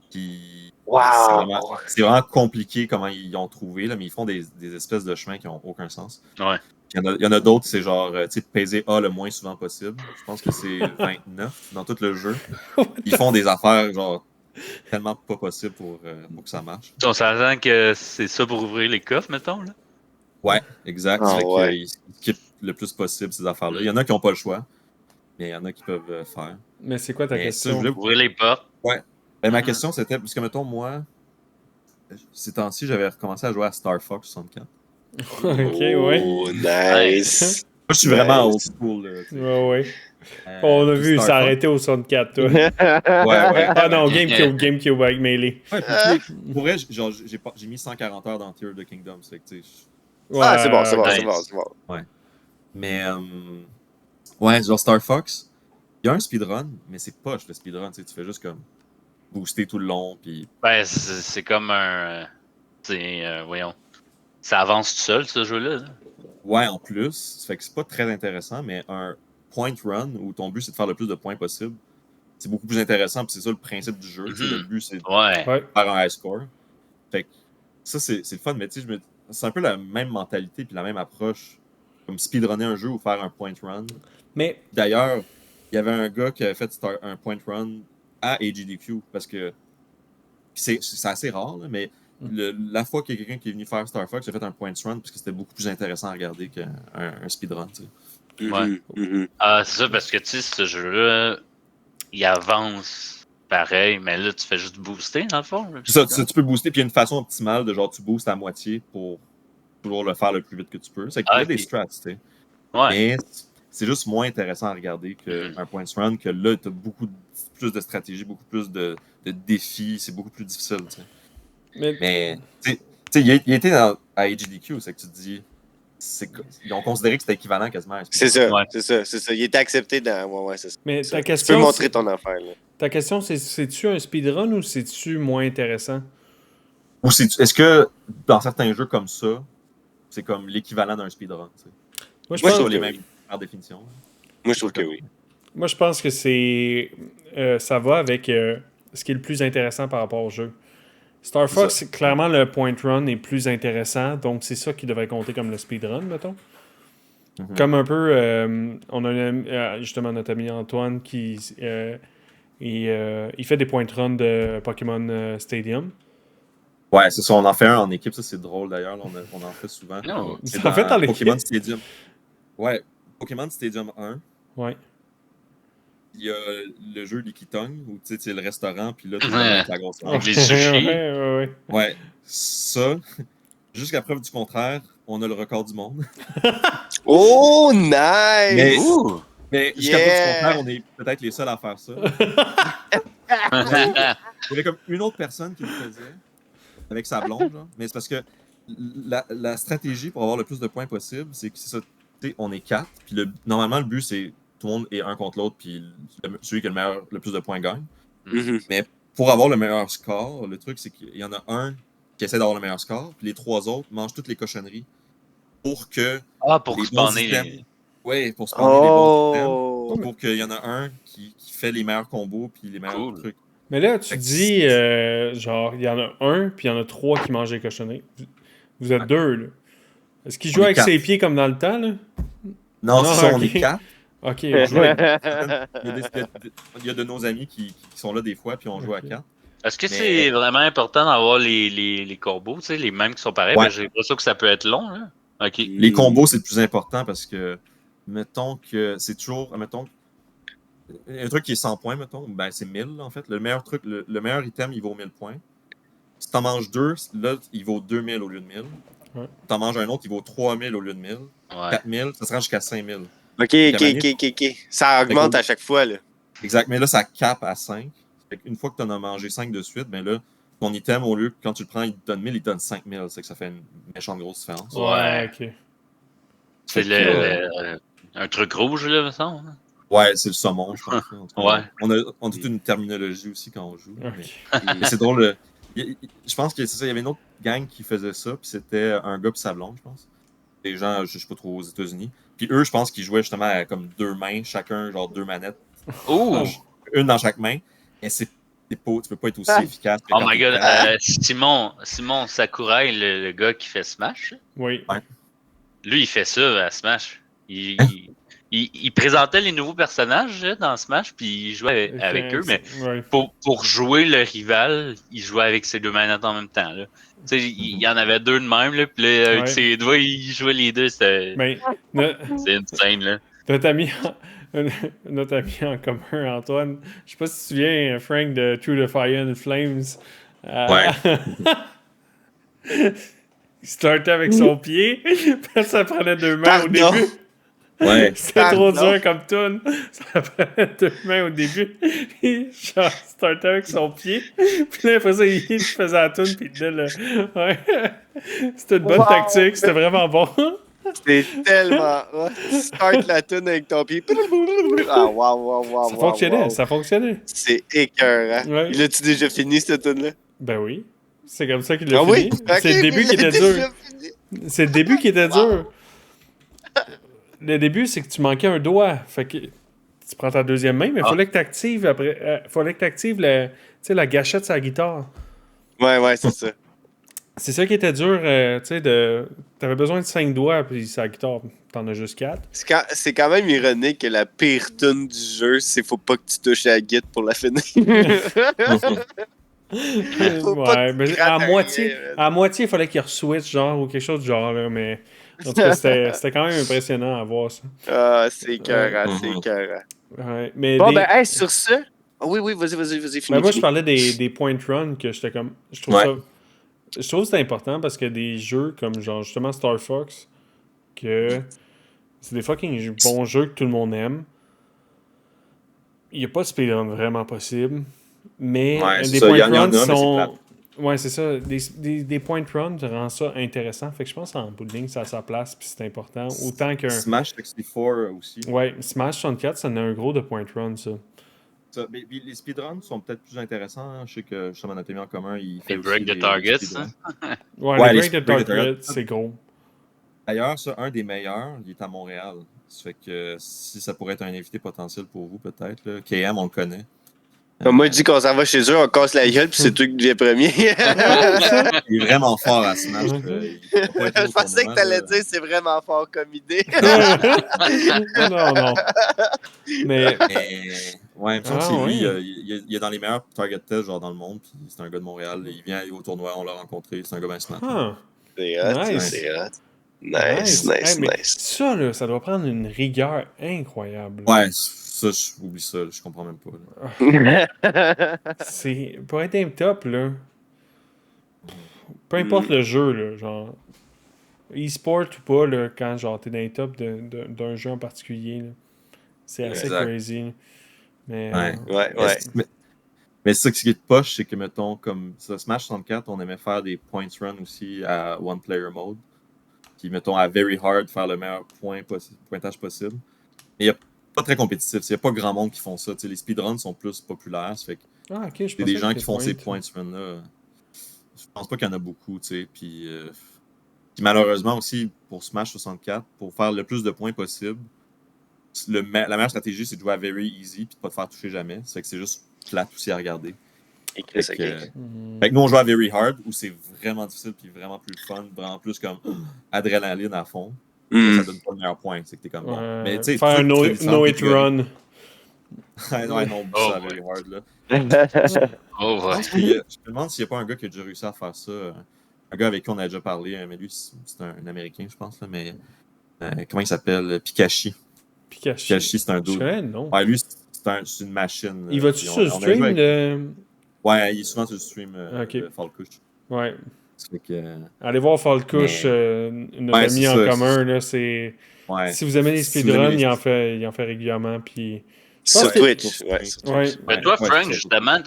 B: Puis
A: Wow!
B: c'est vraiment compliqué comment ils ont trouvé, là, mais ils font des espèces de chemins qui n'ont aucun sens.
D: Ouais.
B: Il y en a d'autres, c'est genre, tu sais, peser A le moins souvent possible. Je pense que c'est 29 dans tout le jeu. Ils font des affaires, genre, tellement pas possibles pour que ça marche.
D: On s'entend que c'est ça pour ouvrir les coffres, mettons, là.
B: Ouais, exact.
A: Ah,
B: Fait
A: ouais.
B: qu'ils skippent le plus possible ces affaires-là. Il y en a qui n'ont pas le choix, mais il y en a qui peuvent faire.
C: Mais c'est quoi ta
B: Mais ça,
C: question?
B: je voulais...
D: Ouvrir les portes.
B: Ouais. Ben, ma
D: Mhm.
B: question, c'était, parce que, mettons, moi, ces temps-ci, j'avais recommencé à jouer à Star Fox 64.
C: Ok, ouais.
A: Oh, nice.
B: Moi, je suis vraiment old
A: Nice.
B: school. Là, tu sais.
C: Ouais, ouais. On a
B: puis
C: vu,
B: Star
C: ça a
B: Fox-
C: arrêté au 64, toi.
B: Ouais, ouais.
C: Ah non, GameCube avec Melee.
B: Ouais, puis, tu sais, pour vrai, genre, j'ai mis 140 heures dans Tear of the Kingdom. C'est que, tu sais,
C: Ouais,
A: Ah, c'est bon, c'est bon,
D: nice.
A: c'est bon, c'est bon.
B: mais, ouais, genre Star Fox, il y a un speedrun, mais c'est poche le speedrun. Tu sais, tu fais juste comme booster tout le long. Puis...
D: Ben, c'est comme un. Voyons. Ça avance tout seul, ce jeu-là. Là.
B: Ouais, en plus, ça fait que c'est pas très intéressant, mais un point run où ton but c'est de faire le plus de points possible, c'est beaucoup plus intéressant. Puis c'est ça le principe du jeu. Tu sais, le but c'est de
D: Ouais.
C: Ouais.
B: faire un high score. Fait que ça, c'est le fun, mais tu sais, c'est un peu la même mentalité puis la même approche. Comme speedrunner un jeu ou faire un point run.
C: Mais,
B: D'ailleurs, il y avait un gars qui avait fait un point run à AGDQ parce que c'est assez rare, là, mais la fois qu'il y a quelqu'un qui est venu faire Star Fox, il a fait un point run parce que c'était beaucoup plus intéressant à regarder qu'un speedrun. Tu sais.
D: Ouais.
A: Mhm.
D: Ah, c'est ça, parce que tu sais, ce jeu-là, il avance pareil, mais là, tu fais juste booster, dans le fond. là.
B: Puis ça, tu peux booster, puis il y a une façon optimale de genre tu boostes à moitié pour toujours le faire le plus vite que tu peux. C'est qu'il y a
D: Ok.
B: des strats, tu sais.
D: Ouais.
B: Mais c'est juste moins intéressant à regarder qu'un point run, que là, tu as beaucoup plus de stratégie, beaucoup plus de défis, c'est beaucoup plus difficile. Tu sais. Mais, tu sais, il était à HDQ, c'est que tu te dis. Ils ont considéré que c'était équivalent quasiment à un
A: C'est
B: speedrun.
A: ça,
D: Ouais.
A: c'est ça, c'est ça. Il était accepté dans. Ouais, c'est ça.
C: mais
A: Ça.
C: ta
A: Tu peux
C: question,
A: montrer ton affaire, là.
C: ta question, c'est-tu un speedrun ou c'est-tu moins intéressant?
B: Ou est-ce que dans certains jeux comme ça, c'est comme l'équivalent d'un speedrun? Tu sais?
C: Moi, je
A: Moi,
C: pense,
A: je
B: Pas
A: trouve
B: les
A: que
B: mêmes
A: oui.
B: par définition.
A: Moi, je trouve que oui.
C: moi, je pense que c'est. Ça va avec ce qui est le plus intéressant par rapport au jeu. Star
B: C'est
C: Fox,
B: ça.
C: clairement, le point run est plus intéressant, donc c'est ça qui devrait compter comme le speedrun, mettons.
B: Mhm.
C: Comme un peu, on a justement notre ami Antoine qui il fait des point run de Pokémon Stadium.
B: Ouais, c'est ça, on en fait un en équipe, ça c'est drôle d'ailleurs, là, on en fait souvent.
D: Non.
B: C'est
C: En fait,
B: dans
C: en
B: Pokémon
C: équipe?
B: Stadium. Ouais, Pokémon Stadium 1.
C: Ouais.
B: Il y a le jeu Likitong, où tu sais, c'est le restaurant, puis là, tout le monde avec la grosse
D: Avec
B: langue.
D: les sushis.
C: Ouais.
B: Ouais, ça, jusqu'à preuve du contraire, on a le record du monde.
A: Oh,
B: Mais-
A: nice!
D: Ouh!
B: Mais jusqu'à preuve du
A: Yeah!
B: contraire, on est peut-être les seuls à faire ça. Il y avait comme une autre personne qui le faisait, avec sa blonde, genre. Mais c'est parce que la stratégie pour avoir le plus de points possible, c'est que c'est ça, tu sais, on est 4, puis normalement, le but, c'est tout le monde est un contre l'autre, puis celui qui a le plus de points gagne.
A: Mhm.
B: Mais pour avoir le meilleur score, le truc, c'est qu'il y en a un qui essaie d'avoir le meilleur score, puis les 3 autres mangent toutes les cochonneries pour que
D: Ah, pour
B: les bons
D: spawner
B: items.
D: les.
B: Ouais, pour spawner les bons items.
A: Oh!
B: Pour qu'il y en a un qui fait les meilleurs combos puis les meilleurs
D: Cool.
B: trucs.
C: Mais là, tu
B: Fait que
C: dis, genre, il y en a un, puis il y en a 3 qui mangent les cochonneries. Vous êtes
B: Ouais.
C: 2, là. Est-ce qu'il
B: On
C: joue
B: est
C: avec
B: 4.
C: ses pieds comme dans le temps, là?
B: Non,
C: Non,
B: c'est ça, on
C: ok.
B: est 4.
C: Ok,
B: On joue avec-
C: ouais.
B: il y a de nos amis qui sont là des fois, puis on joue à
C: Ok.
B: 4.
D: Est-ce que
B: Mais-
D: c'est vraiment important d'avoir les corbeaux, tu sais, les mêmes qui sont pareils?
B: Ouais.
D: Ben, j'ai l'impression que ça peut être long, là. Ok.
B: Les combos, c'est le plus important parce que, mettons que c'est toujours, mettons, un truc qui est 100 points, mettons, ben c'est 1000 en fait. Le meilleur truc, le meilleur item, il vaut 1000 points. Si t'en manges 2, là, il vaut 2000 au lieu de 1000.
C: Ouais.
B: T'en manges un autre, il vaut 3000 au lieu de 1000.
D: Ouais.
B: 4000, ça se rend jusqu'à 5000.
A: Ok. Ça augmente à chaque fois, là.
B: Exact, mais là, ça cape à 5. Une fois que tu en as mangé 5 de suite, ben là, ton item, au lieu que quand tu le prends, il te donne 1000, il te donne 5000. C'est que ça fait une méchante grosse différence.
D: Ouais.
C: Ok.
D: C'est
B: Fait que,
D: un truc rouge, là, me semble.
B: ouais, c'est le saumon, je pense. Là, en tout cas.
D: Ouais.
B: On a toute une terminologie aussi quand on joue.
C: Ok.
B: Mais c'est drôle. Je pense que c'est ça. Il y avait une autre gang qui faisait ça, puis c'était un gars et sa blonde, je pense. Des gens, je sais pas trop, aux États-Unis. Puis eux, je pense qu'ils jouaient justement à comme 2 mains, chacun, genre 2 manettes.
D: Ouh!
B: Une dans chaque main. Mais tu peux pas être aussi efficace que
D: Oh
B: quand
D: my
B: t'es
D: god,
B: quatre.
D: Simon Sakurai, le gars qui fait Smash,
C: Oui.
D: lui, il fait ça à Smash. Il présentait les nouveaux personnages là, dans Smash, puis il jouait avec eux, mais
C: Ouais.
D: pour jouer le rival, il jouait avec ses 2 manettes en même temps. Là. Tu sais, il y en avait 2 de même, là, puis là, avec
C: Ouais.
D: ses doigts, il jouait les deux. C'est
C: Mais
D: insane, là.
C: notre ami en commun, Antoine, je sais pas si tu te souviens, Frank, de Through the Fire and Flames. Il startait avec son pied, puis ça prenait 2 mains au
A: Pardon.
C: début.
B: Ouais.
C: C'était trop
A: Pardon.
C: dur comme tune. Ça prenait 2 mains au début. Puis, genre, il startait avec son pied. Puis là, après ça, il faisait la tune, puis il donnait le. Ouais. C'était une bonne
A: Wow.
C: tactique, c'était vraiment bon.
A: C'est tellement hot. Start la tune avec ton pied. Ah, wow.
C: Ça fonctionnait, ça fonctionnait.
A: C'est écœurant.
C: Ouais.
A: Il a-tu déjà fini, cette tune-là?
C: Ben oui. C'est comme ça qu'il l'a
A: Ah
C: fini.
A: oui?
C: C'est le début qui était dur. C'est le début qui était dur. Le début, c'est que tu manquais un doigt. Fait que tu prends ta deuxième main, mais il fallait que tu actives après. Fallait que tu actives la gâchette sur la guitare.
A: Ouais, c'est ça.
C: C'est ça qui était dur, tu sais, t'avais besoin de 5 doigts, puis sur la guitare, t'en as juste 4.
A: C'est quand même ironique que la pire tune du jeu, c'est faut pas que tu touches à la guitare pour la finir. Faut pas
C: Ouais,
A: que
C: mais
A: tu grattes
C: à moitié, il fallait qu'il re-switch, genre, ou quelque chose du genre, là, mais en tout cas, c'était quand même impressionnant à voir ça.
A: Ah, c'est écœurant, c'est écœurant.
C: Ouais, mais
A: Bon,
C: des-
A: ben, hey, sur ça. Ah oui, vas-y,
C: ben,
A: finis.
C: moi, je parlais des point run, que j'étais comme, je trouve
B: Ouais.
C: ça, je trouve que c'est important parce que des jeux comme, genre, justement, Star Fox, que c'est des fucking bons jeux que tout le monde aime. Il n'y a pas de speedrun vraiment possible. Mais
B: Ouais, c'est
C: des
B: ça.
C: point
B: Il y en a,
C: runs
B: mais c'est
C: sont.
B: plate.
C: Ouais, c'est ça. Des point runs rend ça intéressant. Fait que je pense qu'en bout de ligne, ça a sa place puis c'est important. Autant qu'un.
B: Smash 64 aussi.
C: Ouais, Smash 64, ça en a un gros de point run, ça.
B: Ça, mais les speedruns sont peut-être plus intéressants. Hein. Je sais que justement notre ami en commun, il fait
D: Les
B: aussi
D: break the
B: des
D: targets,
B: speedruns.
C: Ouais,
B: Ouais,
C: les
B: les
C: break the
B: break the
C: target,
B: target.
C: c'est gros.
B: D'ailleurs, ça, un des meilleurs, il est à Montréal. Ça fait que si ça pourrait être un invité potentiel pour vous, peut-être. là. KM, on le connaît.
A: Moi, je dis qu'on s'en va chez eux, on casse la gueule, puis c'est toi qui deviens premier.
B: Il est vraiment fort à Smash. Il va pas être
A: Je pensais que
B: au tournoi,
A: t'allais
B: là.
A: dire c'est vraiment fort comme idée.
C: non. Mais.
B: Mais, ouais, il me semble que
C: Ah,
B: c'est lui.
C: ouais.
B: Il est dans les meilleurs target tests genre dans le monde. Puis c'est un gars de Montréal. Il vient au tournoi, on l'a rencontré. C'est un gars bien smart.
C: Ah,
A: C'est hot,
C: Nice.
A: c'est hot. Nice, nice,
C: mais
A: nice.
C: ça, là, ça doit prendre une rigueur incroyable.
B: Ouais, ça, j'oublie ça, je comprends même pas.
C: C'est pour être un top, là. Peu importe le jeu, là, genre e-sport ou pas, là, quand genre t'es dans les tops d'un jeu en particulier, là, c'est assez
B: Exact.
C: crazy. Là. Mais
B: Ouais.
A: Ouais.
B: Mais ça, ce qui est de poche, c'est que, mettons, comme ça, Smash 64, on aimait faire des points run aussi à One Player Mode. Puis, mettons, à Very Hard, faire le meilleur pointage possible. Mais il n'y a pas très compétitif. Il n'y a pas grand monde qui font ça. T'sais, les speedruns sont plus populaires. Ça fait que
C: ah, ok, je
B: c'est des
C: pensais
B: gens
C: que
B: qui font ces
C: point.
B: points run-là. Je pense pas qu'il y en a beaucoup. Puis malheureusement aussi, pour Smash 64, pour faire le plus de points possible, la meilleure stratégie, c'est de jouer à Very Easy puis de pas te faire toucher jamais. Ça fait que c'est juste plate aussi à regarder. Fait que nous, on joue à Very Hard, où c'est vraiment difficile puis vraiment plus fun, vraiment plus comme adrénaline à fond. Mais ça donne pas le meilleur point, c'est que t'es comme bon. Mais tu sais,
C: faire un
B: tu fais différentes
C: no-hit
B: catégories.
C: run.
B: Ouais, non,
D: Oh,
B: ça à
D: ouais.
B: Very Hard, là.
D: Oh,
B: Je
D: ouais.
B: pense qu'il y a- je me demande s'il n'y a pas un gars qui a déjà réussi à faire ça. Un gars avec qui on a déjà parlé, mais lui, c'est un Américain, je pense. Là, mais comment il s'appelle? Pikachu.
C: Pikachu.
B: Pikachu, c'est un
C: Je
B: dude.
C: connais le nom.
B: Ouais, lui, c'est une machine.
C: Il va-tu
B: Puis
C: sur le
B: on a joué
C: stream
B: avec-
C: de...
B: Ouais, il est souvent sur le stream
C: Ok.
B: de Falcouche.
C: Ouais.
B: Ça fait que...
C: Allez voir Falcouche, notre
B: Ouais,
C: ami
B: c'est
C: en
B: ça.
C: commun, là, c'est...
B: Ouais.
C: Si vous aimez les
B: Si vous aimez
C: speedruns,
B: les-
C: il en fait régulièrement, puis...
A: Sur
C: pense que-
A: Twitch. Ouais, sur Twitch.
C: Ouais.
D: Mais toi,
B: Ouais,
D: Frank,
B: c'est ça.
D: justement,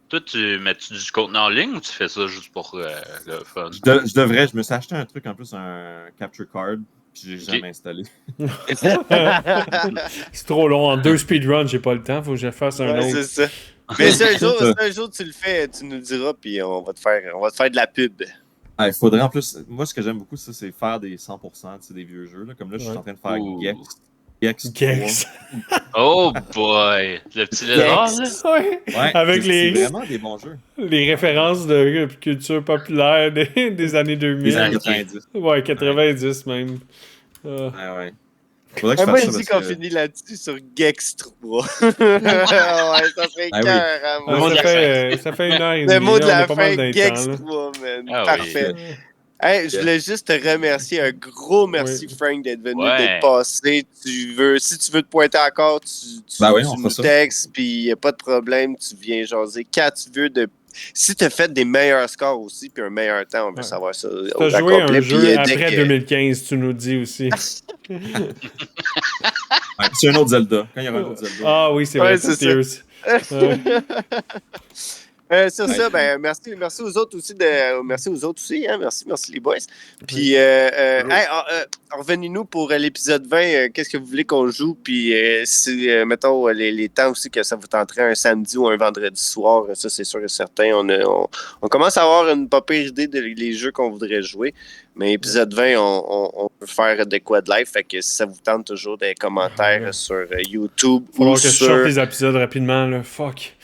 D: toi, tu mets-tu du contenu en ligne ou tu fais ça juste pour le fun?
B: Je devrais, je me suis acheté un truc en plus, un capture card, puis j'ai
D: Ok.
B: jamais installé.
C: C'est trop long. En 2 speedruns, j'ai pas le temps. Faut que je fasse un
A: Ouais,
C: autre.
A: c'est ça. Mais si un
B: Ça.
A: jour tu le fais, tu nous le diras, puis on va te faire de la pub.
B: Il faudrait en plus. Moi, ce que j'aime beaucoup, ça, c'est faire des 100%, des vieux jeux. Là. Comme là, je suis
C: Ouais.
B: en train de faire
D: Ouh.
B: Gex 3.
C: Gex.
D: Oh boy! Le petit lézard, là?
C: Ouais.
B: Ouais,
C: Avec
B: c'est
C: les,
B: vraiment des bons jeux.
C: les références de culture populaire des années 2000.
B: Les années
D: Ok.
B: 90.
C: Ouais, 90 même.
B: Ouais. Faudrait que je
A: Moi,
B: fasse
A: je
B: ça
A: dis
B: parce
A: qu'on
B: que.
A: finit là-dessus sur Gex 3. Ouais, ça serait
B: Ah oui.
A: cœur, hein,
C: Ah,
A: moi.
C: ça fait 1 heure et
A: Le
C: demie.
A: mot de
C: là, on
A: la
C: est pas mal
A: fin,
C: dans les
A: Gex
C: temps, là.
A: 3, man.
D: Ah oui.
A: Parfait. Hey, je voulais juste te remercier. Un gros merci,
C: Oui.
A: Frank, d'être venu,
D: Ouais.
A: d'être passé. Si tu veux te pointer encore,
B: Ben oui, on
A: tu
B: fera
A: nous
B: ça.
A: textes, puis il n'y a pas de problème. Tu viens jaser quand tu veux. Si tu as fait des meilleurs scores aussi, puis un meilleur temps, on veut
C: Ouais.
A: savoir ça.
C: Tu
A: au
C: as joué
A: complet,
C: un
A: puis,
C: jeu
A: dès
C: après
A: que-
C: 2015, tu nous dis aussi.
B: Ouais, c'est un autre Zelda. Quand il y aura un autre Zelda.
C: Ah oui, c'est
A: Ouais,
C: vrai,
A: c'est
C: c'est Tears.
A: Sur ça, ben, merci aux autres aussi. Merci aux autres aussi. Hein, merci les boys. Puis, revenez-nous pour l'épisode 20. Qu'est-ce que vous voulez qu'on joue? Puis, mettons, les temps aussi que ça vous tenterait un samedi ou un vendredi soir. Ça, c'est sûr et certain. On commence à avoir une pas pire idée des jeux qu'on voudrait jouer. Mais épisode 20, on peut faire de quoi de live. Fait que si ça vous tente toujours des commentaires
C: Ouais.
A: sur YouTube
C: Faut
A: ou
C: que je
A: sur...
C: sorte les épisodes rapidement, là. Fuck.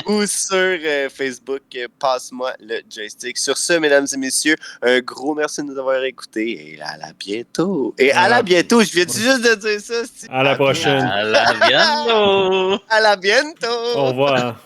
A: ou sur Facebook, passe-moi le joystick. Sur ce, mesdames et messieurs, un gros merci de nous avoir écoutés et à la bientôt. Et à la bientôt, je viens juste de dire ça.
C: À la prochaine.
D: À la bientôt!
A: À la bientôt.
C: Au revoir.